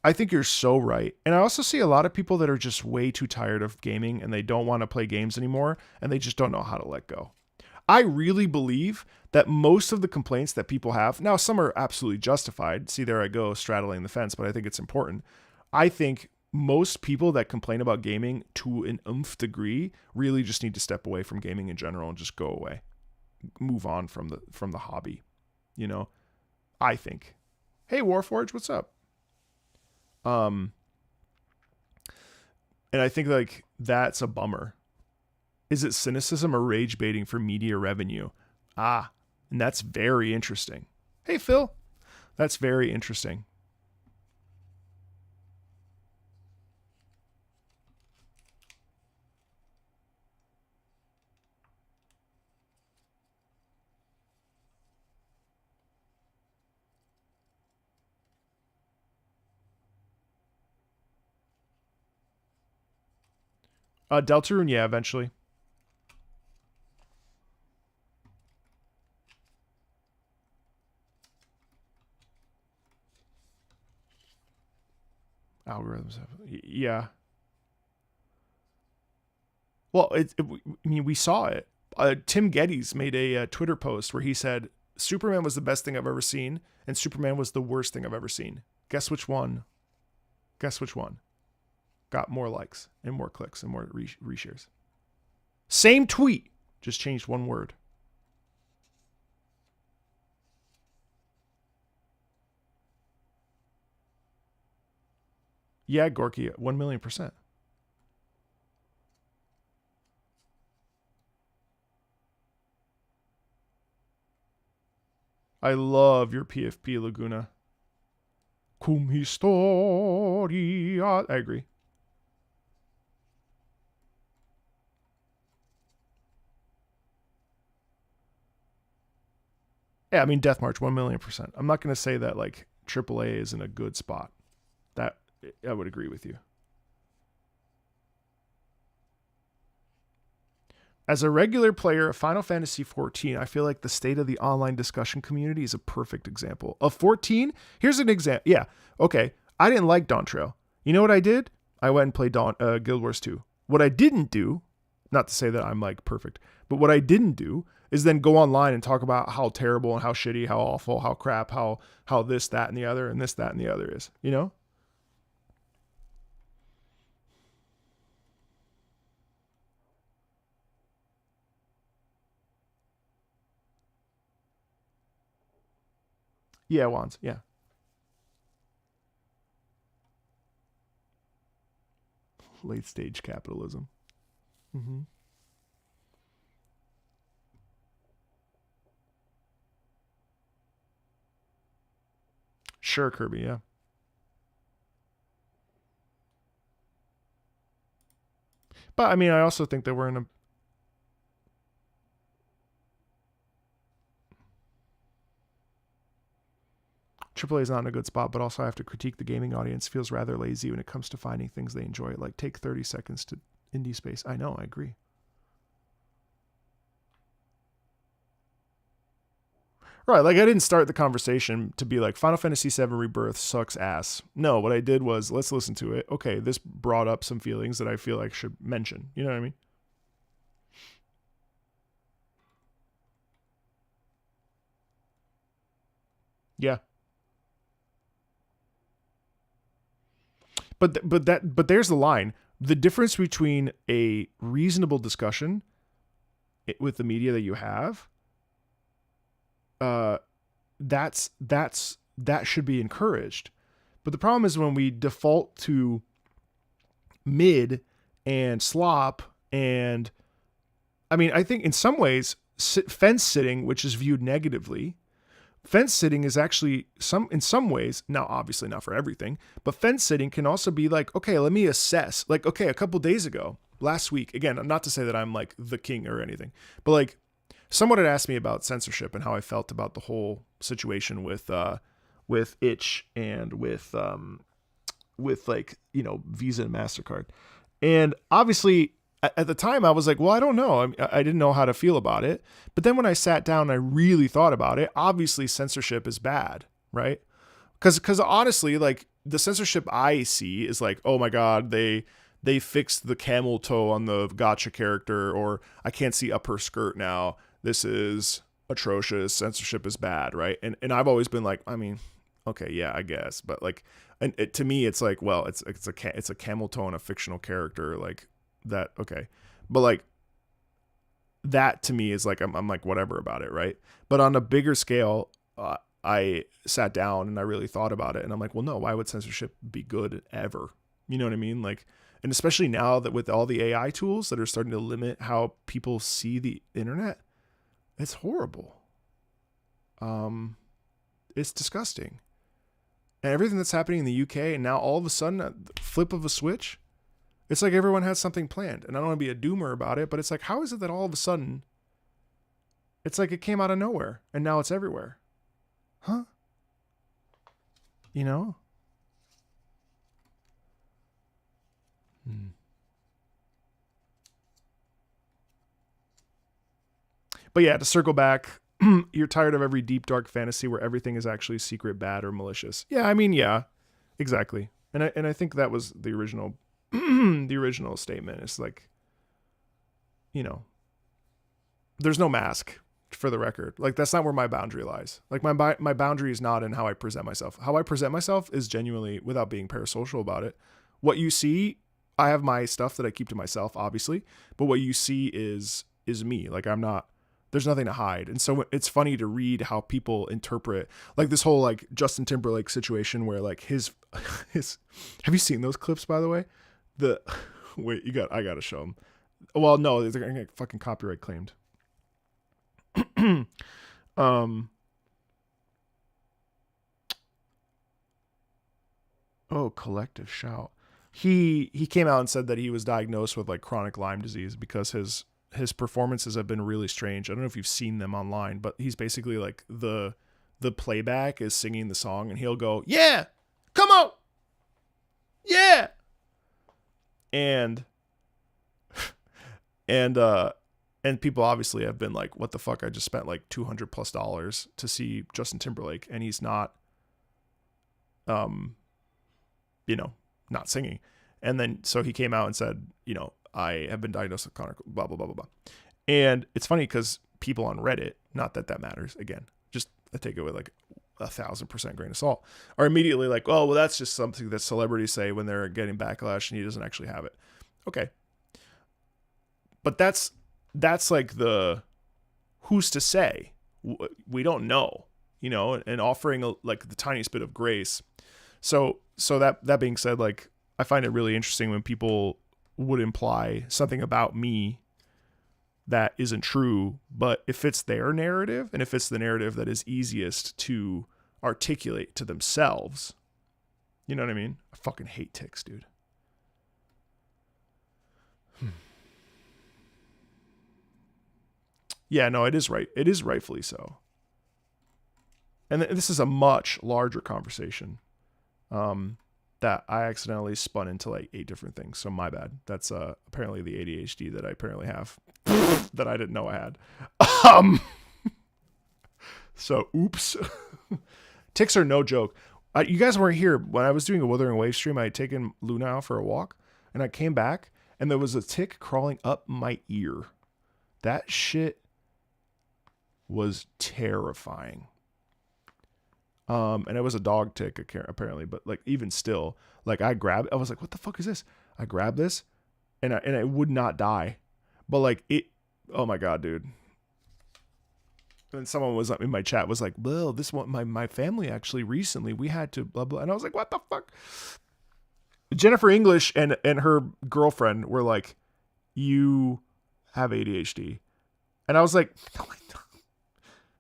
And I also see a lot of people that are just way too tired of gaming and they don't want to play games anymore and they just don't know how to let go. I really believe that most of the complaints that people have, now some are absolutely justified. See, there I go, straddling the fence, but I think it's important. I think most people that complain about gaming to an oomph degree really just need to step away from gaming in general and just go away. Move on from the hobby. I think. Hey, Warforge, what's up? And I think like that's a bummer. Is it cynicism or rage baiting for media revenue? And that's very interesting. Hey, Phil, that's very interesting. Deltarune, yeah, eventually. Algorithms have, yeah. Well, I mean, we saw it. Tim Geddes made a Twitter post where he said Superman was the best thing I've ever seen, and Superman was the worst thing I've ever seen. Guess which one? Guess which one got more likes and more clicks and more reshares? Same tweet, just changed one word. Yeah, Gorky, 1,000,000%. I love your PFP, Laguna. Cum historia. I agree. Yeah, I mean, Death March, 1,000,000%. I'm not going to say that, like, AAA is in a good spot. That, I would agree with you. As a regular player of Final Fantasy XIV, I feel like the state of the online discussion community is a perfect example. Of 14, here's an example. Yeah, okay. I didn't like Dawn Trail. You know what I did? I went and played Guild Wars 2. What I didn't do, not to say that I'm like perfect, but what I didn't do is then go online and talk about how terrible and how shitty, how awful, how crap, how this, that, and the other, and this, that, and the other is. You know? Yeah, Wands. Yeah. Late stage capitalism. Mm-hmm. Sure, Kirby. Yeah. But I mean, I also think that we're in a AAA is not in a good spot, but also I have to critique the gaming audience. Feels rather lazy when it comes to finding things they enjoy. Like, take 30 seconds to indie space. I know, I agree. Right, like I didn't start the conversation to be like, Final Fantasy VII Rebirth sucks ass. No, what I did was, let's listen to it. Okay, this brought up some feelings that I feel like should mention. You know what I mean? Yeah. But there's the line. The difference between a reasonable discussion with the media that you have, that should be encouraged. But the problem is when we default to mid and slop, and I mean, I think in some ways fence sitting, which is viewed negatively, fence sitting is actually in some ways, now obviously not for everything, but fence sitting can also be like, okay, let me assess. Like, okay, a couple days ago, last week, again, not to say that I'm like the king or anything, but like someone had asked me about censorship and how I felt about the whole situation with Itch and with like, you know, Visa and MasterCard. And obviously at the time I was like, well, I don't know. I didn't know how to feel about it. But then when I sat down and I really thought about it, obviously censorship is bad, right? Because honestly, like the censorship I see is like, oh my God, they fixed the camel toe on the gotcha character, or I can't see up her skirt now. This is atrocious. Censorship is bad, right? And I've always been like, I mean, okay, yeah, I guess, but like, and to me, it's like, well, it's a camel toe on a fictional character, like that. Okay, but like that to me is like I'm like whatever about it, right? But on a bigger scale, I sat down and I really thought about it, and I'm like, well, no, why would censorship be good ever? You know what I mean? Like, and especially now that with all the AI tools that are starting to limit how people see the internet, it's horrible. It's disgusting. And everything that's happening in the UK, and now all of a sudden, a flip of a switch, it's like everyone has something planned. And I don't want to be a doomer about it, but it's like, how is it that all of a sudden, it's like it came out of nowhere, and now it's everywhere? Huh? You know? But yeah, to circle back, you're tired of every deep, dark fantasy where everything is actually secret, bad, or malicious. Yeah, I mean, yeah, exactly. And I think that was the original, the original statement. It's like, you know, there's no mask, for the record. Like, that's not where my boundary lies. Like, my boundary is not in how I present myself. How I present myself is genuinely, without being parasocial about it. What you see, I have my stuff that I keep to myself, obviously, but what you see is me. Like, there's nothing to hide. And so it's funny to read how people interpret, like, this whole, like, Justin Timberlake situation where, like, his, have you seen those clips, by the way? Wait, I gotta show them. Well, no, they're gonna get fucking copyright claimed. Oh, collective shout. He came out and said that he was diagnosed with like chronic Lyme disease because his performances have been really strange. I don't know if you've seen them online, but he's basically like the playback is singing the song and he'll go, "Yeah, come on. Yeah." And people obviously have been like, what the fuck? I just spent like $200+ to see Justin Timberlake and he's not, not singing. And then, so he came out and said, I have been diagnosed with chronic blah, blah, blah, blah, blah. And it's funny because people on Reddit, not that that matters, again, just I take it with like 1,000% grain of salt, are immediately like, oh, well, that's just something that celebrities say when they're getting backlash and he doesn't actually have it. Okay. But that's like who's to say? We don't know, and offering like the tiniest bit of grace. So that being said, like, I find it really interesting when people would imply something about me that isn't true, but if it's their narrative and if it's the narrative that is easiest to articulate to themselves, you know what I mean? I fucking hate ticks, dude. Yeah, no, it is right. It is rightfully so. And this is a much larger conversation that I accidentally spun into like 8 different things. So my bad. That's apparently the ADHD that I apparently have that I didn't know I had. So oops. Ticks are no joke. You guys weren't here when I was doing a Wuthering Wave stream. I had taken Luna out for a walk and I came back and there was a tick crawling up my ear. That shit was terrifying. And it was a dog tick apparently, but like even still, like I was like, what the fuck is this? I grabbed this and it would not die, but like oh my God, dude. And someone was in my chat was like, well, this one, my family actually recently, we had to blah, blah. And I was like, what the fuck? Jennifer English and her girlfriend were like, you have ADHD. And I was like, no, I don't.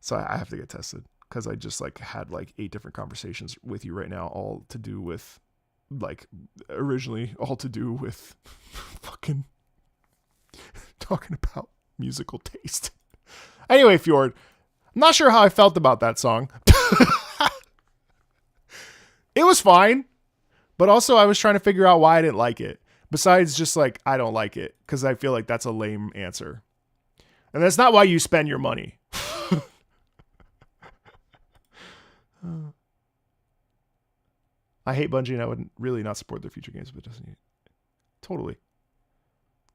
So I have to get tested because I just like had like 8 different conversations with you right now, all to do with like originally all to do with fucking talking about musical taste. Anyway, Fjord, I'm not sure how I felt about that song. It was fine, but also I was trying to figure out why I didn't like it. Besides just like, I don't like it because I feel like that's a lame answer. And that's not why you spend your money. I hate Bungie and I would really not support their future games, but Destiny. Totally.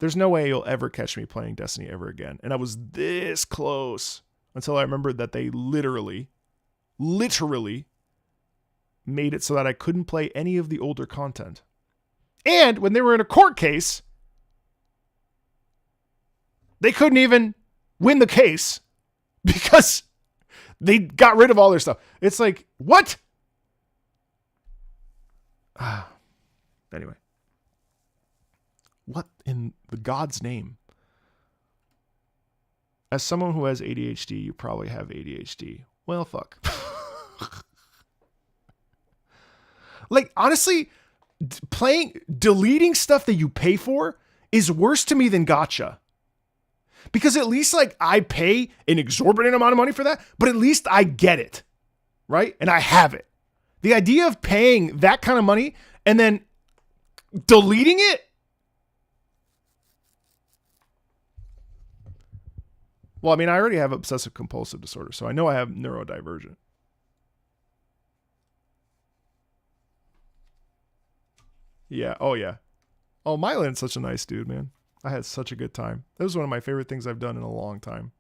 There's no way you'll ever catch me playing Destiny ever again. And I was this close until I remembered that they literally made it so that I couldn't play any of the older content. And when they were in a court case, they couldn't even win the case because they got rid of all their stuff. It's like, what? Anyway. What in the God's name? As someone who has ADHD, you probably have ADHD. Well, fuck. Like, honestly, deleting stuff that you pay for is worse to me than gacha. Because at least, like, I pay an exorbitant amount of money for that, but at least I get it, right? And I have it. The idea of paying that kind of money and then deleting it? Well, I mean, I already have obsessive compulsive disorder, so I know I have neurodivergent. Yeah. Oh, yeah. Oh, Mylan's such a nice dude, man. I had such a good time. That was one of my favorite things I've done in a long time.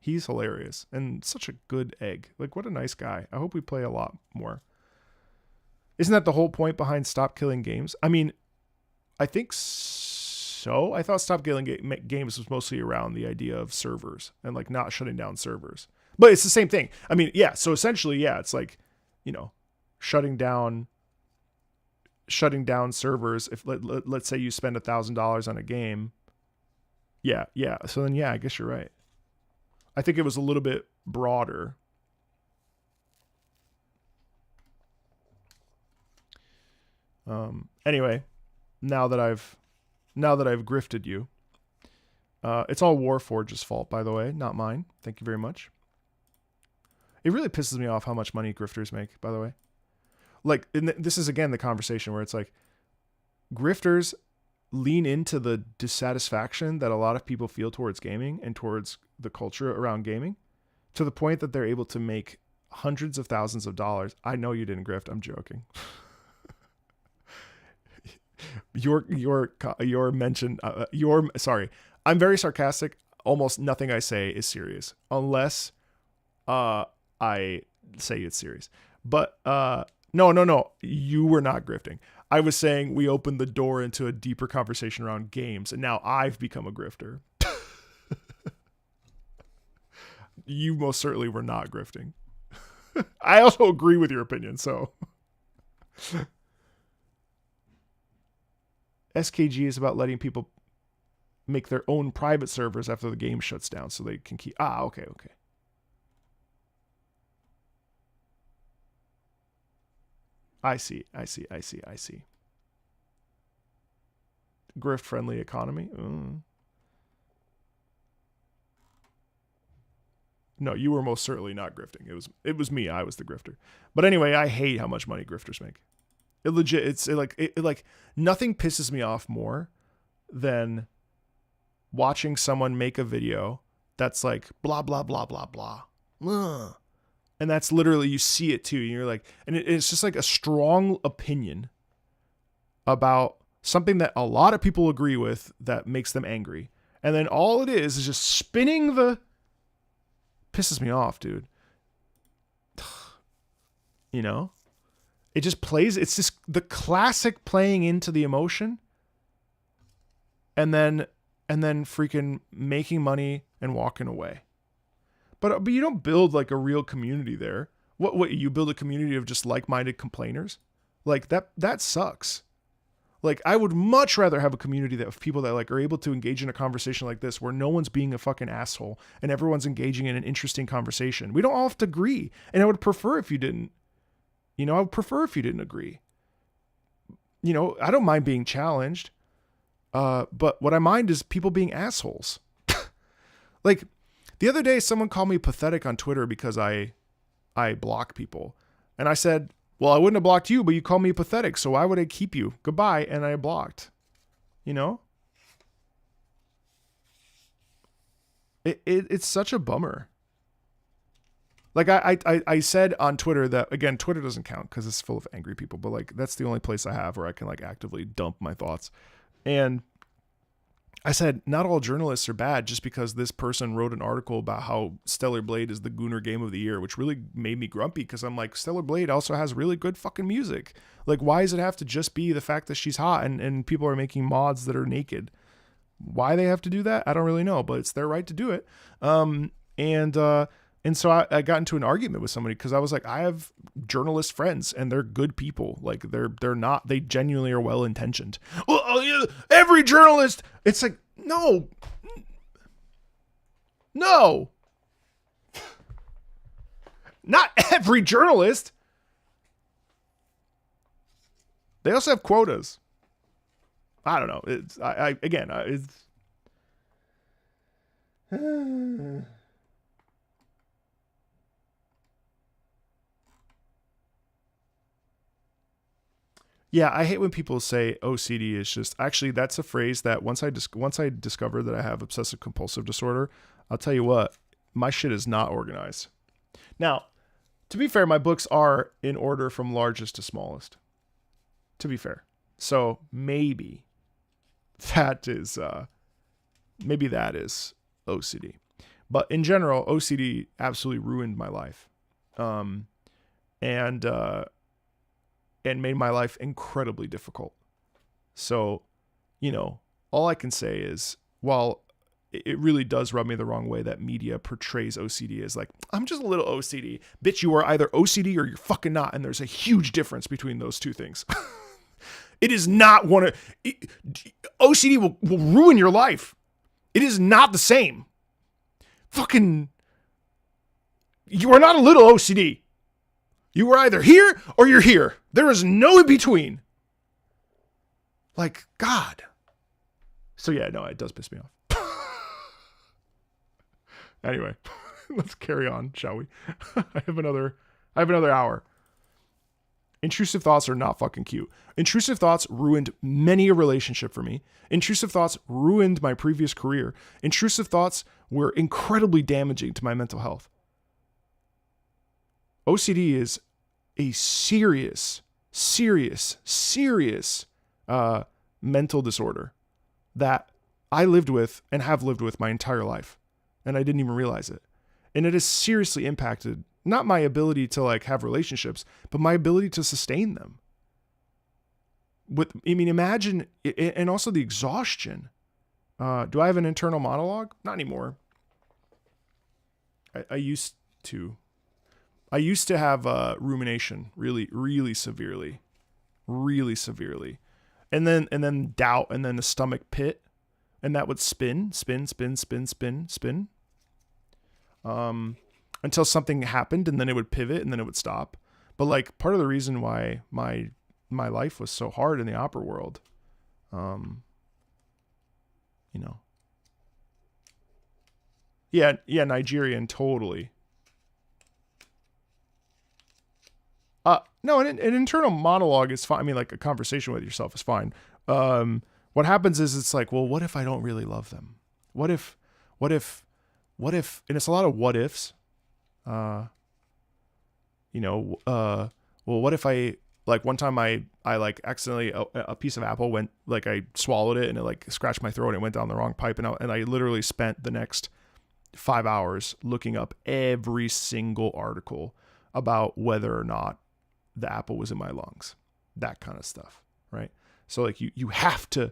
He's hilarious and such a good egg. Like, what a nice guy. I hope we play a lot more. Isn't that the whole point behind Stop Killing Games? I mean, I think so. I thought Stop Killing Games was mostly around the idea of servers and like not shutting down servers. But it's the same thing. I mean, yeah. So essentially, yeah, it's like, you know, shutting down servers. If let's say you spend $1,000 on a game. Yeah. So then, yeah, I guess you're right. I think it was a little bit broader. Anyway, now that I've grifted you, it's all Warforge's fault, by the way, not mine. Thank you very much. It really pisses me off how much money grifters make, by the way. Like, this is again the conversation where it's like, grifters lean into the dissatisfaction that a lot of people feel towards gaming and towards the culture around gaming, to the point that they're able to make hundreds of thousands of dollars. I know you didn't grift. I'm joking. your mention, sorry. I'm very sarcastic. Almost nothing I say is serious unless I say it's serious. But no. You were not grifting. I was saying we opened the door into a deeper conversation around games, and now I've become a grifter. You most certainly were not grifting. I also agree with your opinion, so. SKG is about letting people make their own private servers after the game shuts down so they can keep... Okay. I see. Grift-friendly economy? No, you were most certainly not grifting. It was me. I was the grifter. But anyway, I hate how much money grifters make. It's like nothing pisses me off more than watching someone make a video that's like blah blah blah blah blah. Ugh. And that's literally, you see it too, and you're like, and it's just like a strong opinion about something that a lot of people agree with that makes them angry. And then all it is just spinning the... Pisses me off, dude. You know? It just plays, it's just the classic playing into the emotion and then freaking making money and walking away. But you don't build like a real community there. What you build a community of just like-minded complainers? Like that sucks. Like, I would much rather have a community of people that like are able to engage in a conversation like this, where no one's being a fucking asshole and everyone's engaging in an interesting conversation. We don't all have to agree. And I would prefer if you didn't. You know, I would prefer if you didn't agree. You know, I don't mind being challenged. But what I mind is people being assholes. Like, the other day, someone called me pathetic on Twitter because I block people. And I said, well, I wouldn't have blocked you, but you called me pathetic, so why would I keep you? Goodbye. And I blocked. You know? It's such a bummer. Like, I said on Twitter that, again, Twitter doesn't count because it's full of angry people, but like, that's the only place I have where I can like actively dump my thoughts. And I said, not all journalists are bad just because this person wrote an article about how Stellar Blade is the Gooner game of the year, which really made me grumpy because I'm like, Stellar Blade also has really good fucking music. Like, why does it have to just be the fact that she's hot and people are making mods that are naked? Why they have to do that? I don't really know, but it's their right to do it. And so I got into an argument with somebody because I was like, I have journalist friends and they're good people. Like they genuinely are well-intentioned. Well, every journalist, it's like, no, not every journalist. They also have quotas. I don't know. Yeah, I hate when people say OCD is just... Actually, that's a phrase that once I discovered that I have obsessive compulsive disorder, I'll tell you what, my shit is not organized. Now, to be fair, my books are in order from largest to smallest. To be fair. So maybe that is OCD. But in general, OCD absolutely ruined my life. And made my life incredibly difficult. So, you know, all I can say is, while it really does rub me the wrong way that media portrays OCD as like, I'm just a little OCD. Bitch, you are either OCD or you're fucking not. And there's a huge difference between those two things. It is not one of... OCD will ruin your life. It is not the same. Fucking... You are not a little OCD. You are either here or you're here. There is no in between. Like, God. So yeah, no, it does piss me off. Anyway, let's carry on, shall we? I have another hour. Intrusive thoughts are not fucking cute. Intrusive thoughts ruined many a relationship for me. Intrusive thoughts ruined my previous career. Intrusive thoughts were incredibly damaging to my mental health. OCD is a serious mental disorder that I lived with and have lived with my entire life. And I didn't even realize it. And it has seriously impacted not my ability to like have relationships, but my ability to sustain them. Imagine, and also the exhaustion. Do I have an internal monologue? Not anymore. I used to have rumination really severely. And then doubt, and then the stomach pit, and that would spin. Until something happened, and then it would pivot, and then it would stop. But like, part of the reason why my life was so hard in the opera world, Nigerian, totally. No, an internal monologue is fine. I mean, like a conversation with yourself is fine. What happens is it's like, well, what if I don't really love them? What if, and it's a lot of what ifs. Well, what if I, like one time I like accidentally, a piece of apple went, like I swallowed it and it like scratched my throat and it went down the wrong pipe. And I literally spent the next 5 hours looking up every single article about whether or not the apple was in my lungs, that kind of stuff. Right. So like you have to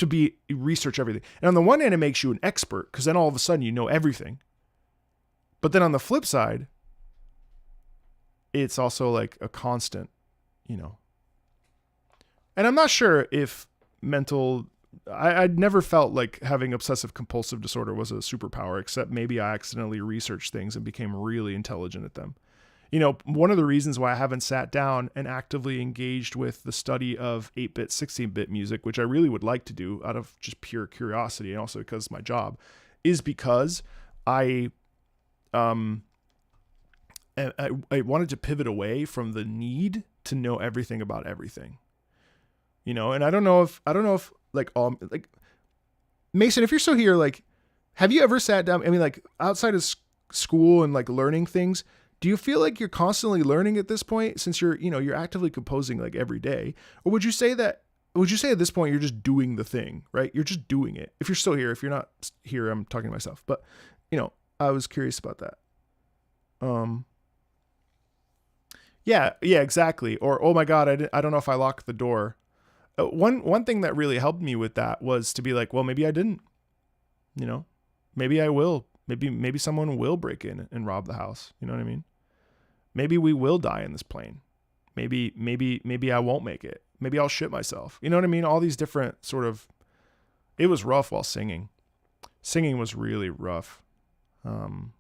be research everything. And on the one hand, it makes you an expert because then all of a sudden you know everything. But then on the flip side, it's also like a constant, And I'm not sure if I'd never felt like having obsessive compulsive disorder was a superpower, except maybe I accidentally researched things and became really intelligent at them. One of the reasons why I haven't sat down and actively engaged with the study of 8-bit, 16-bit music, which I really would like to do out of just pure curiosity and also because it's my job, is because I wanted to pivot away from the need to know everything about everything. And I don't know if like Mason, if you're still here, like, have you ever sat down? I mean, like outside of school and like learning things, do you feel like you're constantly learning at this point since you're actively composing like every day? Or would you say at this point, you're just doing the thing, right? You're just doing it. If you're still here, if you're not here, I'm talking to myself, but I was curious about that. Yeah, exactly. Or, oh my God, I don't know if I locked the door. One thing that really helped me with that was to be like, well, maybe I didn't, maybe I will, maybe someone will break in and rob the house. You know what I mean? Maybe we will die in this plane. Maybe I won't make it. Maybe I'll shit myself. You know what I mean? All these different sort of, it was rough while singing. Singing was really rough. But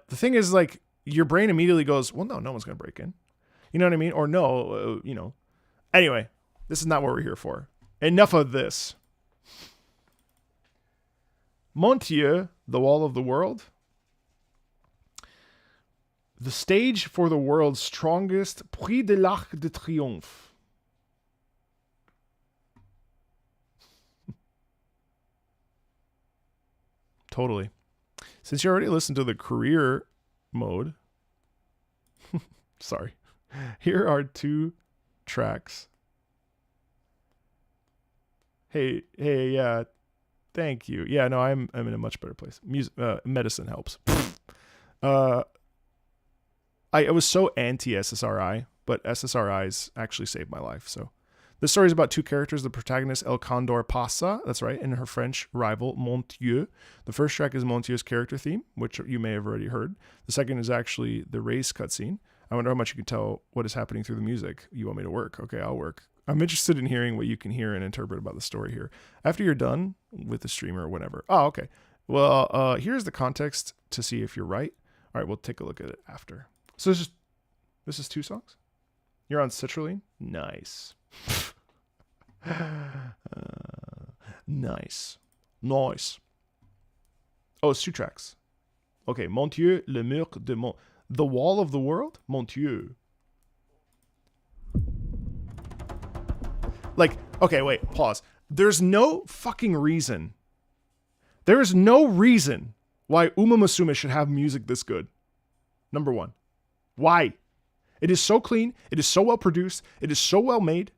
the thing is, like, your brain immediately goes, well, no one's going to break in. You know what I mean? Or no, Anyway, this is not what we're here for. Enough of this. Montieu, the Wall of the World. The stage for the world's strongest Prix de l'Arc de Triomphe. totally. Since you already listened to the career mode, sorry, here are 2 tracks. Hey, yeah, thank you. Yeah, no, I'm in a much better place. Medicine helps. I was so anti-SSRI, but SSRIs actually saved my life. So this story is about 2 characters. The protagonist, El Condor Pasa, that's right, and her French rival, Montieu. The first track is Montieu's character theme, which you may have already heard. The second is actually the race cutscene. I wonder how much you can tell what is happening through the music. You want me to work? Okay, I'll work. I'm interested in hearing what you can hear and interpret about the story here. After you're done with the streamer or whatever. Oh, okay. Well, here's the context to see if you're right. All right, we'll take a look at it after. So this is 2 songs? You're on citrulline? Nice. Nice. Oh, it's 2 tracks. Okay, Montieu, le mur de Mont... The wall of the world? Montieu. Like, okay, wait, pause. There's no fucking reason. There is no reason why Uma Musume should have music this good. Number 1. Why? It is so clean. It is so well produced. It is so well made.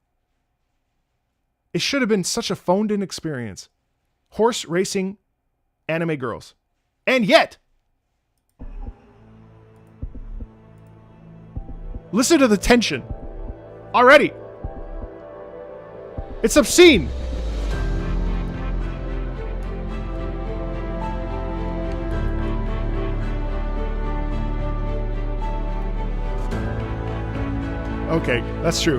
It should have been such a phoned-in experience. Horse racing anime girls. And yet, listen to the tension. Already. It's obscene. Okay, that's true.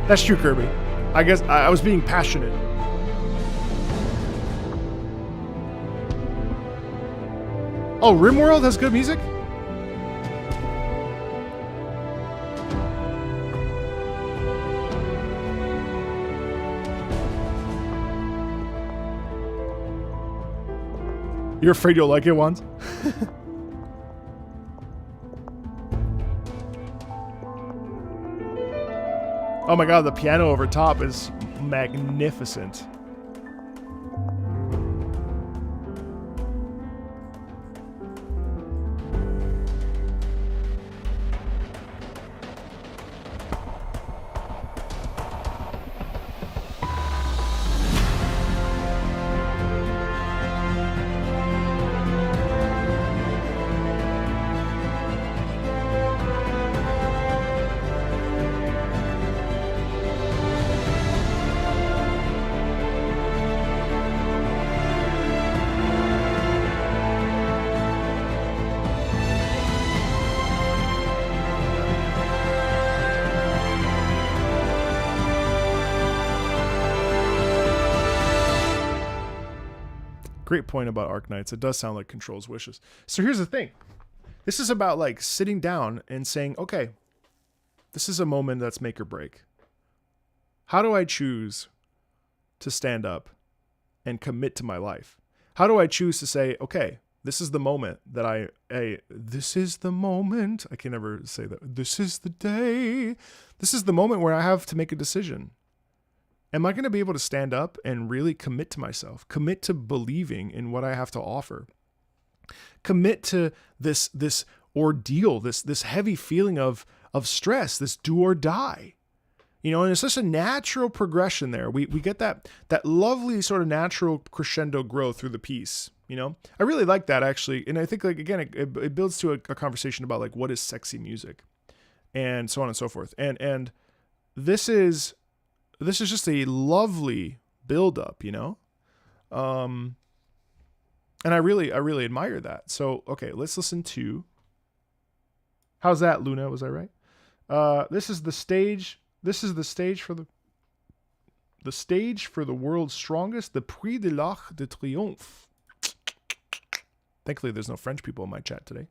That's true, Kirby. I guess I was being passionate. Oh, RimWorld has good music? You're afraid you'll like it once? Oh my god, the piano over top is magnificent. Great point about Arknights. It does sound like Control's wishes. So here's the thing. This is about like sitting down and saying, okay, this is a moment that's make or break. How do I choose to stand up and commit to my life? How do I choose to say, okay, this is the moment that this is the moment. I can never say that. This is the day. This is the moment where I have to make a decision. Am I going to be able to stand up and really commit to myself, commit to believing in what I have to offer, commit to this ordeal, this heavy feeling of stress, this do or die, and it's such a natural progression there. We get that lovely sort of natural crescendo growth through the piece. I really like that actually. And I think like, again, it builds to a conversation about like, what is sexy music and so on and so forth. And this is just a lovely build-up, and I really admire that. So, okay, let's listen to. How's that, Luna? Was I right? This is the stage. This is the stage for the world's strongest, the Prix de l'Arc de Triomphe. Thankfully, there's no French people in my chat today.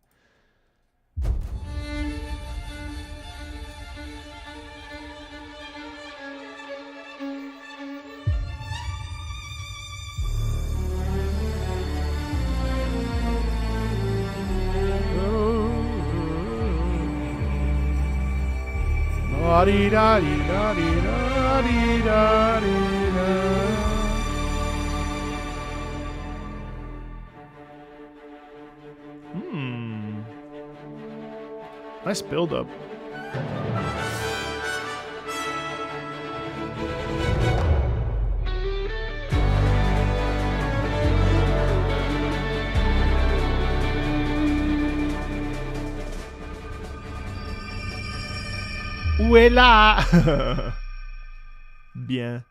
Nice build-up. Où est là? Bien.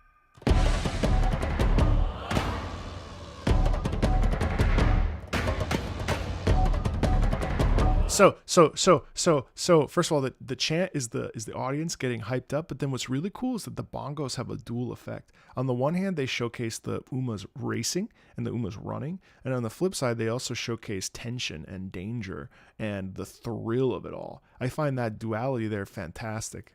So first of all, the chant is the audience getting hyped up, but then what's really cool is that the bongos have a dual effect. On the one hand, they showcase the Umas racing and the Umas running, and on the flip side, they also showcase tension and danger and the thrill of it all. I find that duality there fantastic.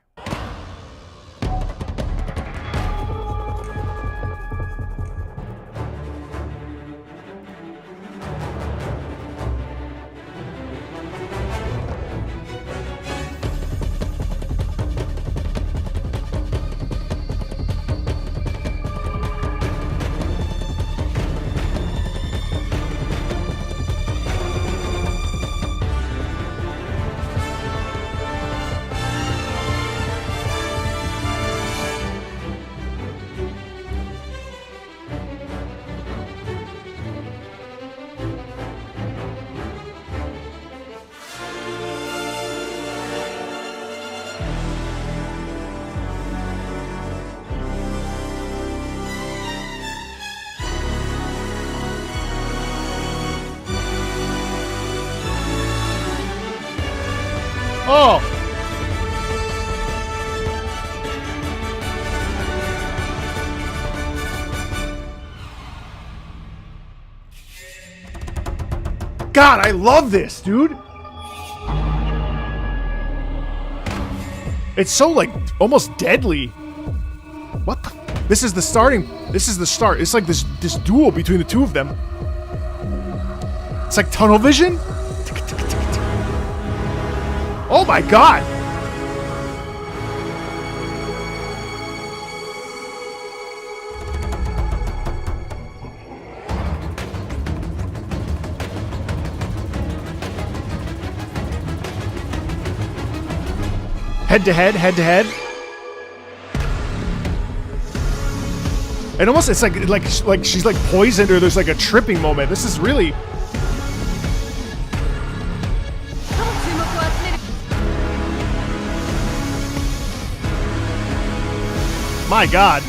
Oh! God, I love this, dude! It's so, like, almost deadly. What the? This is the starting. This is the start. It's like this duel between the two of them. It's like tunnel vision? Oh my god! Head to head, head to head. And almost it's like she's like poisoned or there's like a tripping moment. This is really my god.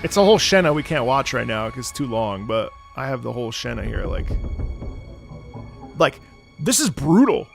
It's a whole Shenna we can't watch right now because it's too long, but I have the whole Shenna here, like, this is brutal.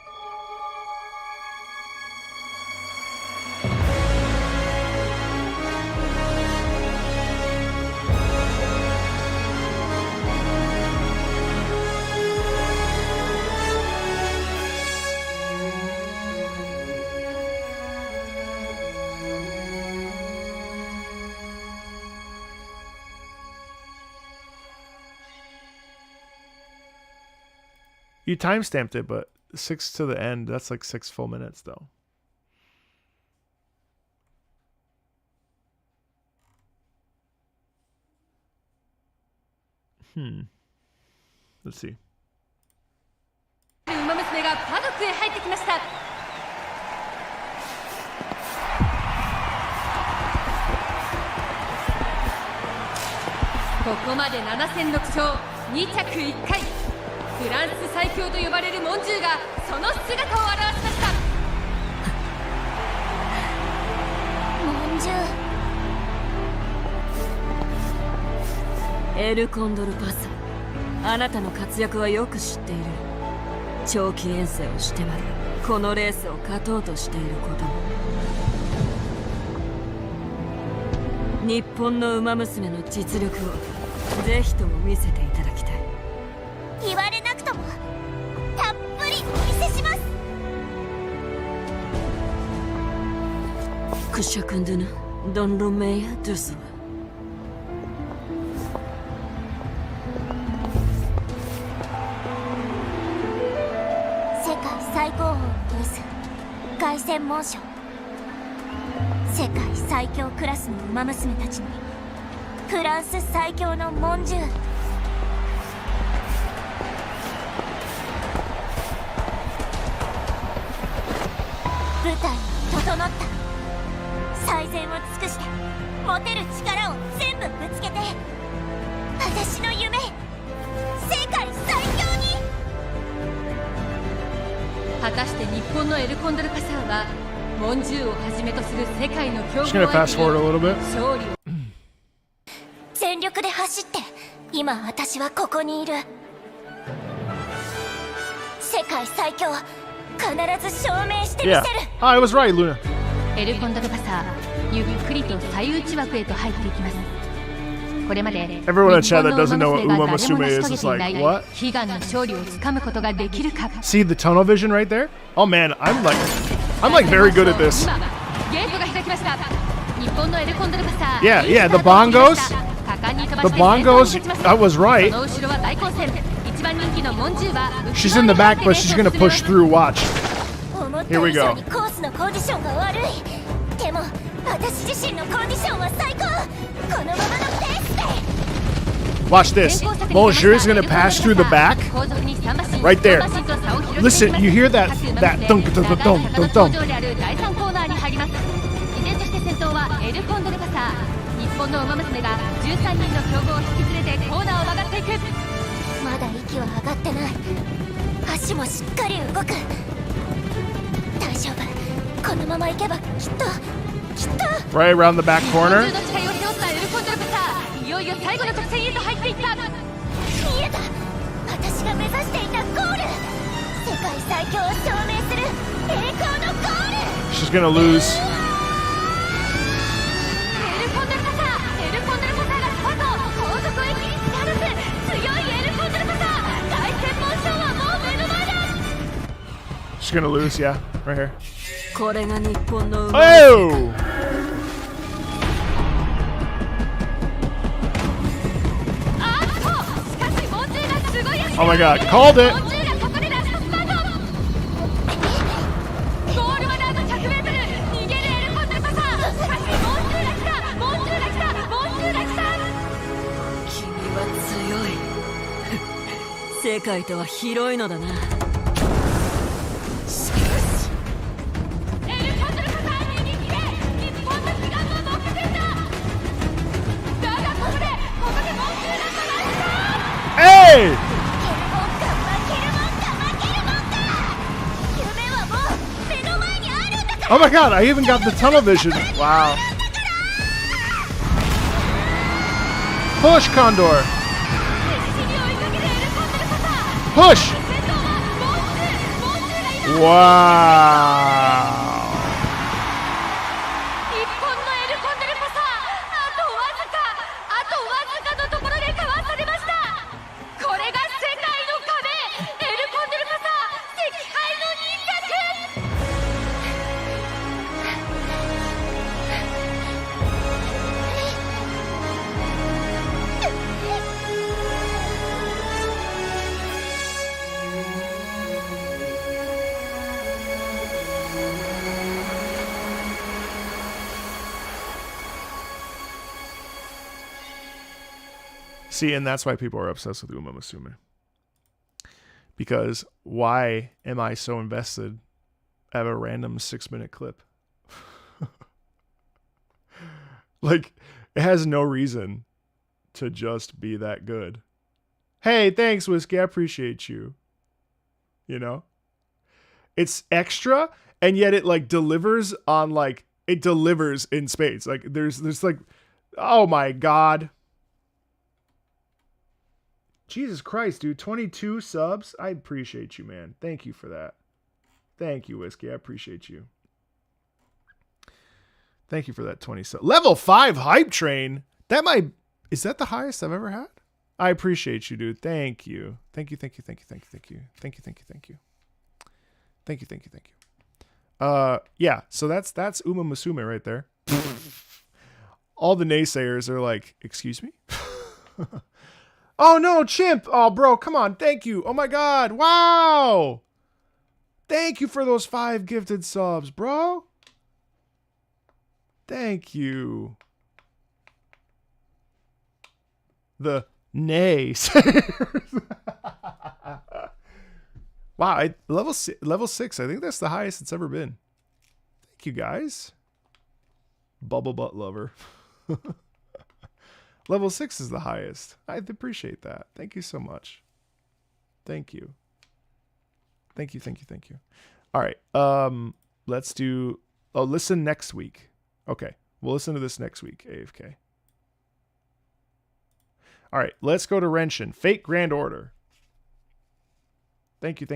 You timestamped it, but 6 to the end, that's like 6 full minutes, though. Let's see. 馬娘がパドックへ入ってきました。ここまで7戦6勝、2着1回。フランス最強と呼ばれるモンジューがその姿を現しました。モンジュー。エルコンドルパス、あなたの活躍はよく知っている。長期遠征をしてまでこのレースを勝とうとしていることも。日本の馬娘の実力をぜひとも見せていただきたい。言われなくともたっぷりお見せします。クシャクンドゥナドンロメイヤドゥスは世界最高峰のレース凱旋門賞。世界最強クラスの馬娘たちにフランス最強のモンジュール。舞台は整った。最善を尽くして持てる力を全部ぶつけて、私の夢、世界最強に。果たして日本のエルコンドルパサーはモンジューをはじめとする世界の強豪 Just gonna 相 fast 手に forward a little bit. 勝利を。全力で走って今私はここにいる。世界最強必ず証明してみせ Yeah. る。 I was right, Luna. エルコンドルパサーゆっくりと最内枠へと入っていきます。これまで Everyone in 日 chat 本 that の doesn't know 馬 what 娘が Uma 誰も Musume 成し is 遂げ is てい like, ない what? 悲願の勝利をつかむことができるか。 See the tunnel vision right there? Oh man, I'm like very good at this. 今ゲートが開きました。日本のエルコンドルパサー Yeah, yeah, the いいスタートを切りまし bongos. た。果敢に飛ば The して先頭に bongos, 立ちます。 I was right. その後ろは大混戦。一番人気のモンジューは She's in the back, but she's gonna push through. Watch. 思った Here we 以 go. 上にコースのコンディションが悪い。でも私自身のコンディションは最高。このままのペースで。 Watch this. Bonjour is gonna pass through the back. Right there. Listen, you hear that thunk thunk thunk thunk thunk. 日本の馬娘が13人の強豪を引き連れてコーナーを曲がっていく。まだ息は上がってない。足もしっかり動く。大丈夫。このまま行けばきっと。 Right around the back 日 corner. 本中の期待を背負ったエルコンドルパサー、いよいよ最後の直線へと入っていった。見えた。私が目指していたゴール。世界最強を証明する栄光のゴール。 She's gonna lose. エルコンドルパサー、エルコンドルパサーがスパート。後続を一気に突き放す強いエルコンドルパサー。凱旋門賞はもう目の前だ。 She's gonna lose. Yeah, right here. これが日本の馬。 Oh! あっと、しかしモンジューがすごい足で Oh my god, called it. モンジューがここでラストスパート。ゴールまであと 100m。 逃げるエルコンドルパサー。しかしモンジューが来た、モンジューが来た、モンジューが来た。君は強い。世界とは広いのだな。エルコンドルパサー逃げ切れ。日本の悲願の目前だ。だがここでモンジューが離れた。 Hey! 負けるもんか負けるもんか。夢はもう目の前にあるんだから。 Oh my god, I even got the tunnel vision. Wow. Push, Condor. 必死に追いかけるエルコンドルパサー。 Push. 先頭はモンジューが今 Wow. 日本のエルコンドルパサー、あとわずかのところでかわされました。これが世界の壁、エルコンドルパサー惜敗の2着。 See, and that's why people are obsessed with Uma Musume. Because why am I so invested? I have a random 6-minute clip. Like, it has no reason to just be that good. Hey, thanks, Whiskey. I appreciate you. You know? It's extra, and yet it like delivers on like it delivers in spades. Like there's like, oh my god. Jesus Christ, dude. 22 subs. I appreciate you, man. Thank you for that. Thank you, Whiskey. I appreciate you. Thank you for that 20 subs. Level 5 hype train. Is that the highest I've ever had? I appreciate you, dude. Thank you. Thank you, thank you, thank you, thank you, thank you. Thank you, thank you, thank you. Thank you, thank you, thank you. Yeah, so that's Uma Musume right there. All the naysayers are like, excuse me? Oh no, Chimp! Oh bro, come on, thank you. Oh my god, wow! Thank you for those 5 gifted subs, bro. Thank you. The naysayers. Wow, level 6. I think that's the highest it's ever been. Thank you guys. Bubble butt lover. Level 6 is the highest. I appreciate that. Thank you so much. Thank you. Thank you. All right. Let's do. Oh, listen next week. Okay, we'll listen to this next week. AFK. All right, let's go to Renshin. Fate Grand Order. Thank you.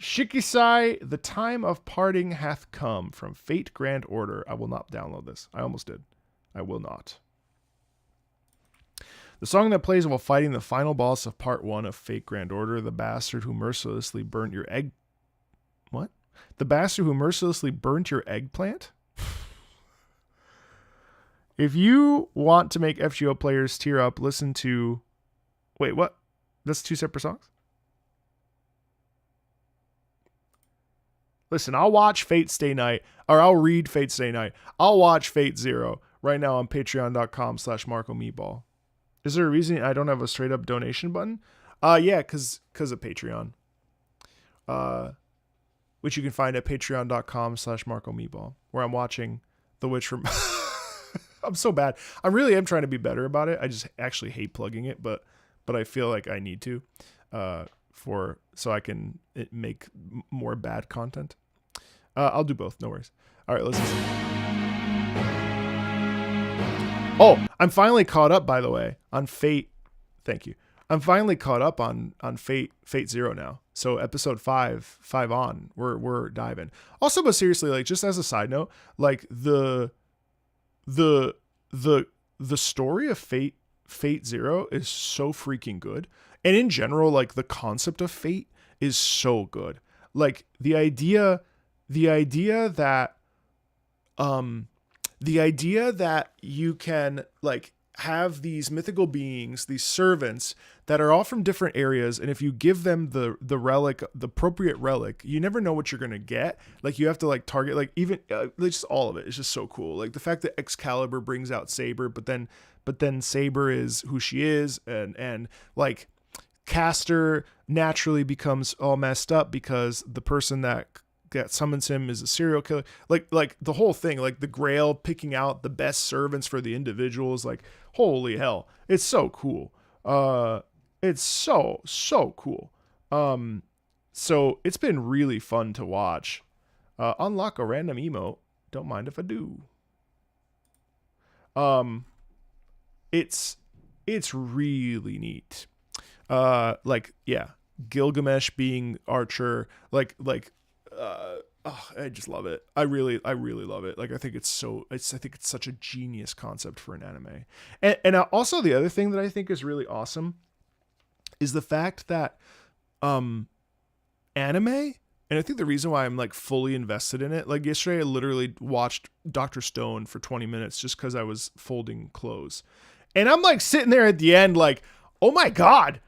Shikisai, the time of parting hath come from Fate Grand Order. I will not download this. I almost did. I will not. The song that plays while fighting the final boss of Part 1 of Fate Grand Order, the bastard who mercilessly burnt your egg... What? The bastard who mercilessly burnt your eggplant? If you want to make FGO players tear up, listen to... Wait, what? That's 2 separate songs? Listen, I'll watch Fate Stay Night, or I'll read Fate Stay Night. I'll watch Fate Zero right now on patreon.com/MarcoMeatball. Is there a reason I don't have a straight up donation button? Yeah, because of Patreon. Which you can find at patreon.com/MarcoMeatball, where I'm watching The Witch from... I'm so bad. I really am trying to be better about it. I just actually hate plugging it, but I feel like I need to, so I can make more bad content. I'll do both. No worries. All right, let's listen. Oh, I'm finally caught up, by the way, on Fate. Thank you. I'm finally caught up on Fate Zero now. So episode 5 on, we're diving. Also, but seriously, like just as a side note, like the story of Fate Zero is so freaking good. And in general, like the concept of Fate is so good. Like the idea that you can like have these mythical beings, these servants that are all from different areas, and if you give them the relic, the appropriate relic, you never know what you're gonna get. Like you have to like target, like even just all of it is just so cool. Like the fact that Excalibur brings out Saber, but then Saber is who she is, and like Caster naturally becomes all messed up because the person that summons him is a serial killer. Like the whole thing, like the Grail picking out the best servants for the individuals. Like holy hell, it's so cool. It's so cool. So it's been really fun to watch. Unlock a random emote. Don't mind if I do. It's really neat. Like yeah, Gilgamesh being Archer, I just love it. I really love it. Like I think it's such a genius concept for an anime. And also the other thing that I think is really awesome is the fact that anime, and I think the reason why I'm like fully invested in it, like yesterday I literally watched Dr. Stone for 20 minutes just because I was folding clothes. And I'm like sitting there at the end like, oh my God,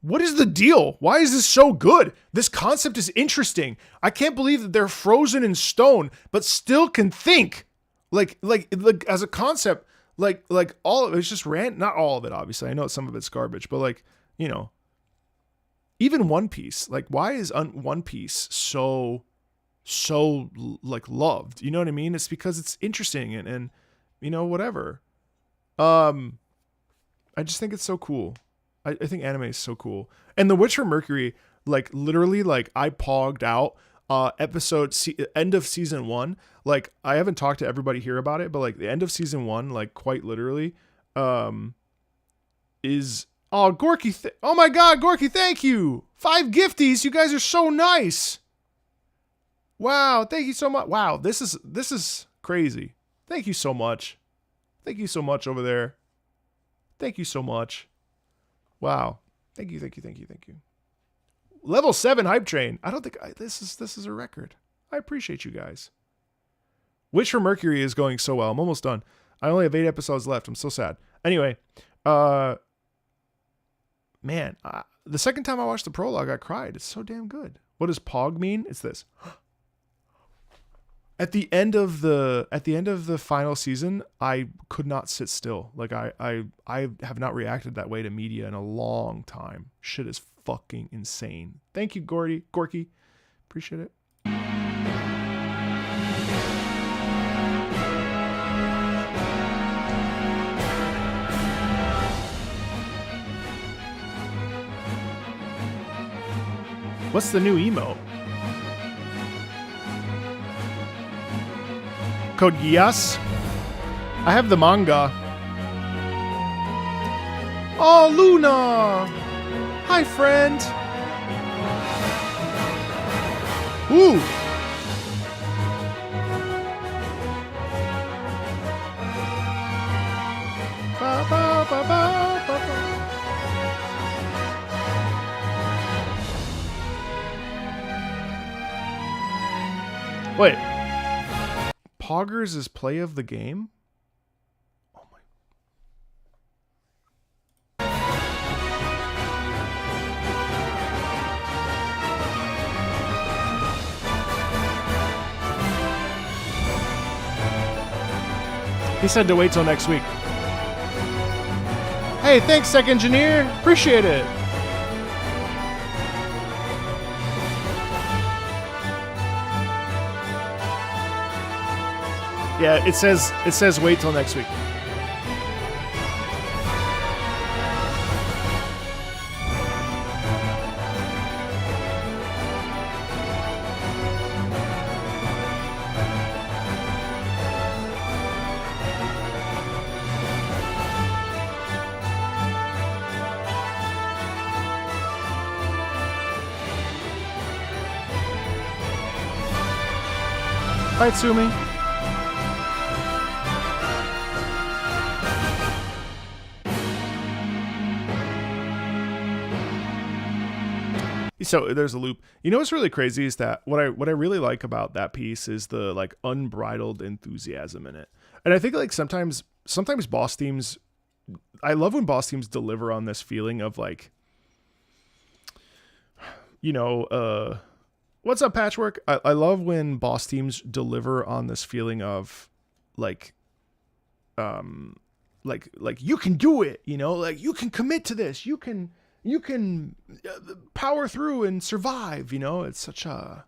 what is the deal? Why is this so good? This concept is interesting. I can't believe that they're frozen in stone, but still can think. Like as a concept, like all of it's just not all of it, obviously. I know some of it's garbage, but like, you know, even One Piece, like why is One Piece so like loved? You know what I mean? It's because it's interesting and you know, whatever. I just think it's so cool. I think anime is so cool. And The Witch from Mercury, like literally, like I pogged out end of season 1. Like I haven't talked to everybody here about it, but like the end of season 1, like quite literally, is Gorky. Oh my God, Gorky, thank you. 5 gifties. You guys are so nice. Wow, thank you so much. Wow, this is crazy. Thank you so much. Thank you so much over there. Thank you so much. Wow. Thank you. Level 7 hype train. I don't think this is a record. I appreciate you guys. Witch from Mercury is going so well. I'm almost done. I only have 8 episodes left. I'm so sad. Anyway, man, the second time I watched the prologue, I cried. It's so damn good. What does Pog mean? It's this. At the end of the final season, I could not sit still. Like I have not reacted that way to media in a long time. Shit is fucking insane. Thank you, Gorky. Appreciate it. What's the new emote? Code Gias? I have the manga. Oh, Luna! Hi, friend! Ooh! Ba, ba, ba, ba, ba, ba. Wait. Poggers is play of the game? Oh my. He said to wait till next week. Hey, thanks, Tech Engineer. Appreciate it. Yeah, it says wait till next week. Bye, Tsumi. So there's a loop. You know what's really crazy is that what I really like about that piece is the like unbridled enthusiasm in it. And I think like sometimes boss themes, I love when boss themes deliver on this feeling of like, you know, what's up, Patchwork? I love when boss themes deliver on this feeling of like you can do it, you know, like you can commit to this, you can power through and survive, you know. It's such a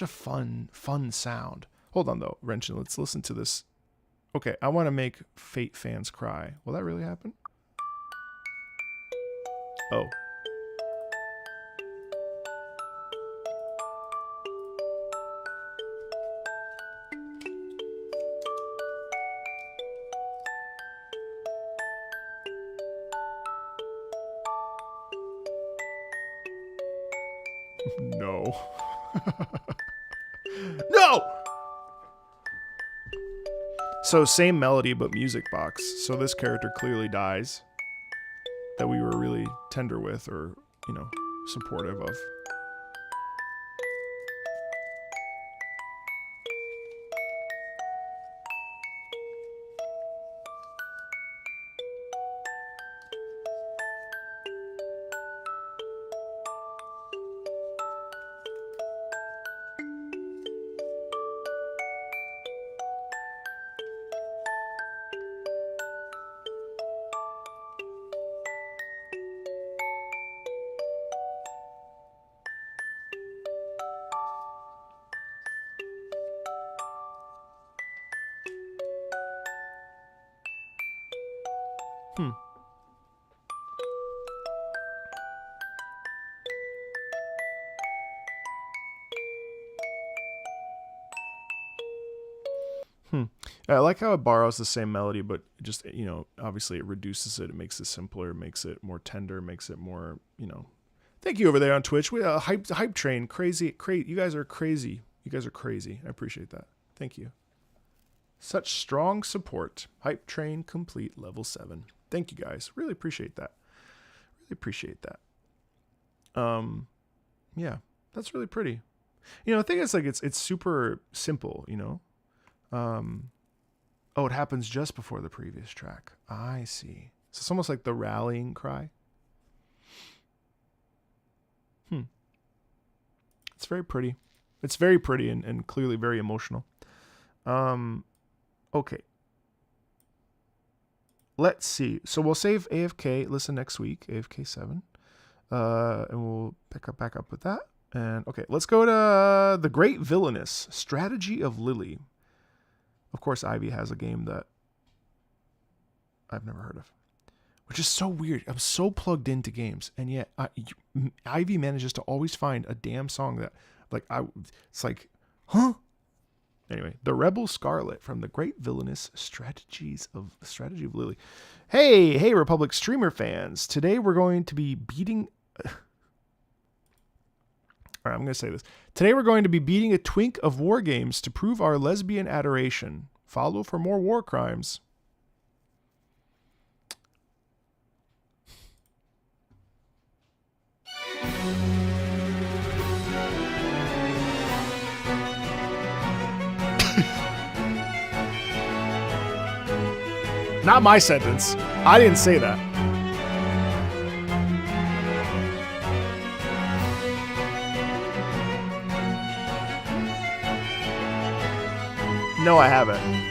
fun sound. Hold on though, Wrenchin, let's listen to this. Okay, I want to make Fate fans cry. Will that really happen? Oh. No. No! So same melody, but music box. So this character clearly dies. That we were really tender with or, you know, supportive of. I like how it borrows the same melody, but just, you know, obviously it reduces it. It makes it simpler, makes it more tender, makes it more, you know. Thank you over there on Twitch. We hype train, crazy. You guys are crazy. You guys are crazy. I appreciate that. Thank you. Such strong support. Hype train complete level 7. Thank you guys. Really appreciate that. Really appreciate that. Yeah, that's really pretty. You know, the thing is like it's super simple, you know. Oh, it happens just before the previous track. I see. So it's almost like the rallying cry. It's very pretty. It's very pretty and clearly very emotional. Okay. Let's see. So we'll save AFK. Listen next week, AFK 7. And we'll back up with that. And okay, let's go to The Great Villainous Strategy of Lily. Of course, Ivy has a game that I've never heard of. which is so weird. I'm so plugged into games, and yet Ivy manages to always find a damn song that, like, it's like, huh? Anyway, The Rebel Scarlet from the Great Villainous Strategy of Lily. Hey, Republic streamer fans. Today we're going to be beating... All right, I'm going to say this. Today we're going to be beating a twink of war games to prove our lesbian adoration. Follow for more war crimes. Not my sentence. I didn't say that. No, I haven't.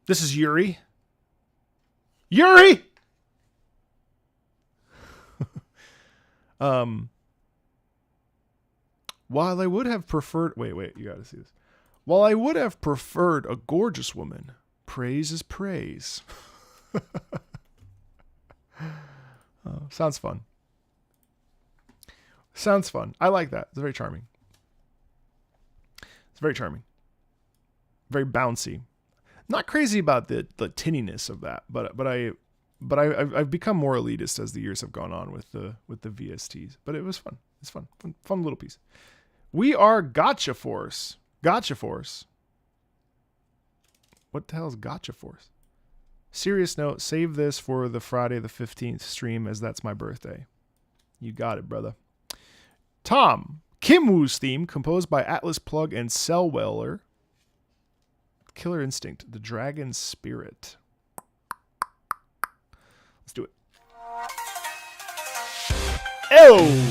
This is Yuri. Yuri! While I would have preferred... Wait, you gotta see this. While I would have preferred a gorgeous woman, praise is praise. Sounds fun. Sounds fun. I like that. It's very charming. It's very charming. Very bouncy. Not crazy about the tinniness of that, but I've become more elitist as the years have gone on with the VSTs. But it was fun. It's fun little piece. We are Gotcha Force. Gotcha Force. What the hell is Gotcha Force? Serious note, save this for the Friday the 15th stream, as that's my birthday. You got it, brother. Tom, Kim Woo's theme, composed by Atlas Plug and Cellweller. Killer Instinct, the Dragon Spirit. Let's do it. Ew!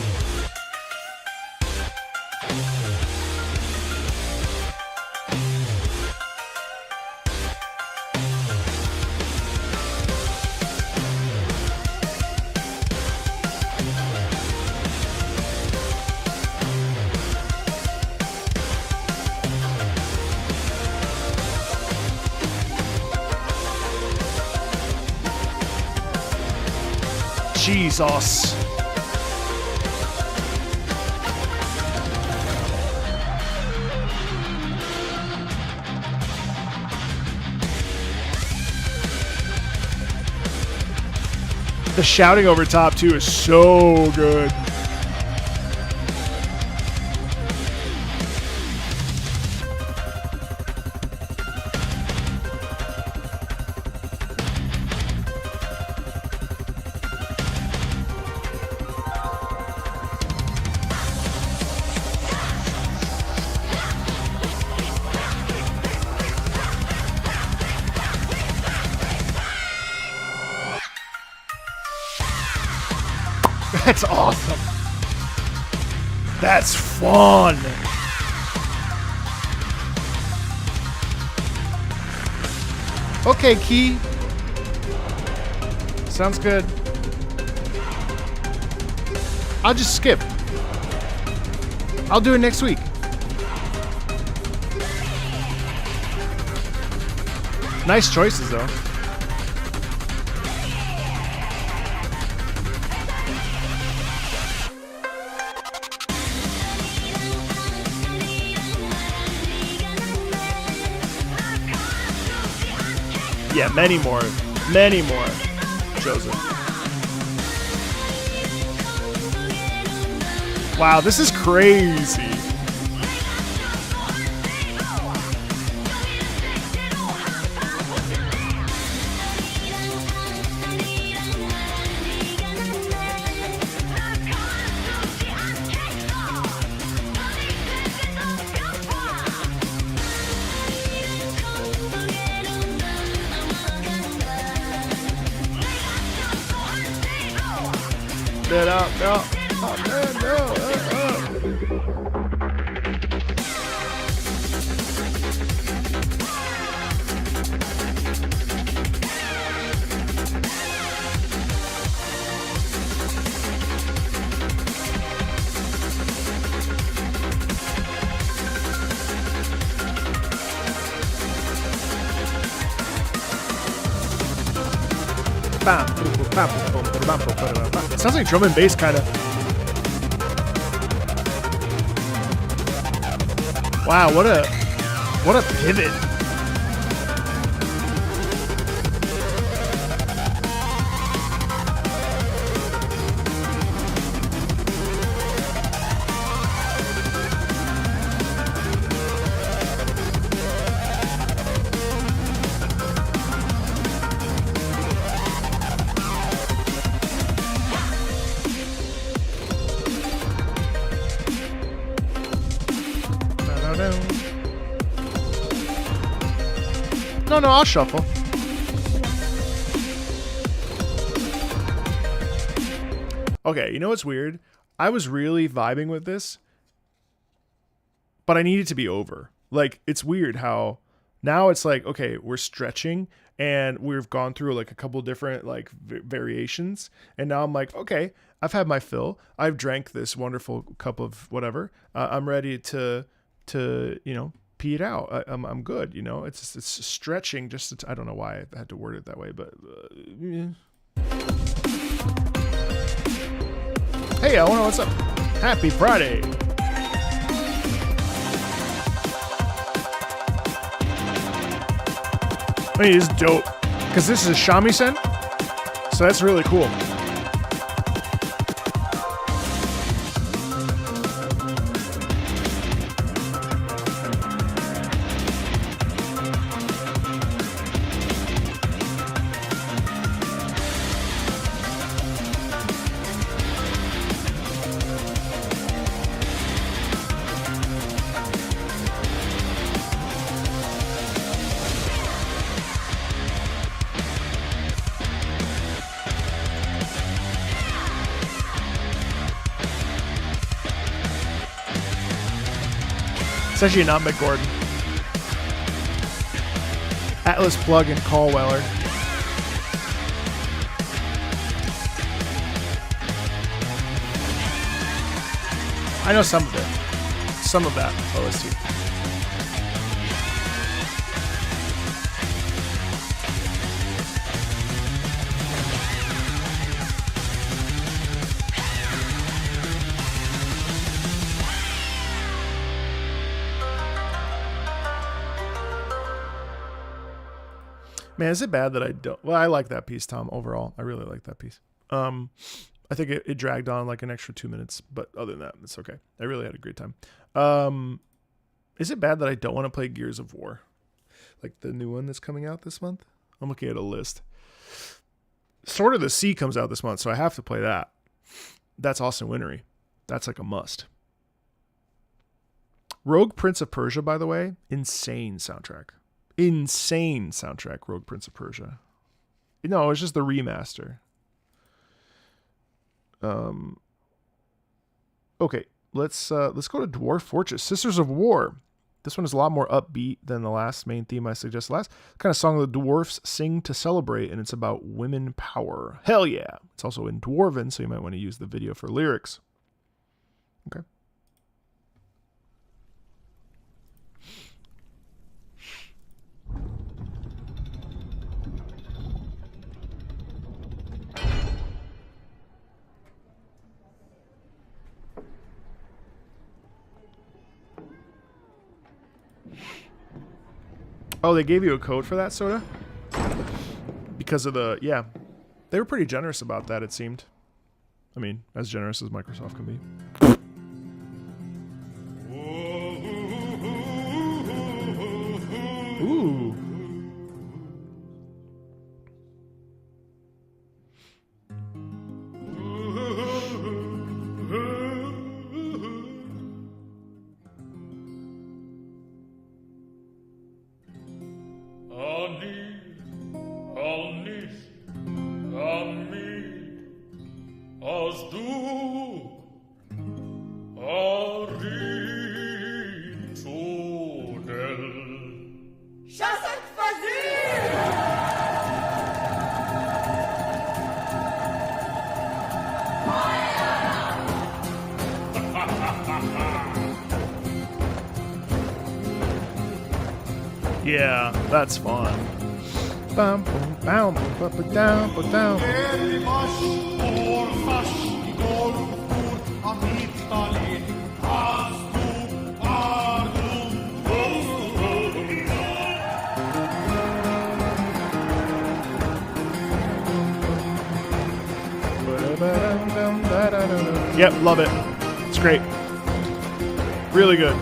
Jesus. The shouting over top too is so good. That's awesome. That's fun. Okay, Key. Sounds good. I'll just skip. I'll do it next week. Nice choices, though. Yeah, many more. Many more. Joseph. Wow, this is crazy. No. Oh, man, no. It sounds like drum and bass, kind of. Wow, what a pivot. No, I'll shuffle. Okay, you know what's weird? I was really vibing with this, but I need it to be over. Like, it's weird how now it's like, okay, we're stretching and we've gone through like a couple different like variations. And now I'm like, okay, I've had my fill. I've drank this wonderful cup of whatever. I'm ready to, you know, pee it out. I'm good. You know, it's stretching. Just I don't know why I had to word it that way, but yeah. Hey, I wanna know what's up. Happy Friday. I mean, it's dope because this is a shamisen, so that's really cool. It's actually not McGordon. Atlas Plug and Caldweller. I know some of it. Some of that OST. Man, is it bad that I don't? Well, I like that piece, Tom. Overall, I really like that piece. I think it dragged on like an extra 2 minutes, but other than that, it's okay. I really had a great time. Is it bad that I don't want to play Gears of War, like the new one that's coming out this month? I'm looking at a list. Sword of the Sea comes out this month, so I have to play that. That's Austin Wintory. That's like a must. Rogue Prince of Persia, by the way, insane soundtrack. Insane soundtrack, Rogue Prince of Persia. No, it's just the remaster. Okay, let's go to Dwarf Fortress, Sisters of War. This one is a lot more upbeat than the last main theme I suggested last. Kind of song the dwarfs sing to celebrate, and it's about women power. Hell yeah! It's also in Dwarven, so you might want to use the video for lyrics. Okay. Oh, they gave you a code for that, Soda? because of the, yeah, they were pretty generous about that, it seemed. I mean, as generous as Microsoft can be. Ooh. Yeah, that's fun. Bum, boom, bow, boom, ba, ba, down, ba, down. Yep, love it. It's great. Really good.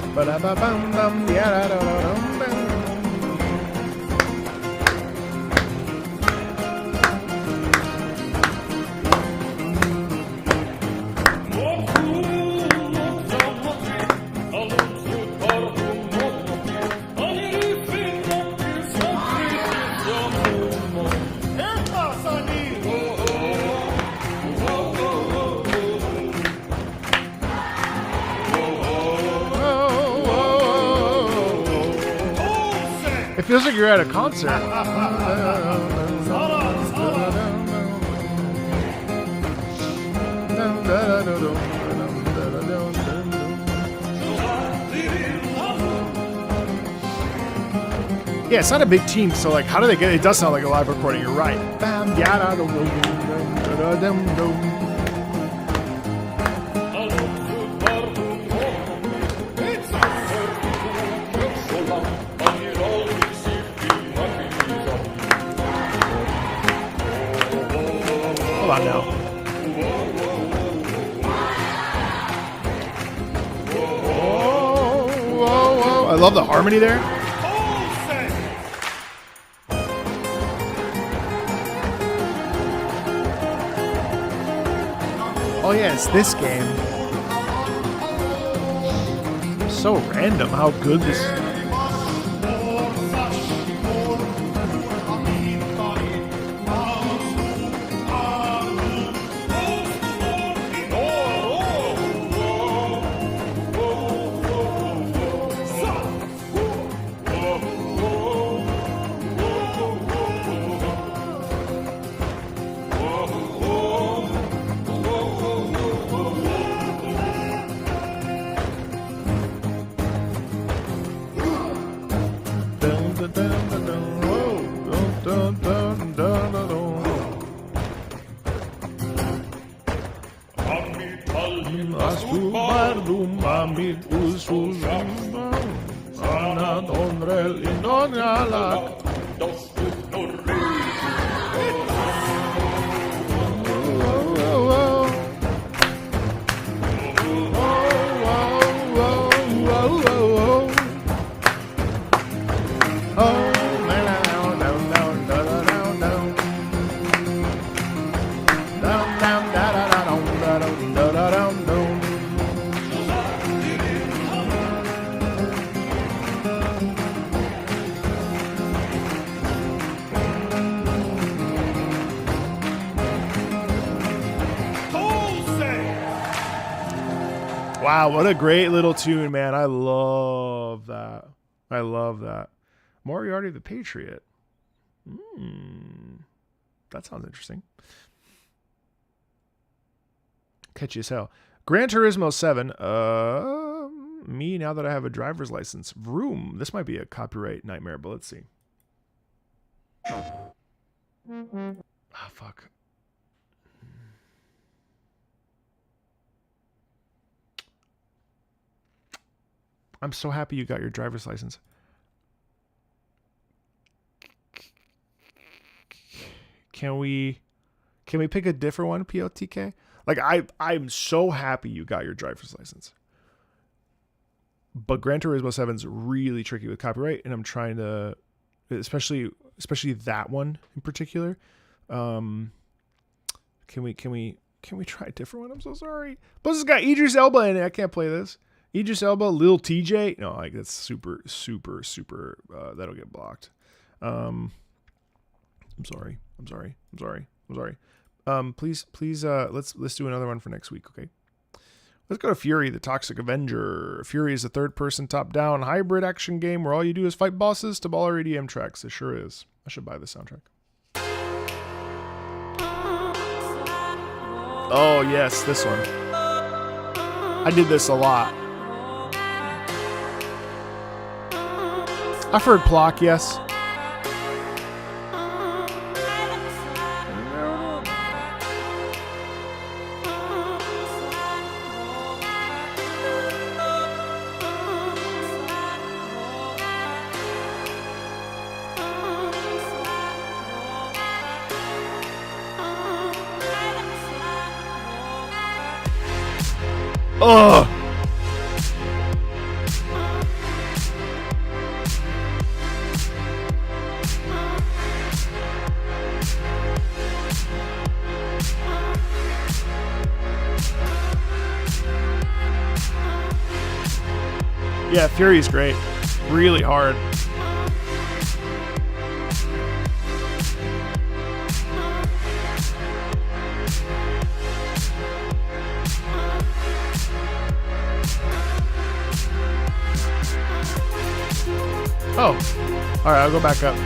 It feels like you're at a concert. Yeah, it's not a big team, so like, how do they get it? It does sound like a live recording. You're right. Hold on now. Whoa, whoa, whoa. I love the harmony there. Oh yeah, it's this game. So random how good this is. Wow, what a great little tune, man. I love that. I love that. Moriarty the Patriot. That sounds interesting. Catchy as hell. Gran Turismo 7. Me, now that I have a driver's license. Vroom. This might be a copyright nightmare, but let's see. Ah, fuck. I'm so happy you got your driver's license. Can we pick a different one, POTK? Like I'm so happy you got your driver's license. But Gran Turismo 7's really tricky with copyright, and I'm trying to, especially that one in particular. Can we try a different one? I'm so sorry. Plus, it's got Idris Elba in it. I can't play this. Idris Elba, Lil TJ. No, like that's super. That'll get blocked. I'm sorry. Please. Let's do another one for next week. Okay. Let's go to Fury, the Toxic Avenger. Fury is a third-person, top-down hybrid action game where all you do is fight bosses to baller EDM tracks. It sure is. I should buy the soundtrack. Oh yes, this one. I did this a lot. I've heard Plock, yes. Ugh. Yeah, Fury's great. Really hard. Oh, all right, I'll go back up.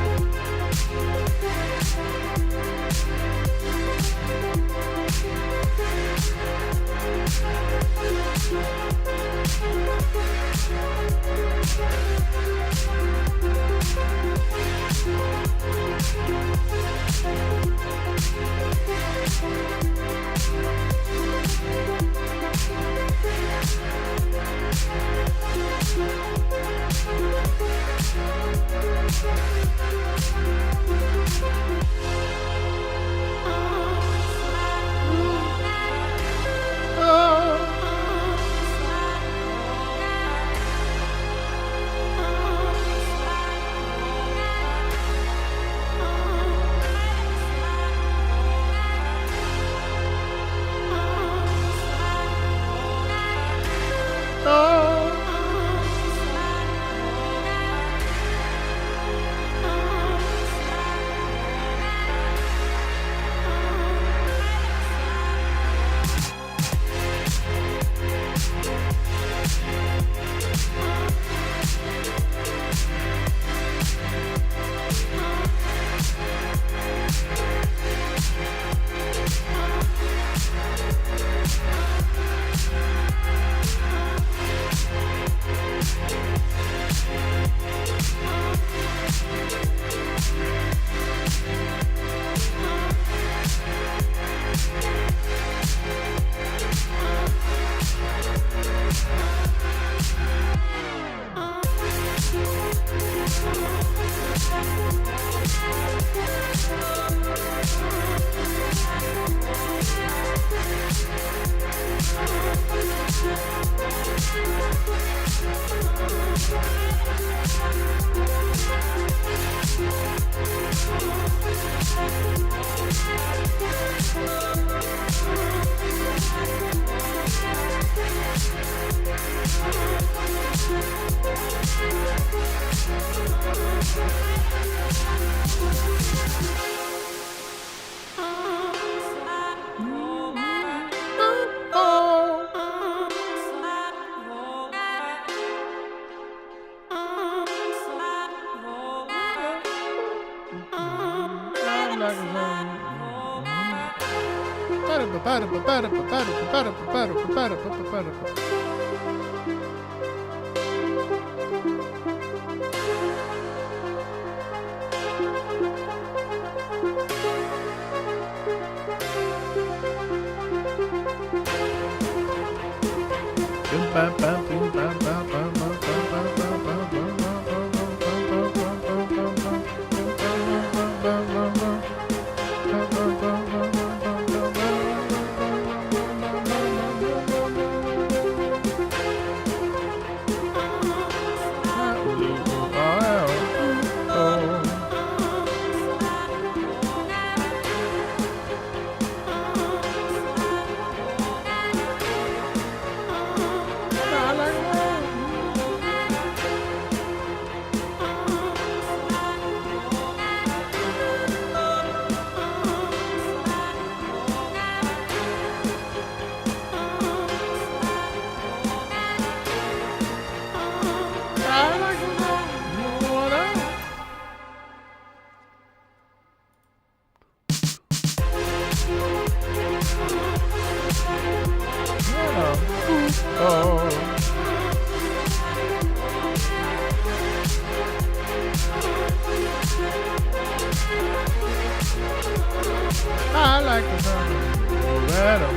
like the sound of metal.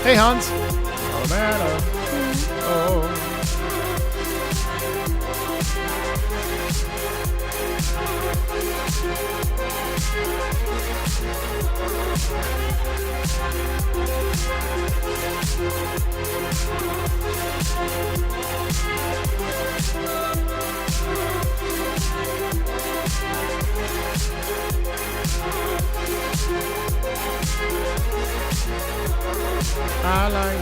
Hey Hans. Oh man. Oh. I like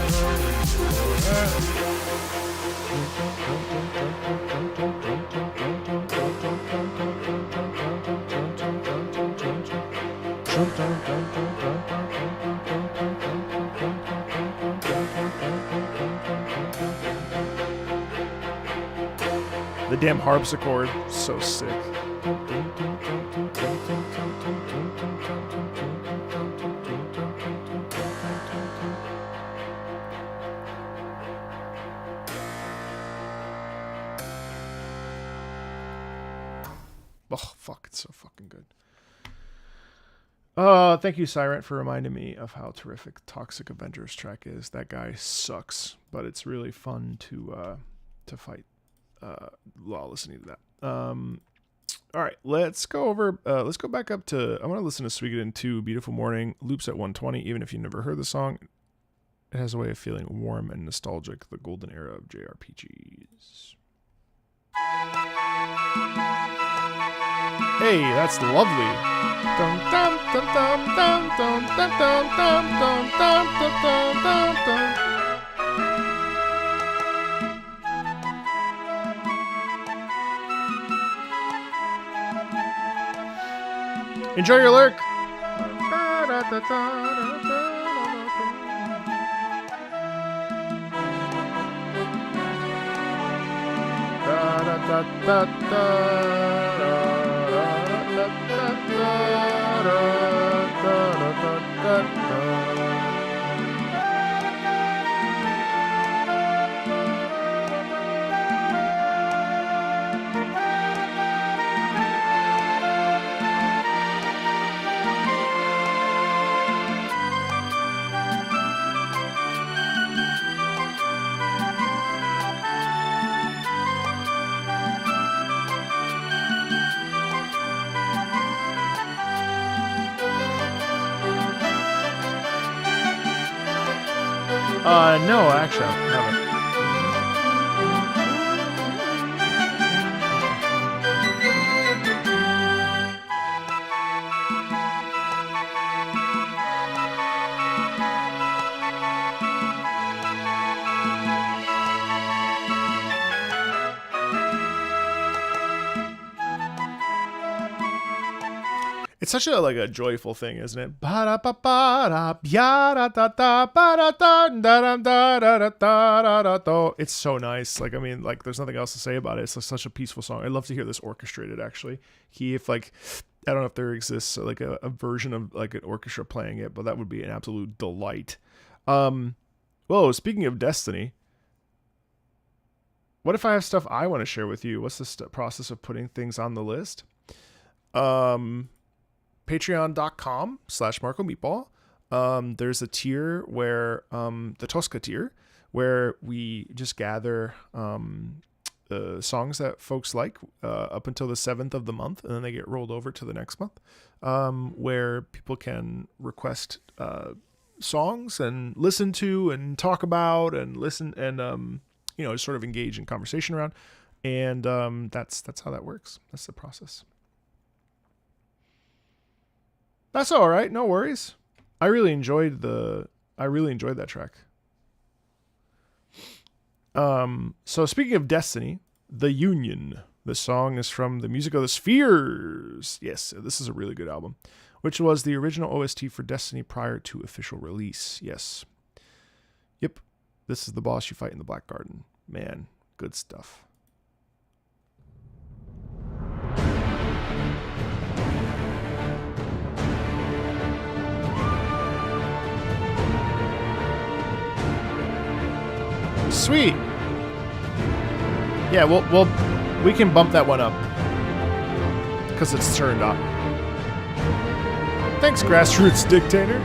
the damn harpsichord, so sick. Oh, fuck, it's so fucking good. Thank you, Syrant, for reminding me of how terrific Toxic Avengers track is. That guy sucks, but it's really fun to fight while listening to that. All right, let's go back up to, I want to listen to Suikoden 2, Beautiful Morning, loops at 120, even if you never heard the song. It has a way of feeling warm and nostalgic, the golden era of JRPGs. Hey, that's lovely. Dum dum dum dum dum dum dum dum dum dum dum dum dum dum. Enjoy your lurk. No, actually, I haven't. It's such a joyful thing, isn't it? It's so nice. There's nothing else to say about it. It's such a peaceful song. I'd love to hear this orchestrated, actually. I don't know if there exists a version of an orchestra playing it, but that would be an absolute delight. Whoa, speaking of Destiny, what if I have stuff I want to share with you? What's the process of putting things on the list? Patreon.com/Marco Meatball. There's a tier where, the Tosca tier, where we just gather songs that folks like up until the 7th of the month, and then they get rolled over to the next month, where people can request songs and listen to and talk about and listen and just sort of engage in conversation around. And that's how that works. That's the process. That's all right. No worries. I really enjoyed that track. So speaking of Destiny, The Union. The song is from the Music of the Spheres. Yes, this is a really good album, which was the original OST for Destiny prior to official release. Yes. Yep. This is the boss you fight in the Black Garden. Man, good stuff. Sweet. Yeah, we can bump that one up because it's turned on. Thanks, Grassroots Dictator.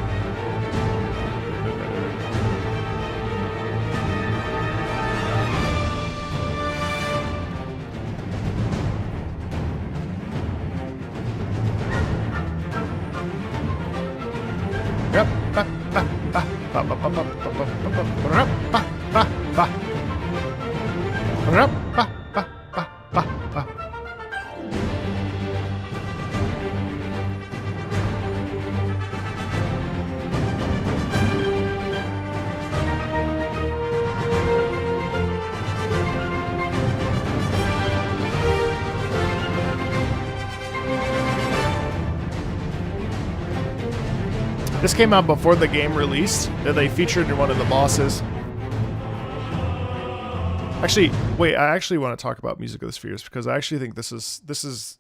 This came out before the game released. They featured in one of the bosses. Actually, wait, I actually want to talk about Music of the Spheres because I actually think this is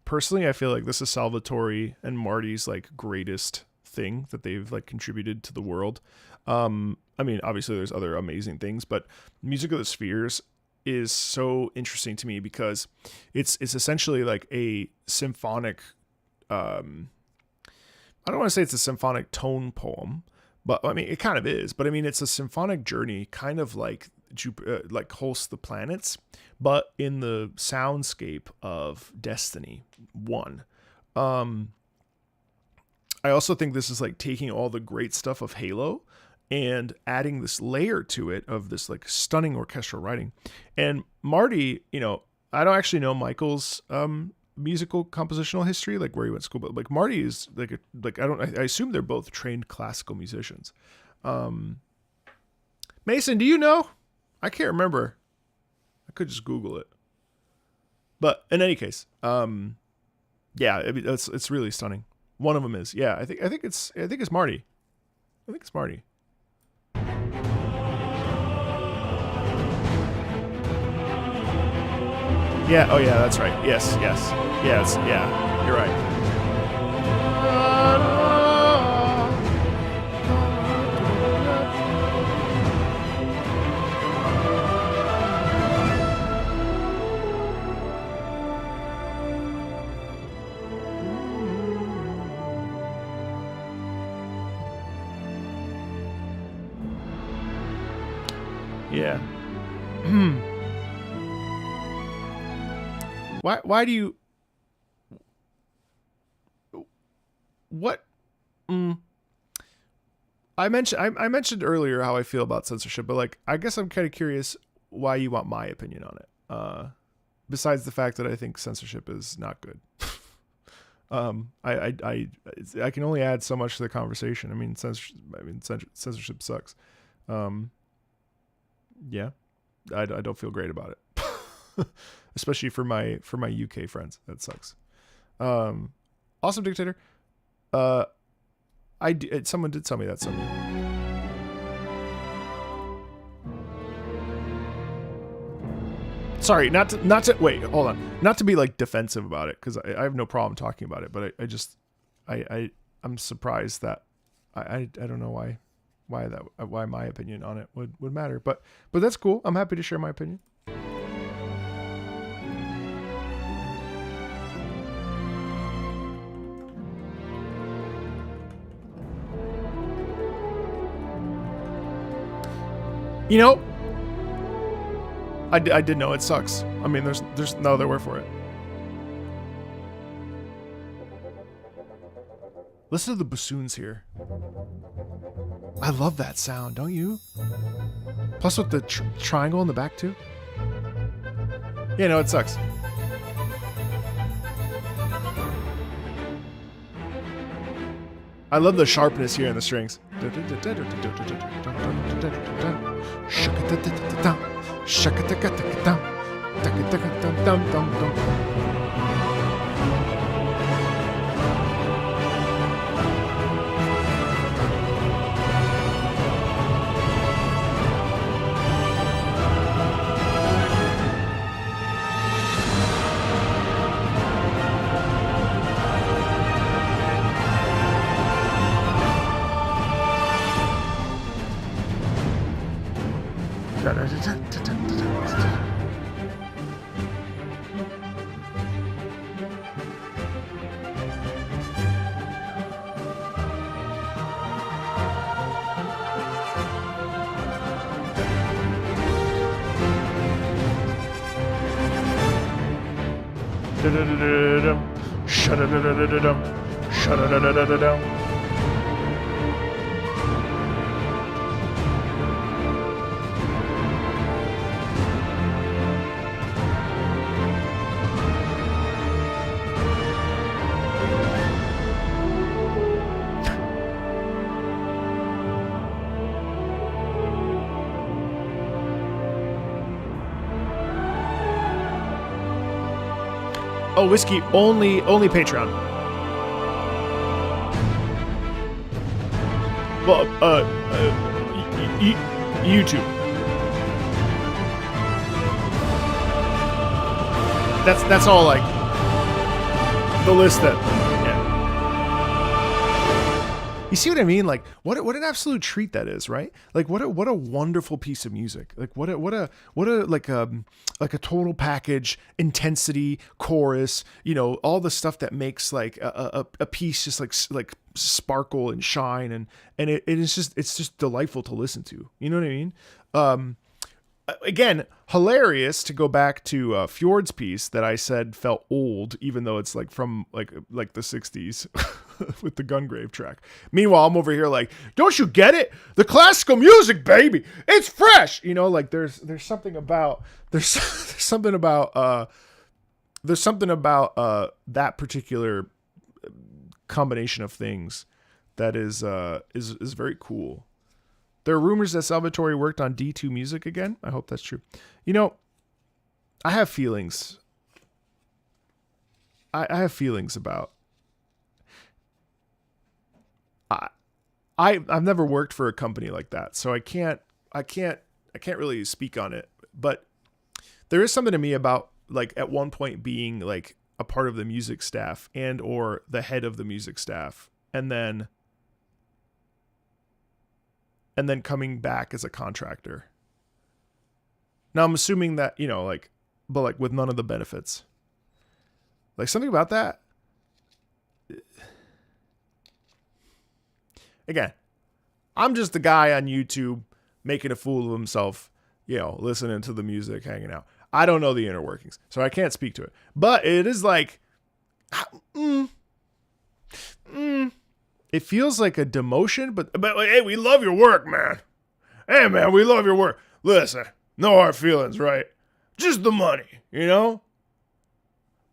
personally I feel like this is Salvatore and Marty's like greatest thing that they've like contributed to the world. I mean, obviously there's other amazing things, but Music of the Spheres is so interesting to me because it's essentially like a symphonic I don't want to say it's a symphonic tone poem, but I mean it kind of is. But I mean it's a symphonic journey, kind of like Host the Planets, but in the soundscape of Destiny 1. I also think this is like taking all the great stuff of Halo and adding this layer to it of this like stunning orchestral writing. And Marty, you know, I don't actually know Michael's musical compositional history, like where he went to school, but like Marty is I assume they're both trained classical musicians. Mason, do you know? I can't remember. I could just Google it. But in any case, yeah, I mean, it's really stunning. One of them is, yeah. I think it's Marty. I think it's Marty. Yeah. Oh yeah, that's right. Yes. Yeah. You're right. Yeah. Why do you... What? I mentioned earlier how I feel about censorship, but like I guess I'm kind of curious why you want my opinion on it. Besides the fact that I think censorship is not good. I can only add so much to the conversation. I mean, censorship sucks. Yeah, I don't feel great about it, especially for my UK friends. That sucks. Awesome Dictator. Someone did tell me that something. Sorry, not to wait. Hold on. Not to be like defensive about it, because I have no problem talking about it. But I'm surprised that I don't know why my opinion on it would matter. But that's cool. I'm happy to share my opinion. You know, I did know it sucks. I mean, there's no other word for it. Listen to the bassoons here. I love that sound, don't you? Plus with the triangle in the back too. Yeah, no, it sucks. I love the sharpness here in the strings. Da-da-da-da-da-dum. Shada-da-da-da-da-dum. Shada-da-da-da-da-dum. Oh, whiskey only Patreon. Well, YouTube. That's all like the list that. Yeah. You see what I mean? Like what an absolute treat that is, right? Like what a wonderful piece of music. Like what a like a total package, intensity, chorus, you know, all the stuff that makes like a piece just like sparkle and shine, and it's just delightful to listen to. You know what I mean? Again, hilarious to go back to Fjord's piece that I said felt old, even though it's like from like the 60s with the Gungrave track. Meanwhile, I'm over here like, don't you get it? The classical music, baby, it's fresh. You know, like there's something about something about that particular combination of things that is very cool. There are rumors that Salvatore worked on D2 music again. I hope that's true. You know, I have feelings. I have feelings about. I've never worked for a company like that, so I can't really speak on it. But there is something to me about like at one point being like a part of the music staff and or the head of the music staff, and then coming back as a contractor. Now I'm assuming that, you know, like, but like with none of the benefits. Like something about that. Again, I'm just the guy on YouTube making a fool of himself, you know, listening to the music, hanging out. I don't know the inner workings, so I can't speak to it. But it is like, it feels like a demotion, but like, hey, we love your work, man. Hey, man, we love your work. Listen, no hard feelings, right? Just the money, you know?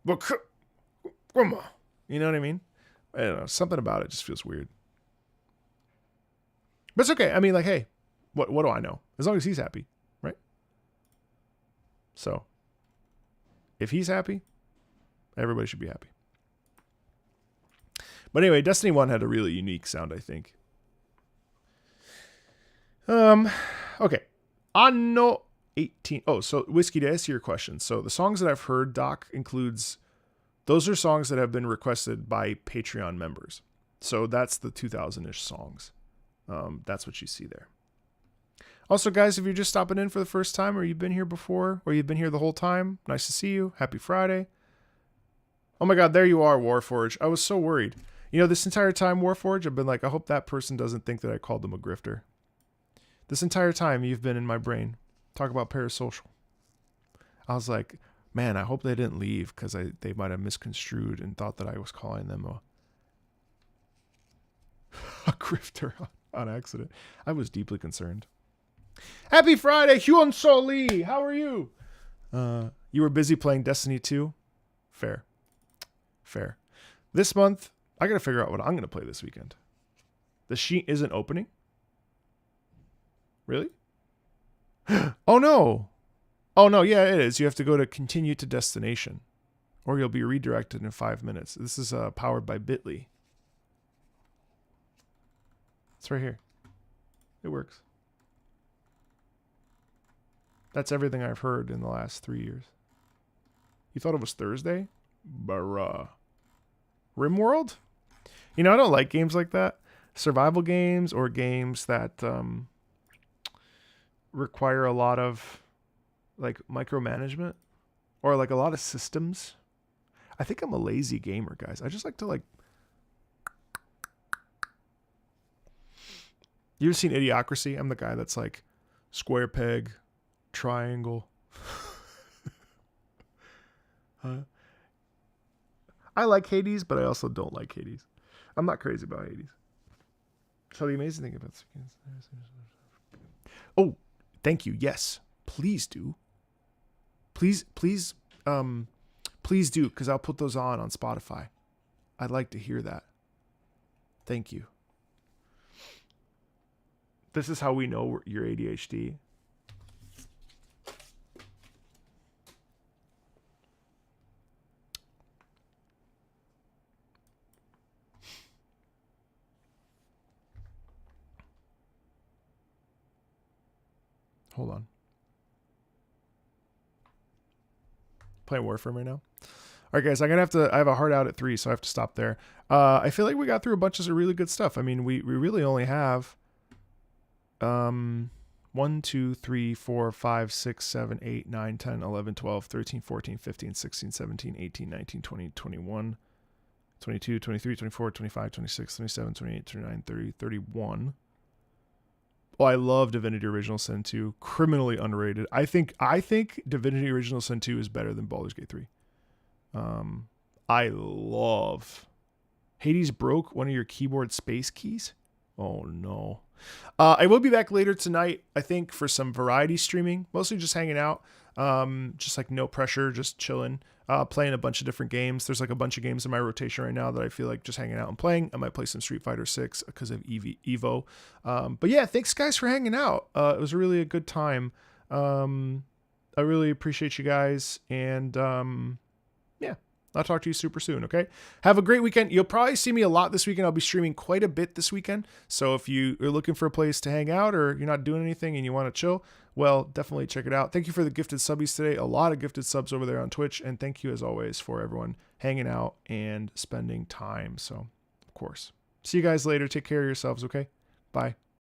But come on. You know what I mean? I don't know. Something about it just feels weird. But it's okay. I mean, like, hey, what do I know? As long as he's happy, right? So, if he's happy, everybody should be happy. But anyway, Destiny 1 had a really unique sound, I think. Okay. Anno 18. Oh, so Whiskey, to answer your question. So the songs that I've heard, Doc, those are songs that have been requested by Patreon members. So that's the 2000-ish songs. That's what you see there. Also, guys, if you're just stopping in for the first time, or you've been here before, or you've been here the whole time, nice to see you. Happy Friday. Oh my God, there you are, Warforge. I was so worried. You know, this entire time, Warforge, I've been like, I hope that person doesn't think that I called them a grifter. This entire time, you've been in my brain. Talk about parasocial. I was like, man, I hope they didn't leave because they might have misconstrued and thought that I was calling them a grifter on accident. I was deeply concerned. Happy Friday, Hyun So Lee. How are you? You were busy playing Destiny 2? Fair. This month, I got to figure out what I'm going to play this weekend. The sheet isn't opening? Really? Oh, no. Oh, no. Yeah, it is. You have to go to continue to destination, or you'll be redirected in 5 minutes. This is powered by Bitly. It's right here. It works. That's everything I've heard in the last 3 years. You thought it was Thursday? Bruh. RimWorld? You know, I don't like games like that. Survival games or games that require a lot of like micromanagement or like a lot of systems. I think I'm a lazy gamer, guys. I just like to like. You ever seen Idiocracy? I'm the guy that's like square peg, triangle. I like Hades, but I also don't like Hades. I'm not crazy about Hades. So the amazing thing about oh, thank you. Yes, please do. Please do, because I'll put those on Spotify. I'd like to hear that. Thank you. This is how we know you're ADHD. Hold on. Playing Warframe right now. All right, guys, I have a hard out at 3, so I have to stop there. I feel like we got through a bunch of really good stuff. I mean, we really only have 1, 2, 3, 4, 5, 6, 7, 8, 9, 10, 11, 12, 13, 14, 15, 16, 17, 18, 19, 20, 21, 22, 23, 24, 25, 26, 27, 28, 29, 30, 31. Oh, I love Divinity Original Sin 2. Criminally underrated. I think Divinity Original Sin 2 is better than Baldur's Gate 3. I love Hades broke one of your keyboard space keys. Oh no. I will be back later tonight, I think, for some variety streaming, mostly just hanging out. Just like no pressure, just chilling, playing a bunch of different games. There's like a bunch of games in my rotation right now that I feel like just hanging out and playing. I might play some Street Fighter 6 because of Evo. But yeah, thanks guys for hanging out. It was really a good time. I really appreciate you guys. And yeah, I'll talk to you super soon. Okay. Have a great weekend. You'll probably see me a lot this weekend. I'll be streaming quite a bit this weekend. So if you are looking for a place to hang out or you're not doing anything and you want to chill, well, definitely check it out. Thank you for the gifted subbies today. A lot of gifted subs over there on Twitch. And thank you as always for everyone hanging out and spending time. So of course, see you guys later. Take care of yourselves. Okay. Bye.